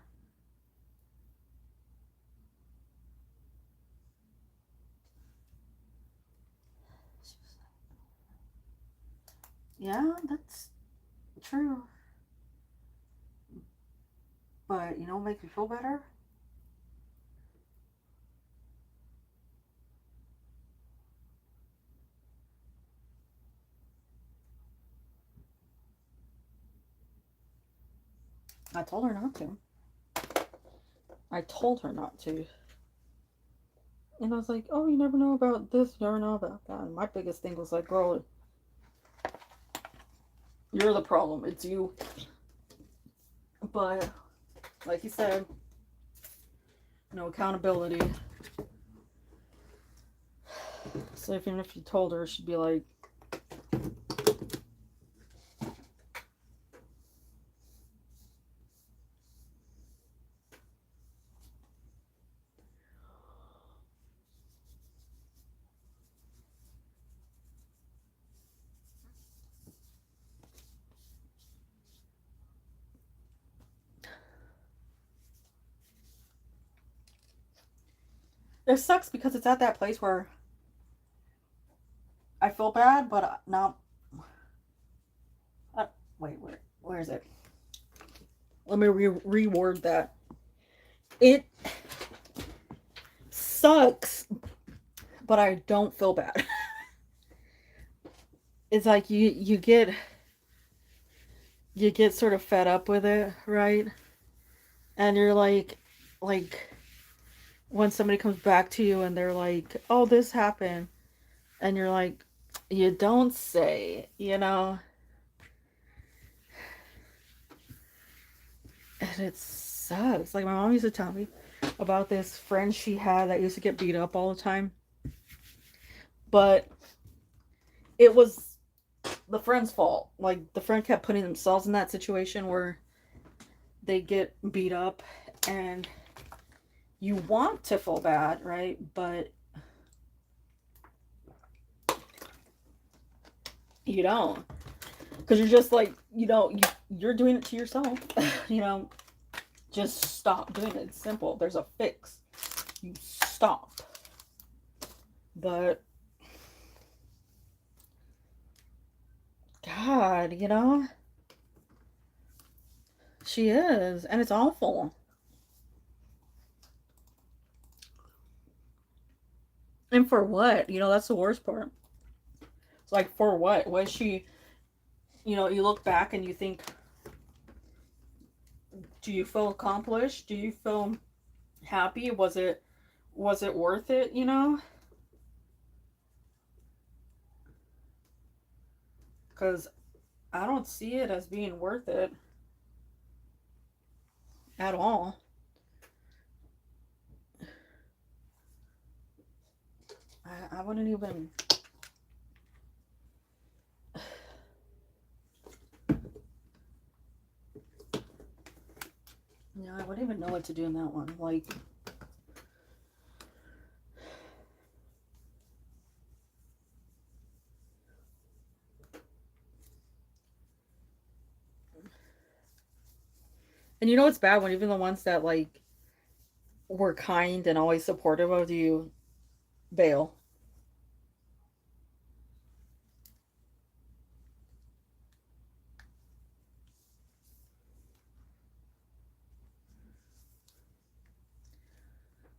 Yeah, that's true. But you know what makes me feel better? I told her not to. I told her not to. And I was like, oh, you never know about this, you never know about that. And my biggest thing was like, girl, you're the problem. It's you. But, like you said, no accountability. So even if you told her, she'd be like, it sucks because it's at that place where I feel bad, but not. Wait, where is it? Let me reword that. It sucks, but I don't feel bad. It's like you get sort of fed up with it, right? And you're like when somebody comes back to you and they're like, "Oh, this happened," and you're like, "You don't say," you know. And it sucks. Like my mom used to tell me about this friend she had that used to get beat up all the time. But it was the friend's fault. Like the friend kept putting themselves in that situation where they get beat up and you want to feel bad, right? But you don't. Because you're just like, you're doing it to yourself. Just stop doing it. It's simple. There's a fix. You stop. But God, she is, and it's awful. And for what? That's the worst part. It's like, for what? Was she, you look back and you think, do you feel accomplished? Do you feel happy? Was it was it worth it, you know? Because I don't see it as being worth it at all. I wouldn't even. Yeah, I wouldn't even know what to do in that one. Like, and you know it's bad when even the ones that like were kind and always supportive of you bail.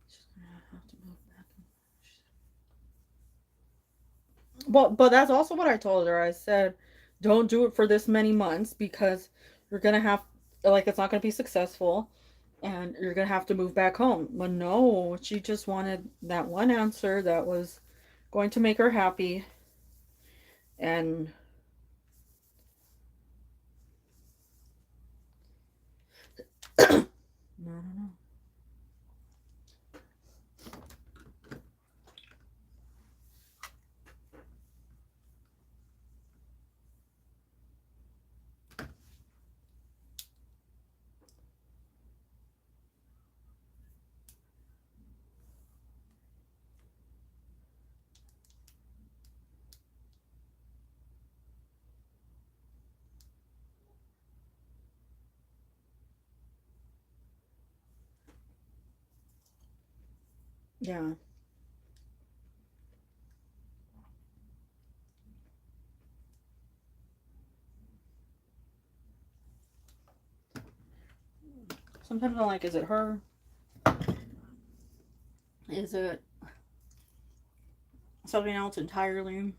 She's gonna have to move back. But that's also what I told her. I said, don't do it for this many months because you're gonna have like it's not gonna be successful and you're gonna have to move back home. But no, she just wanted that one answer that was going to make her happy and I don't know. Yeah. Sometimes I'm like, is it her? Is it something else entirely?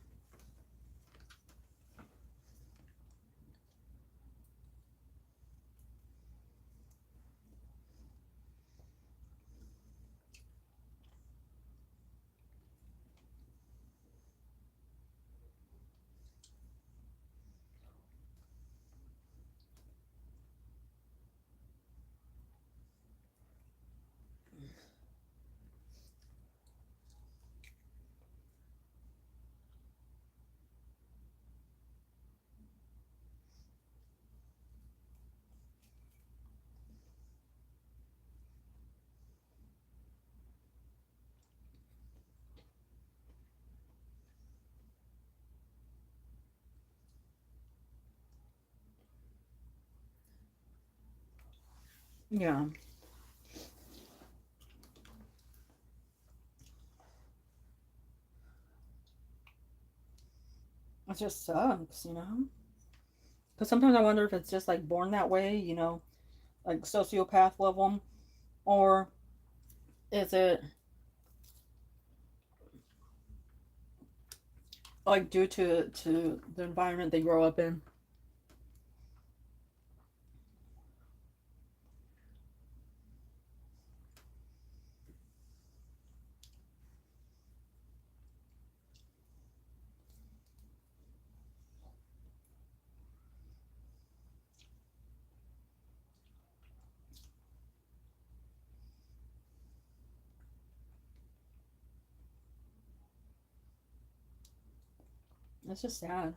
Yeah. It just sucks, you know? Because sometimes I wonder if it's just like born that way, you know, like sociopath level, or is it like due to the environment they grow up in? It's just sad,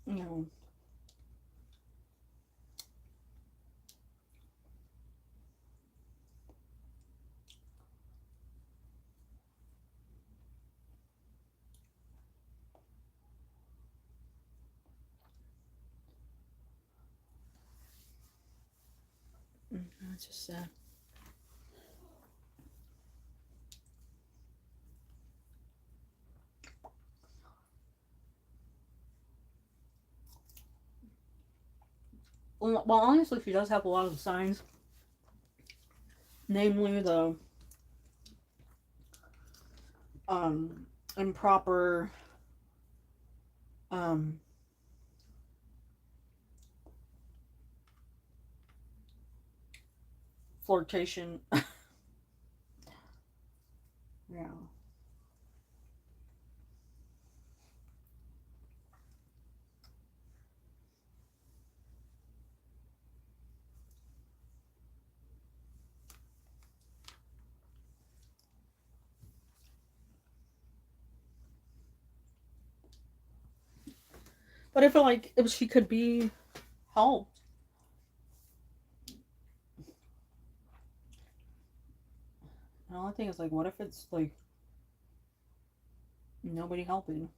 you know. It's just sad. Well, honestly, she does have a lot of the signs, namely the um improper um flirtation Yeah. But I feel like if she could be helped, the only thing is like, what if it's like nobody helping?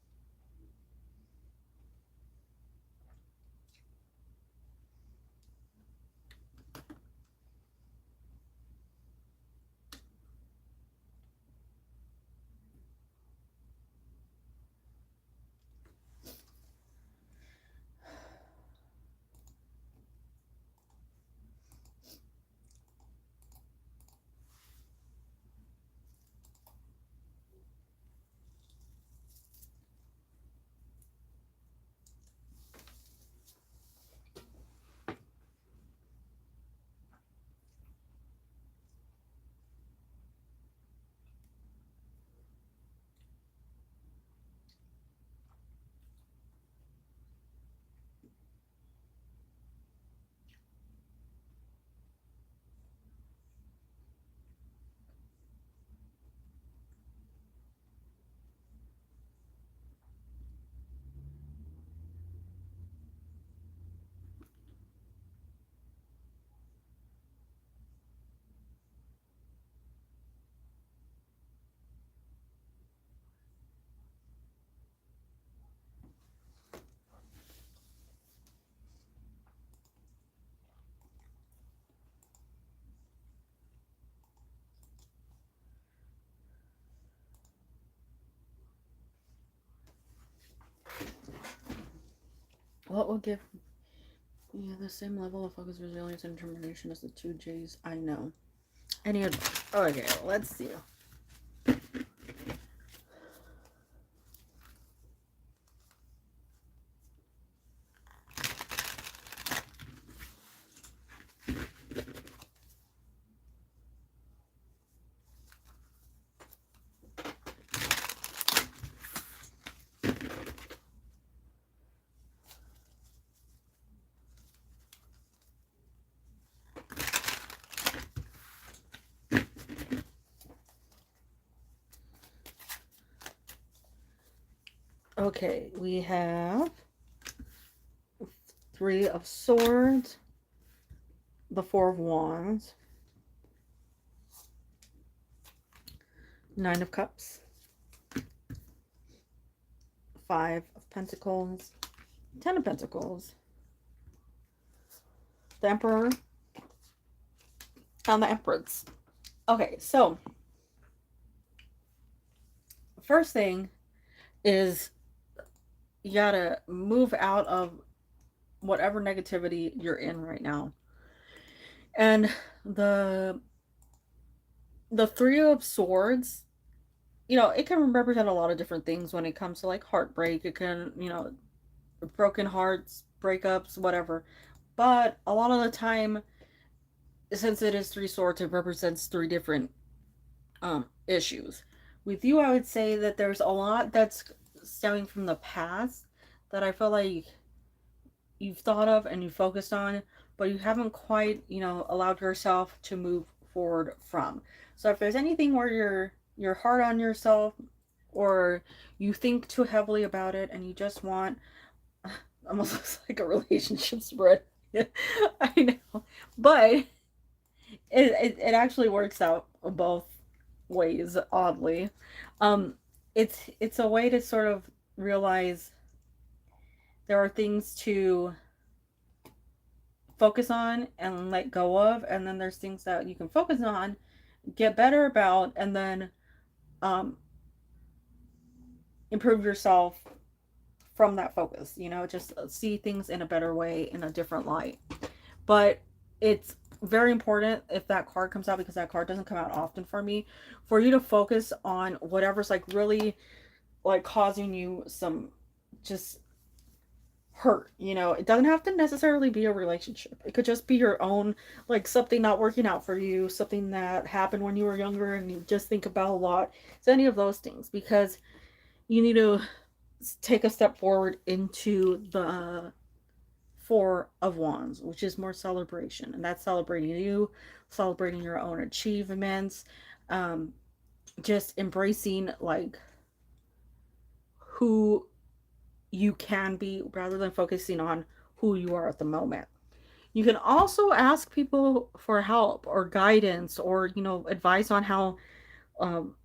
What will give you the same level of focus, resilience, and determination as the two J's I know? Any advice? Okay, let's see. Okay, we have Three of Swords, the Four of Wands, Nine of Cups, Five of Pentacles, Ten of Pentacles, the Emperor, and the Empress. Okay, so first thing is you gotta move out of whatever negativity you're in right now. And the Three of Swords, it can represent a lot of different things when it comes to like heartbreak. It can, broken hearts, breakups, whatever. But a lot of the time, since it is three swords, it represents three different issues. With you, I would say that there's a lot that's stemming from the past that I feel like you've thought of and you focused on, but you haven't quite, allowed yourself to move forward from. So if there's anything where you're hard on yourself or you think too heavily about it and you just want, almost looks like a relationship spread. I know, but it actually works out both ways, oddly. um it's a way to sort of realize there are things to focus on and let go of, and then there's things that you can focus on, get better about, and then um improve yourself from that focus, just see things in a better way, in a different light. But it's very important, if that card comes out, because that card doesn't come out often for me, for you to focus on whatever's like really like causing you some just hurt. You know, it doesn't have to necessarily be a relationship. It could just be your own, like something not working out for you, something that happened when you were younger and you just think about a lot. It's any of those things, because you need to take a step forward into the Four of Wands, which is more celebration, and that's celebrating you, celebrating your own achievements, um, just embracing like who you can be rather than focusing on who you are at the moment. You can also ask people for help or guidance, or advice on how um,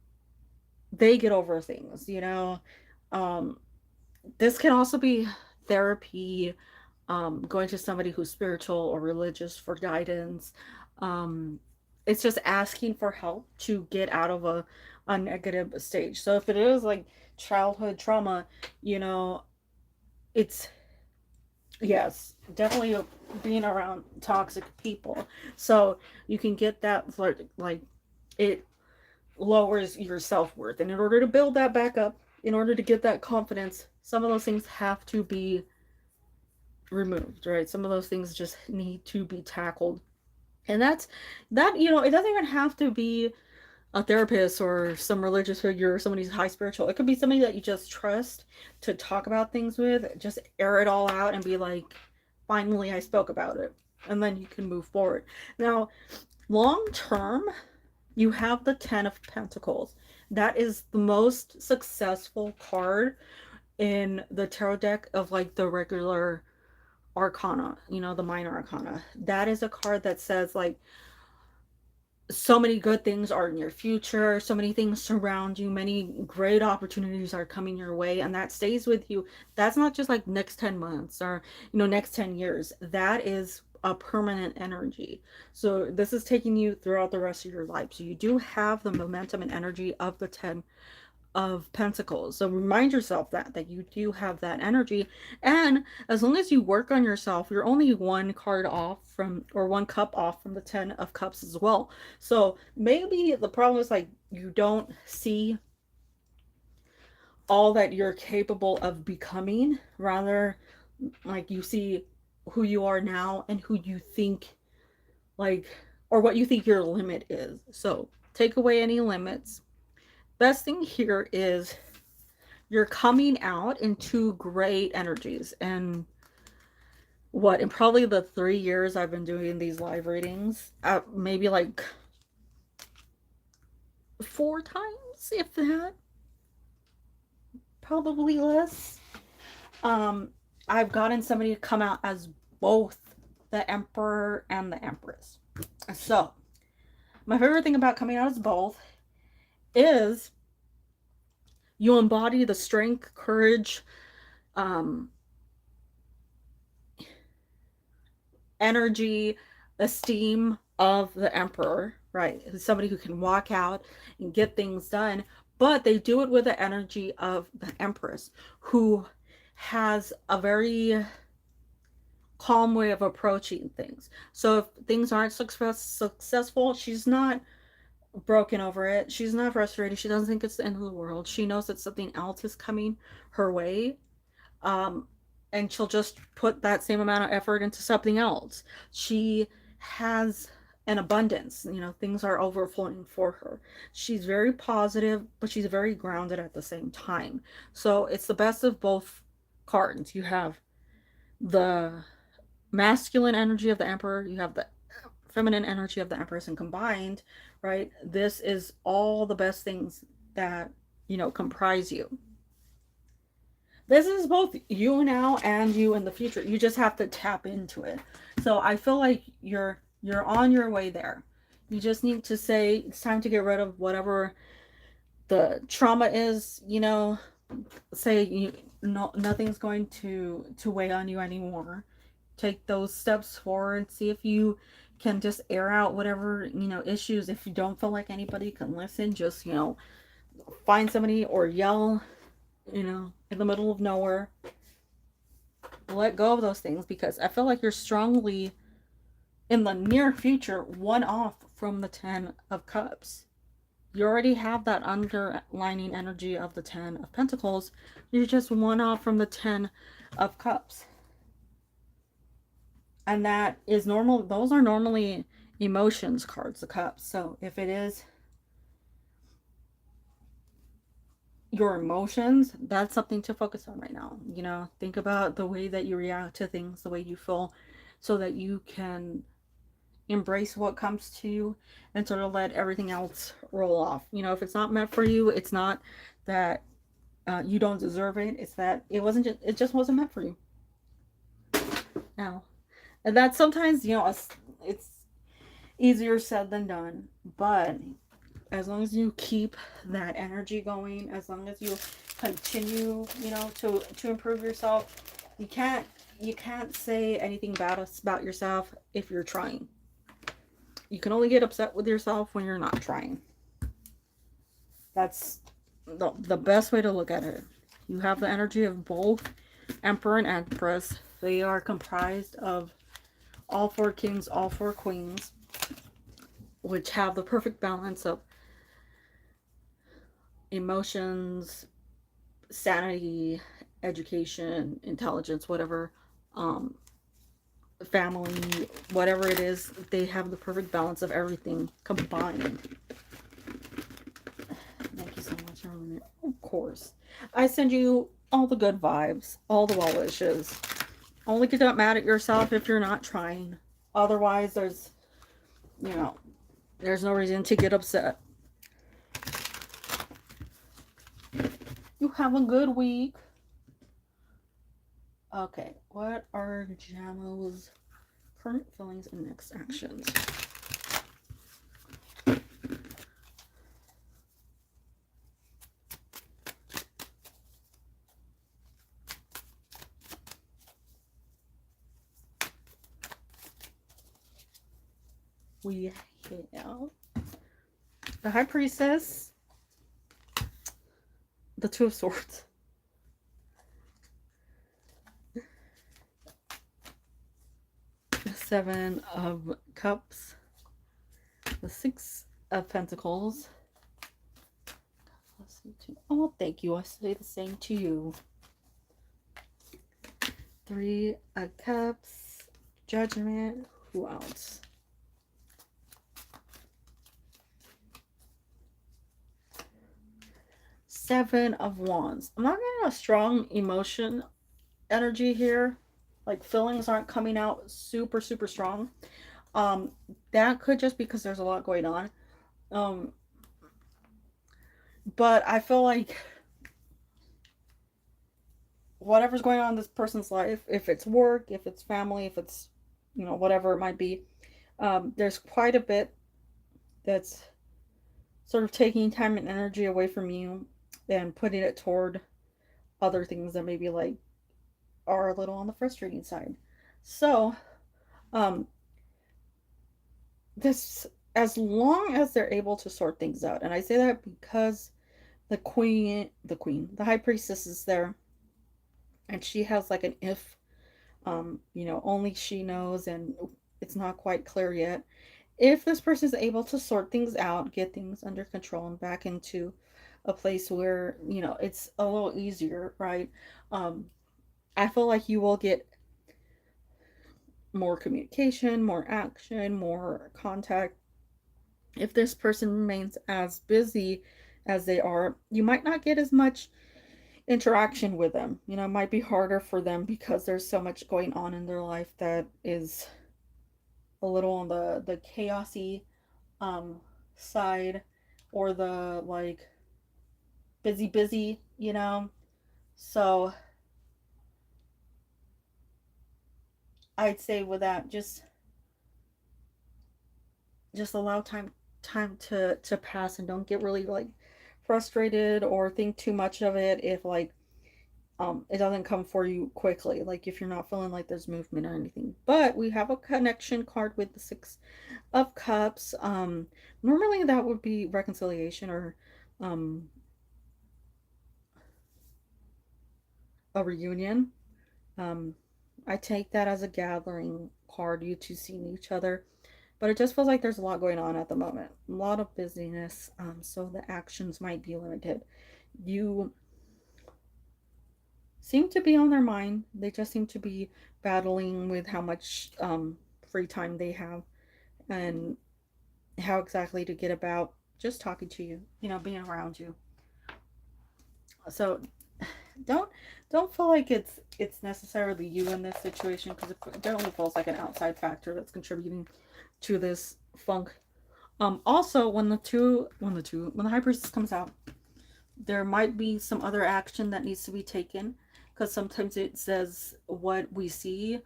they get over things. Um, this can also be therapy, going to somebody who's spiritual or religious for guidance. Um, it's just asking for help to get out of a negative stage. So if it is like childhood trauma, you know, it's, yes, definitely being around toxic people. So you can get that, like it lowers your self-worth. And in order to build that back up, in order to get that confidence, some of those things have to be removed, right? Some of those things just need to be tackled. And that, it doesn't even have to be a therapist or some religious figure or somebody who's high spiritual. It could be somebody that you just trust to talk about things with. Just air it all out and be like, finally, I spoke about it. And then you can move forward. Now, long term, you have the Ten of Pentacles. That is the most successful card in the tarot deck of like the regular arcana, the minor arcana. That is a card that says like so many good things are in your future, so many things surround you, many great opportunities are coming your way, and that stays with you. That's not just like next 10 months or next 10 years. That is a permanent energy. So this is taking you throughout the rest of your life. So you do have the momentum and energy of the 10 of Pentacles. So remind yourself that you do have that energy. And as long as you work on yourself, you're only one card off from, or one cup off from the 10 of Cups as well. So maybe the problem is like you don't see all that you're capable of becoming. Rather, like you see who you are now and who you think, like, or what you think your limit is. So take away any limits. Best thing here is you're coming out in two great energies. And in probably the 3 years I've been doing these live readings, maybe like 4 times, if that, probably less, I've gotten somebody to come out as both the Emperor and the Empress. So my favorite thing about coming out as both is you embody the strength, courage, um, energy, esteem of the Emperor, right? Somebody who can walk out and get things done, but they do it with the energy of the Empress, who has a very calm way of approaching things. So if things aren't successful, she's not broken over it. She's not frustrated. She doesn't think it's the end of the world. She knows that something else is coming her way. Um, and she'll just put that same amount of effort into something else. She has an abundance, things are overflowing for her. She's very positive, but she's very grounded at the same time. So it's the best of both cards. You have the masculine energy of the Emperor, you have the feminine energy of the Empress, and combined, right, this is all the best things that comprise you. This is both you now and you in the future. You just have to tap into it. So I feel like you're on your way there. You just need to say it's time to get rid of whatever the trauma is, say nothing's going to weigh on you anymore. Take those steps forward. See if you can just air out whatever issues. If you don't feel like anybody can listen, just find somebody or yell in the middle of nowhere. Let go of those things, because I feel like you're strongly in the near future one off from the 10 of Cups. You already have that underlining energy of the 10 of Pentacles. You're just one off from the 10 of Cups. And that is normal. Those are normally emotions cards, the cups. So if it is your emotions, that's something to focus on right now. You know, think about the way that you react to things, the way you feel, so that you can embrace what comes to you and sort of let everything else roll off. You know, if it's not meant for you, it's not that you don't deserve it. It's that it just wasn't meant for you. Now, and that sometimes, you know, it's easier said than done, but as long as you keep that energy going, as long as you continue, you know, to improve yourself, you can't you can't say anything bad about yourself if you're trying. You can only get upset with yourself when you're not trying. That's the best way to look at it. You have the energy of both Emperor and Empress. They are comprised of all four kings, all four queens, which have the perfect balance of emotions, sanity, education, intelligence, whatever, um, family, whatever it is, they have the perfect balance of everything combined. Thank you so much, Arlene. Of course. I send you all the good vibes, all the well wishes. Only get not mad at yourself if you're not trying. Otherwise, you know, there's no reason to get upset. You have a good week. Okay, what are Jamo's current feelings and next actions? We have the High Priestess, the Two of Swords, the Seven of Cups, the Six of Pentacles. Oh, thank you. I say the same to you. Three of Cups, Judgment. Who else? Seven of Wands. I'm not getting a strong emotion energy here. Like feelings aren't coming out super, super strong. Um, that could just because there's a lot going on. Um, but I feel like whatever's going on in this person's life, if it's work, if it's family, if it's, you know, whatever it might be, there's quite a bit that's sort of taking time and energy away from you and putting it toward other things that maybe like are a little on the frustrating side. So, um, this, as long as they're able to sort things out, and I say that because the high priestess is there, and she has like an if, you know, only she knows, and it's not quite clear yet. If this person is able to sort things out, get things under control, and back into a place where, you know, it's a little easier, right? Um, I feel like you will get more communication, more action, more contact. If this person remains as busy as they are, you might not get as much interaction with them. You know, it might be harder for them because there's so much going on in their life that is a little on the chaosy um side, or the like busy, you know. So I'd say with that, just allow time to pass, and don't get really like frustrated or think too much of it if like it doesn't come for you quickly, like if you're not feeling like there's movement or anything. But we have a connection card with the Six of Cups. Normally that would be reconciliation, or um a reunion. um I take that as a gathering card, you two seeing each other. But it just feels like there's a lot going on at the moment, a lot of busyness, so the actions might be limited. You seem to be on their mind. They just seem to be battling with how much free time they have and how exactly to get about just talking to you, being around you. So don't don't feel like it's necessarily you in this situation, because it definitely feels like an outside factor that's contributing to this funk. Also, when the high priestess comes out, there might be some other action that needs to be taken, because sometimes it says what we see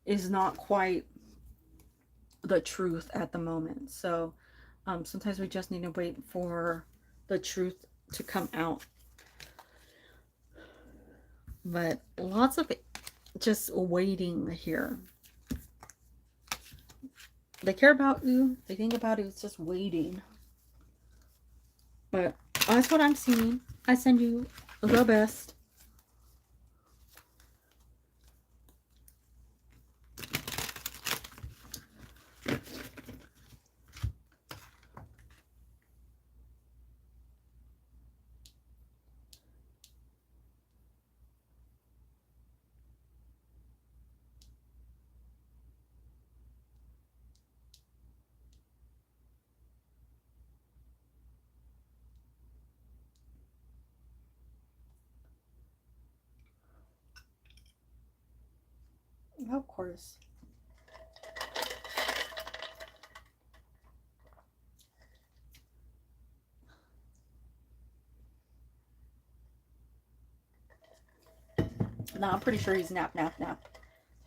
is not quite the truth at the moment. So sometimes we just need to wait for the truth to come out. But lots of just waiting here. They care about you. They think about it. It's just waiting. But that's what I'm seeing. I send you the best. Of course. No, I'm pretty sure he's nap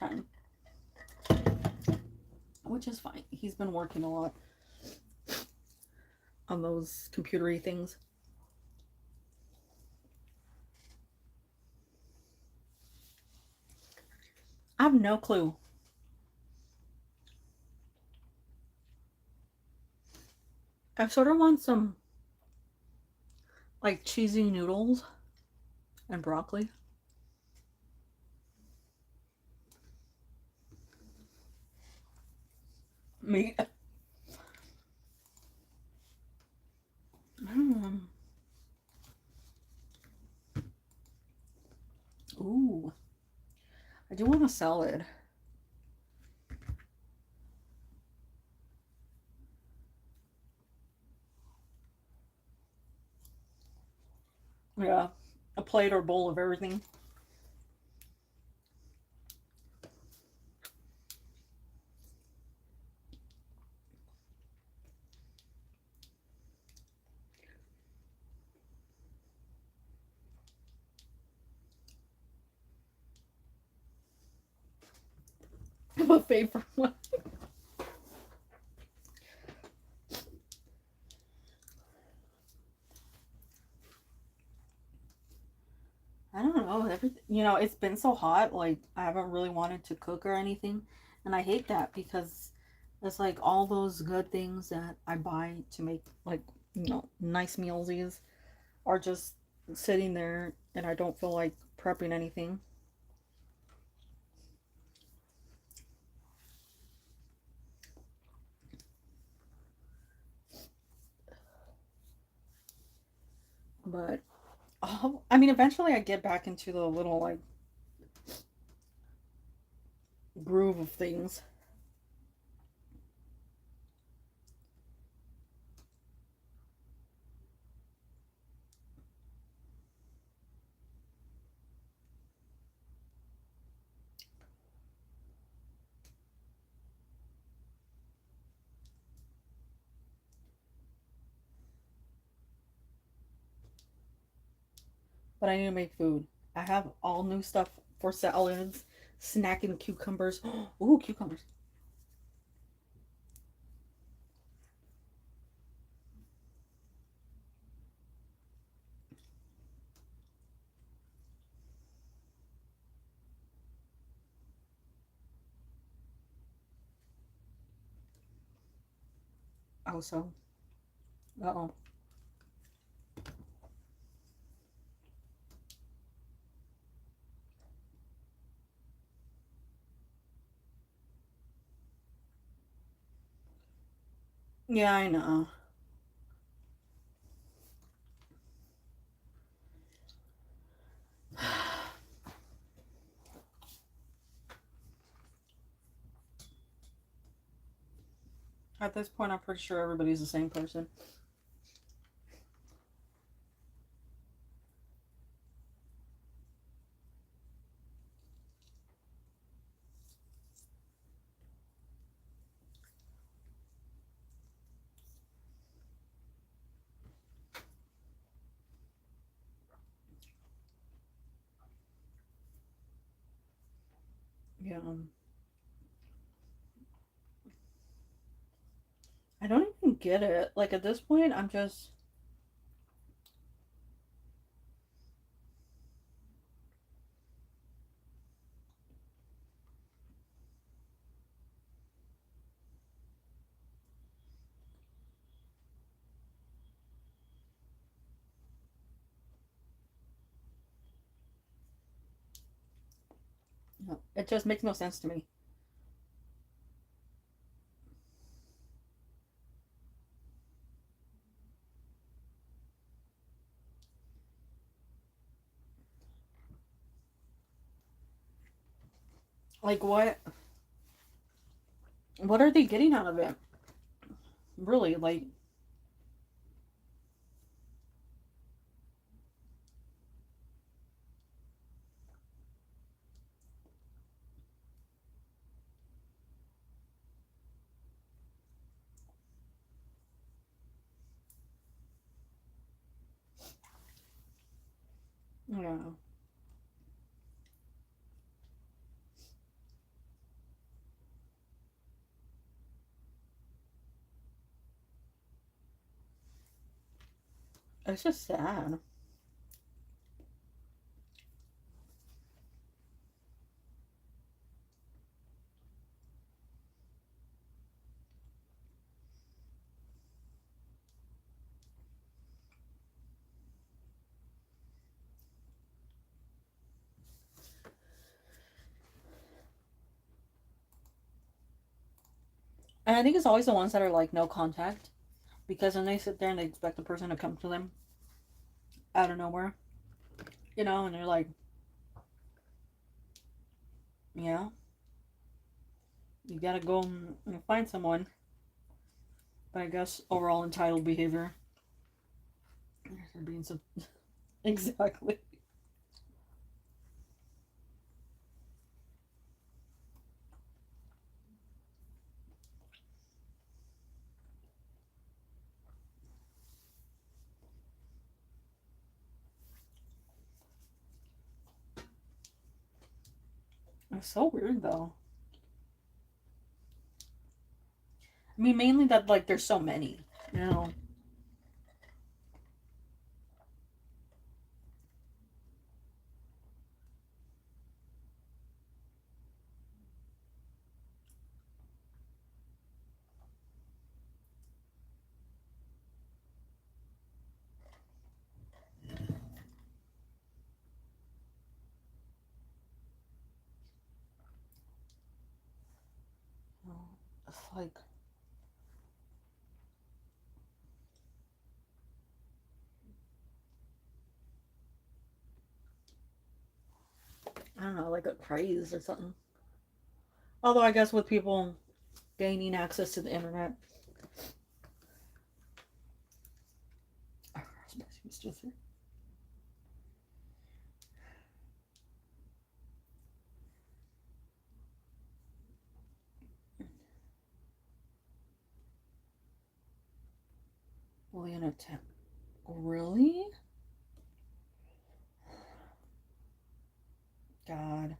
time, which is fine. He's been working a lot on those computery things. I have no clue. I sort of want some like cheesy noodles and broccoli. Meat. Mm. Ooh, I do want a salad. Yeah, a plate or bowl of everything. Buffet for what? I don't know. Everything, it's been so hot. Like, I haven't really wanted to cook or anything, and I hate that because it's like all those good things that I buy to make like nice mealsies are just sitting there, and I don't feel like prepping anything. But I mean, eventually I get back into the little like groove of things. But I need to make food. I have all new stuff for salads, snacking cucumbers. Ooh, cucumbers. Also, uh-oh. Yeah, I know. At this point, I'm pretty sure everybody's the same person. Yeah. I don't even get it. Like, at this point, I'm just. It just makes no sense to me. Like, what? What are they getting out of it? Really, like. Yeah. It's just sad. And I think it's always the ones that are like no contact. Because then they sit there and they expect the person to come to them out of nowhere. You know, and they're like, yeah, you gotta go and find someone. But I guess overall entitled behavior. They're being so. Exactly. It's so weird though. I mean, mainly that like there's so many. You know. It's like. I don't know, like a craze or something. Although I guess with people gaining access to the internet. Oh, Spicy was still here. Fully an attempt. Really? God.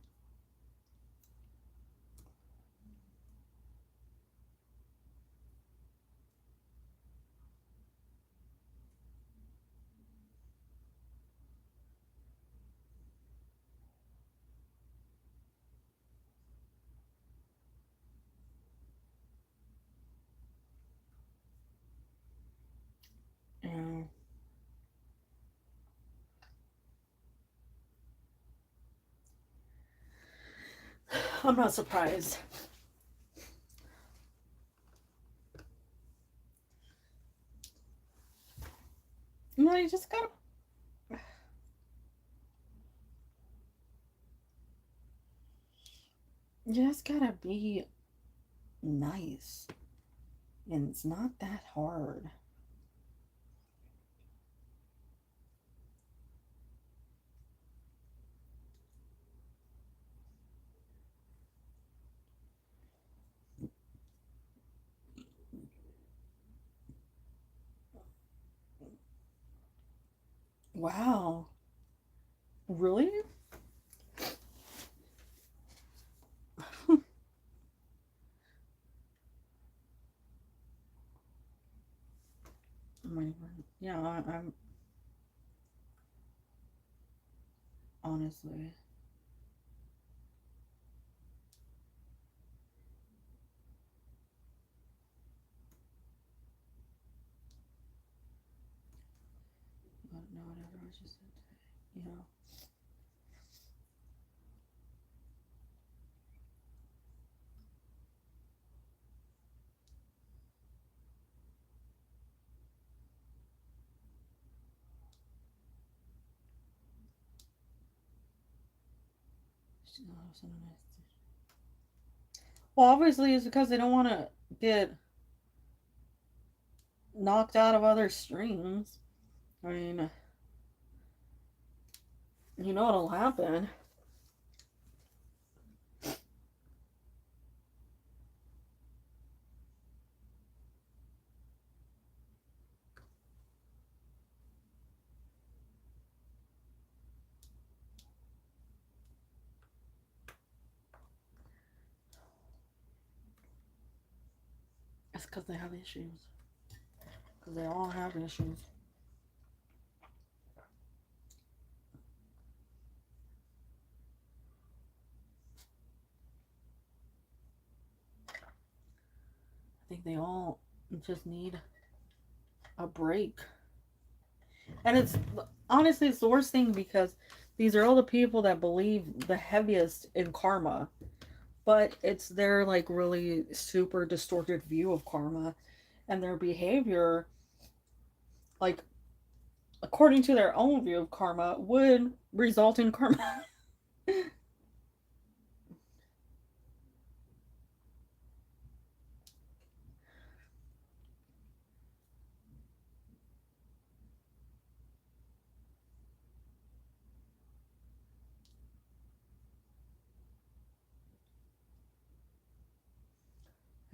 Yeah. I'm not surprised. No, you just gotta. You just gotta be nice. And it's not that hard. Wow. Really? Yeah, I'm honestly. I don't know whatever I just said. Yeah. Well, obviously, it's because they don't want to get knocked out of other streams. I mean, you know what'll happen. It's because they have issues. Because they all have issues. I think they all just need a break. And it's honestly, it's the worst thing because these are all the people that believe the heaviest in karma, but it's their like really super distorted view of karma, and their behavior, like according to their own view of karma, would result in karma.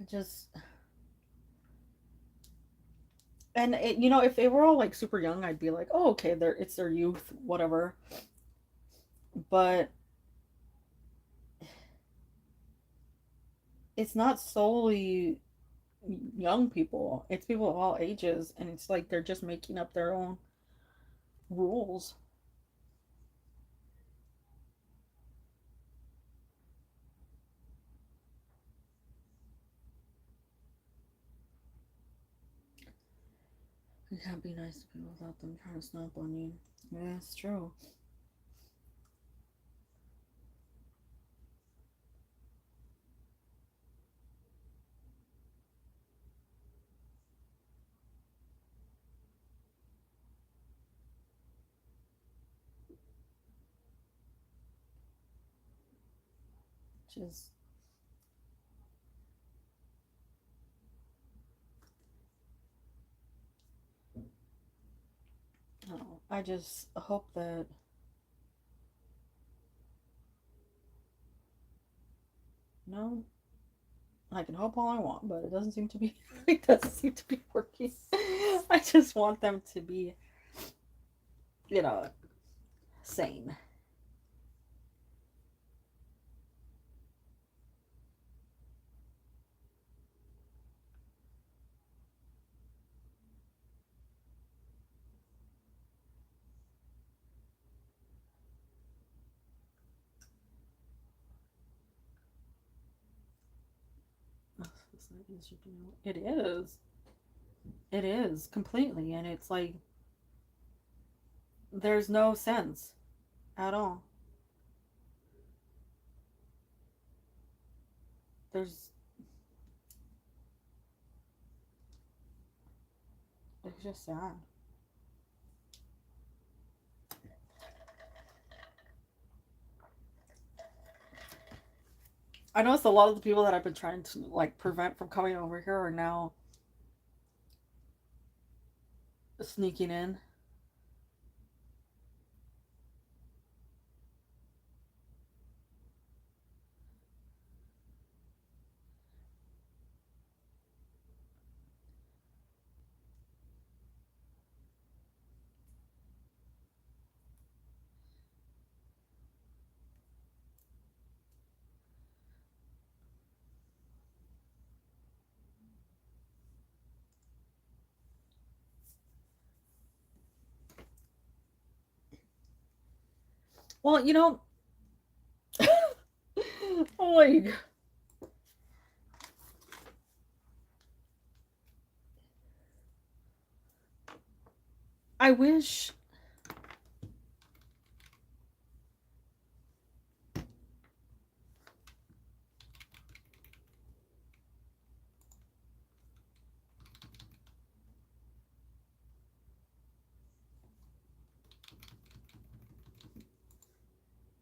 Just and if they were all like super young, I'd be like, oh, okay, it's their youth, whatever. But it's not solely young people; it's people of all ages, and it's like they're just making up their own rules. You can't be nice to people without them trying to snap on you. Yeah, it's true. Just, no, I just hope that, no, I can hope all I want, but it doesn't seem to be, it doesn't seem to be working. I just want them to be, you know, sane. It is. It is completely, and it's like there's no sense at all. There's It's just sad. I noticed a lot of the people that I've been trying to like prevent from coming over here are now sneaking in. Well, you know, like, I wish.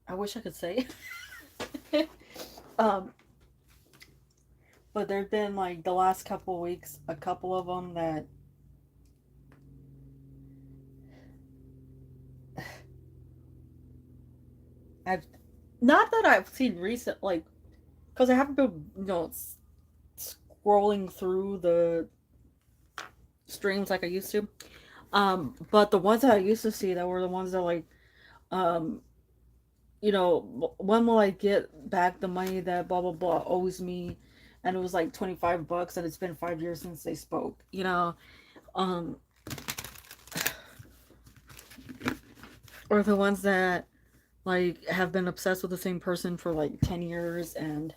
I wish I could say. um, but there've been like the last couple of weeks, a couple of them that I've not that I've seen recent, like, because I haven't been, scrolling through the streams like I used to. But the ones that I used to see that were the ones that like, um, when will I get back the money that blah blah blah owes me? And it was like $25, and it's been 5 years since they spoke. Um, or the ones that like have been obsessed with the same person for like 10 years, and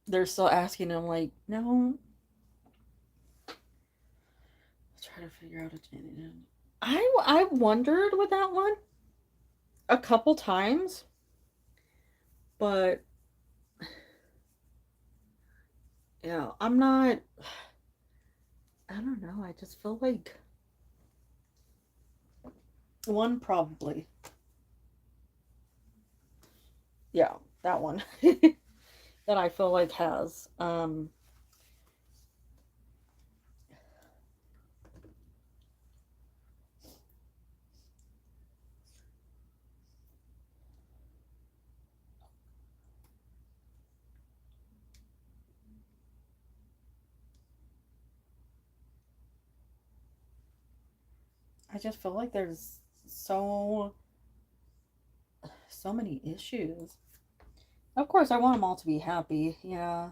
they're still asking him like, no. Try to figure out a. I wondered with that one a couple times, but yeah, I'm not. I don't know. I just feel like one probably. Yeah, that one that I feel like has. I just feel like there's so many issues. Of course, I want them all to be happy. Yeah.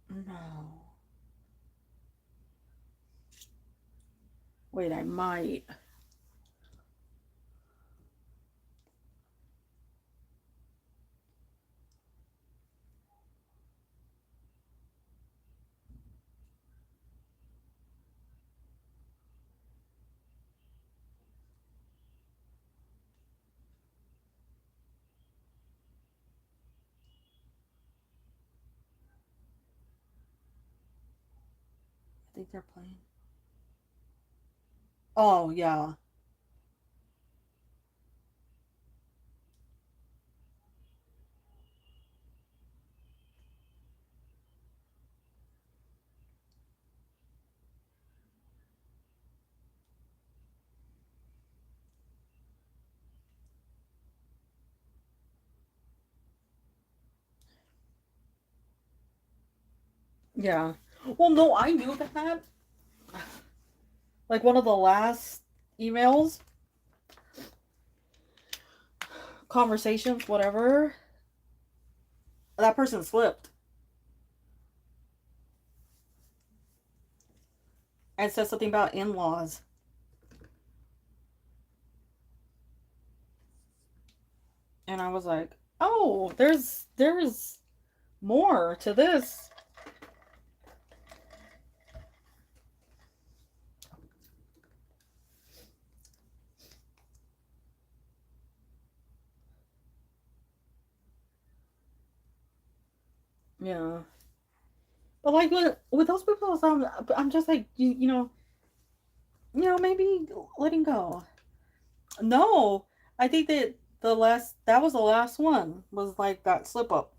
No. Wait, I might. I think they're playing. Oh, yeah. Yeah. Well, no, I knew that. Like one of the last emails, conversations, whatever, that person slipped and said something about in-laws. And I was like, "Oh, there's more to this." Yeah. But like with those people, I'm just like maybe letting go. No, I think that that was the last one was like that slip up.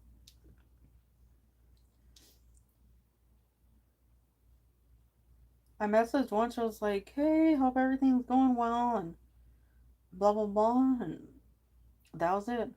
I messaged once. I was like, "Hey, hope everything's going well," and blah blah blah, and that was it.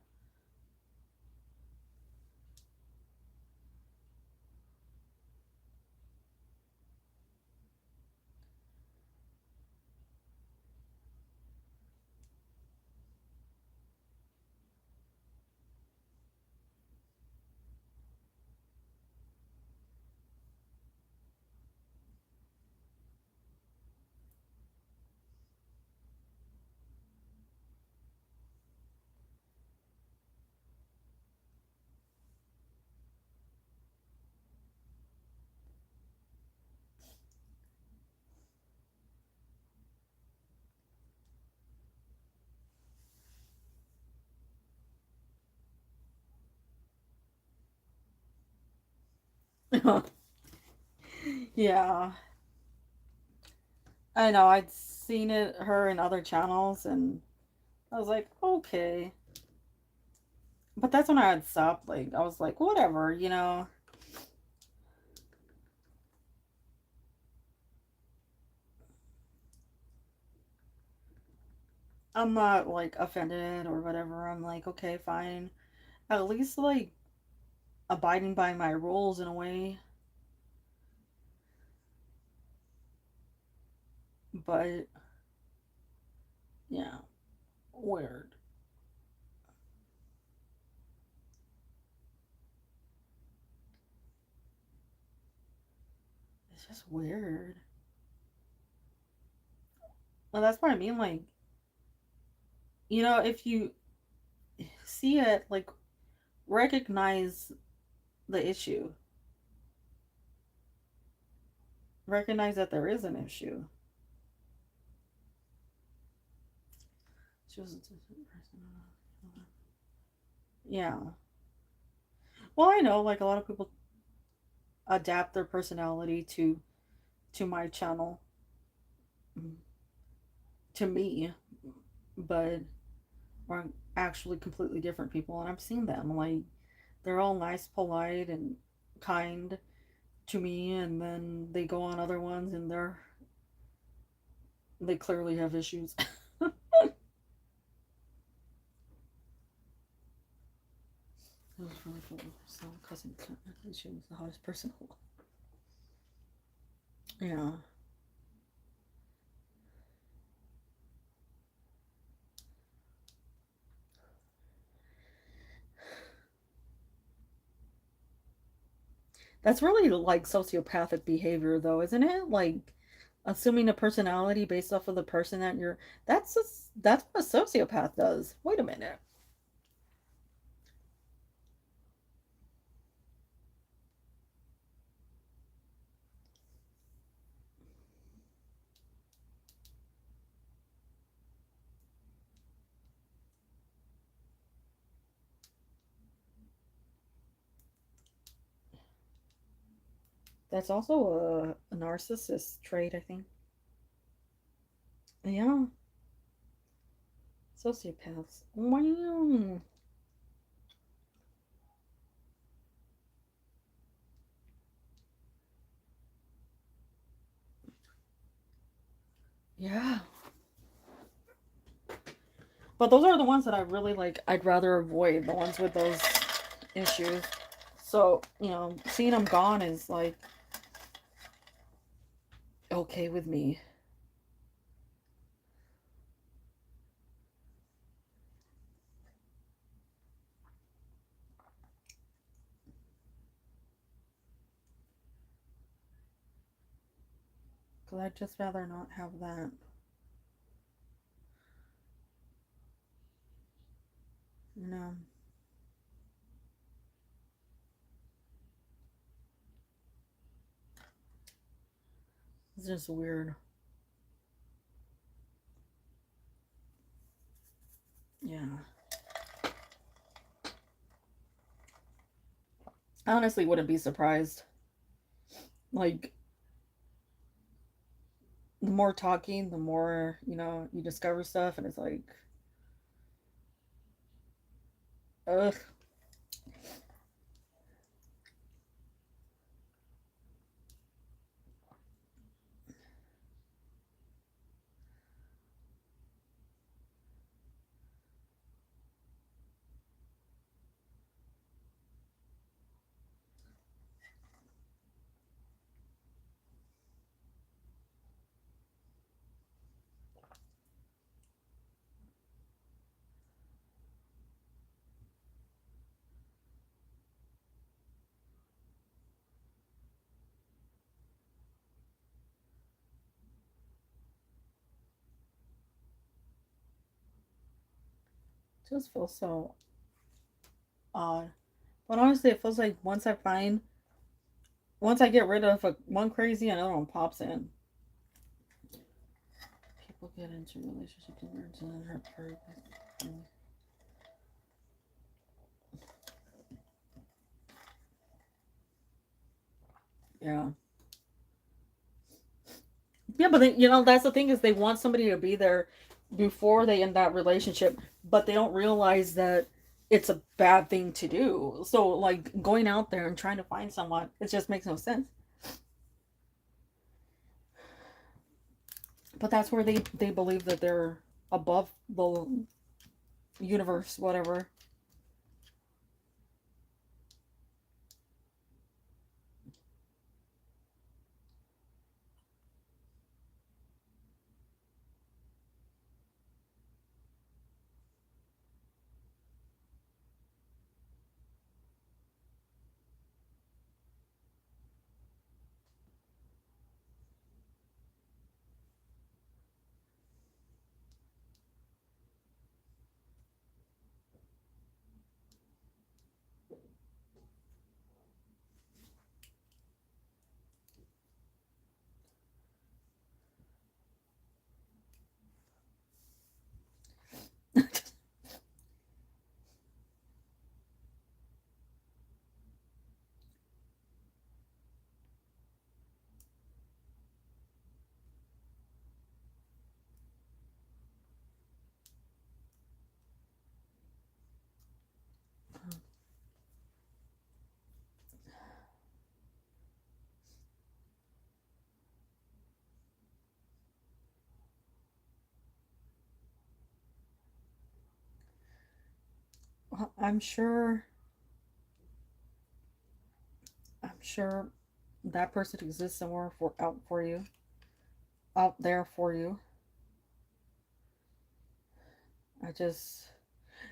Yeah, I know. I'd seen her in other channels, and I was like, okay. But that's when I had stopped. Like, I was like, whatever. I'm not like offended or whatever. I'm like, okay, fine. At least like abiding by my rules in a way. But yeah, weird. It's just weird. Well, that's what I mean. Like, if you see it, like, recognize the issue, recognize that there is an issue. She was a different person. Yeah. Well, I know, like, a lot of people adapt their personality to my channel, mm, to me, but we're actually completely different people, and I've seen them. Like, they're all nice, polite, and kind to me, and then they go on other ones, and they clearly have issues. It was really cool. So, cousin, she was the hottest person. Yeah. That's really like sociopathic behavior, though, isn't it? Like assuming a personality based off of the person that you're. That's what a sociopath does. Wait a minute. That's also a narcissist trait, I think. Yeah, sociopaths. Wow. Yeah, but those are the ones that I really like. I'd rather avoid the ones with those issues. So seeing them gone is like okay with me. Because I'd just rather not have that. You know, it's just weird. Yeah. I honestly wouldn't be surprised. Like, the more talking, the more, you discover stuff, and it's like, ugh. Just feels so odd. But honestly, it feels like once I get rid of one crazy, another one pops in. People get into relationships and learn to hurt purpose. Yeah. Yeah, but that's the thing is they want somebody to be there before they end that relationship, but they don't realize that it's a bad thing to do. So like going out there and trying to find someone, it just makes no sense. But that's where they believe that they're above the universe, whatever. I'm sure I'm sure that person exists somewhere for you, out there for you. I just,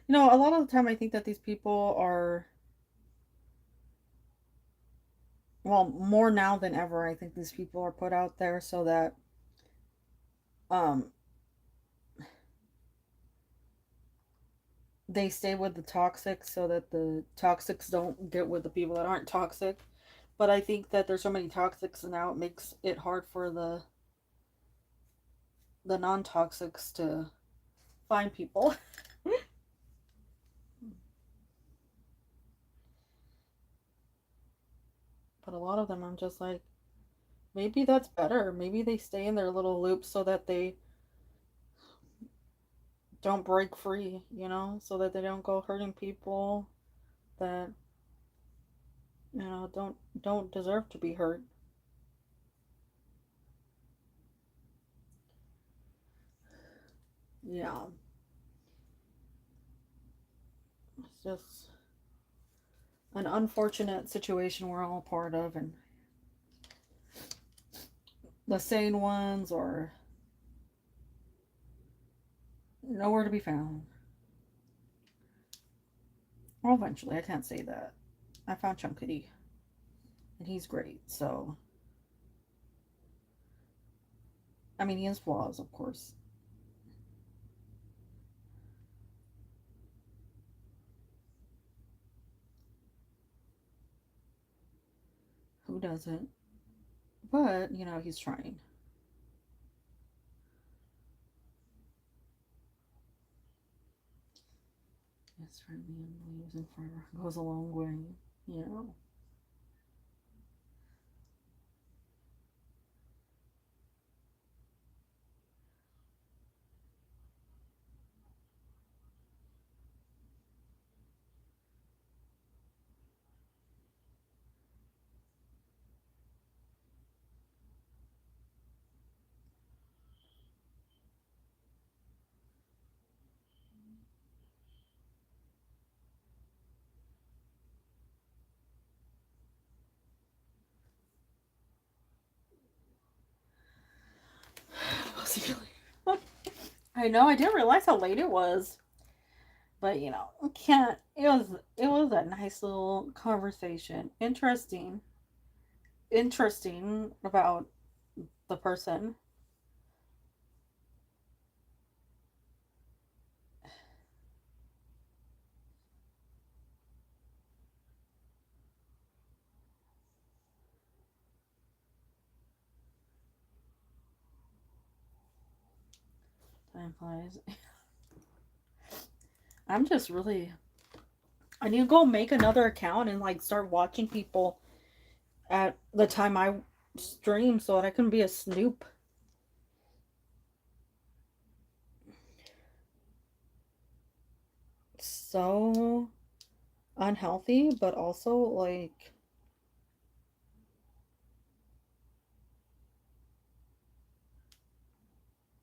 a lot of the time I think that these people are, well, more now than ever. I think these people are put out there so that um they stay with the toxic so that the toxics don't get with the people that aren't toxic. But I think that there's so many toxics now it makes it hard for the non-toxics to find people. But a lot of them I'm just like, maybe that's better. Maybe they stay in their little loops so that they don't break free, so that they don't go hurting people that, don't deserve to be hurt. Yeah. It's just an unfortunate situation we're all part of, and the sane ones are nowhere to be found. Well, eventually, I can't say that. I found Chunkity, and he's great. So, I mean, he has flaws, of course. Who doesn't? But he's trying. Yes, friendly and believes in forever goes a long way. You know. See you later. I know, I didn't realize how late it was. But you know, can't it was a nice little conversation. Interesting about the person. Time flies. I'm just really I need to go make another account and like start watching people at the time I stream so that I can be a snoop. So unhealthy, but also like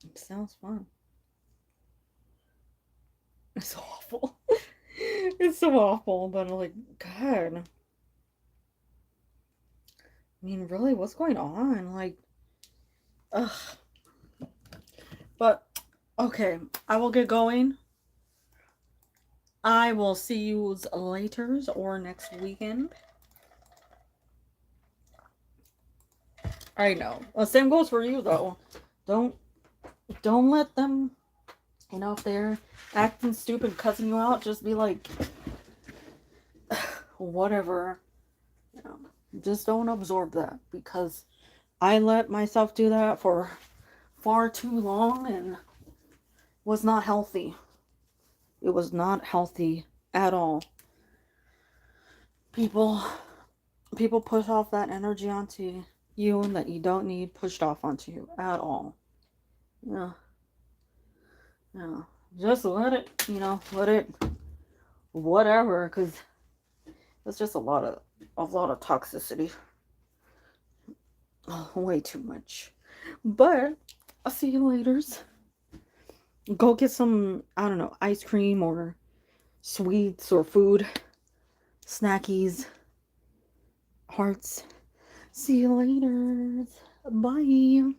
it sounds fun. It's so awful. It's so awful, but I'm like, God. I mean, really, what's going on? Like, ugh. But okay, I will get going. I will see you later or next weekend. I know. The same goes for you though. Don't don't let them, you know, if they're acting stupid, cussing you out, just be like, whatever. You know, just don't absorb that because I let myself do that for far too long and was not healthy. It was not healthy at all. People people push off that energy onto you that you don't need pushed off onto you at all. Yeah. Yeah. Just let it, you know, let it whatever, because it's just a lot of toxicity. Oh, way too much. But I'll see you later. Go get some, I don't know, ice cream or sweets or food, snackies, hearts. See you later. Bye.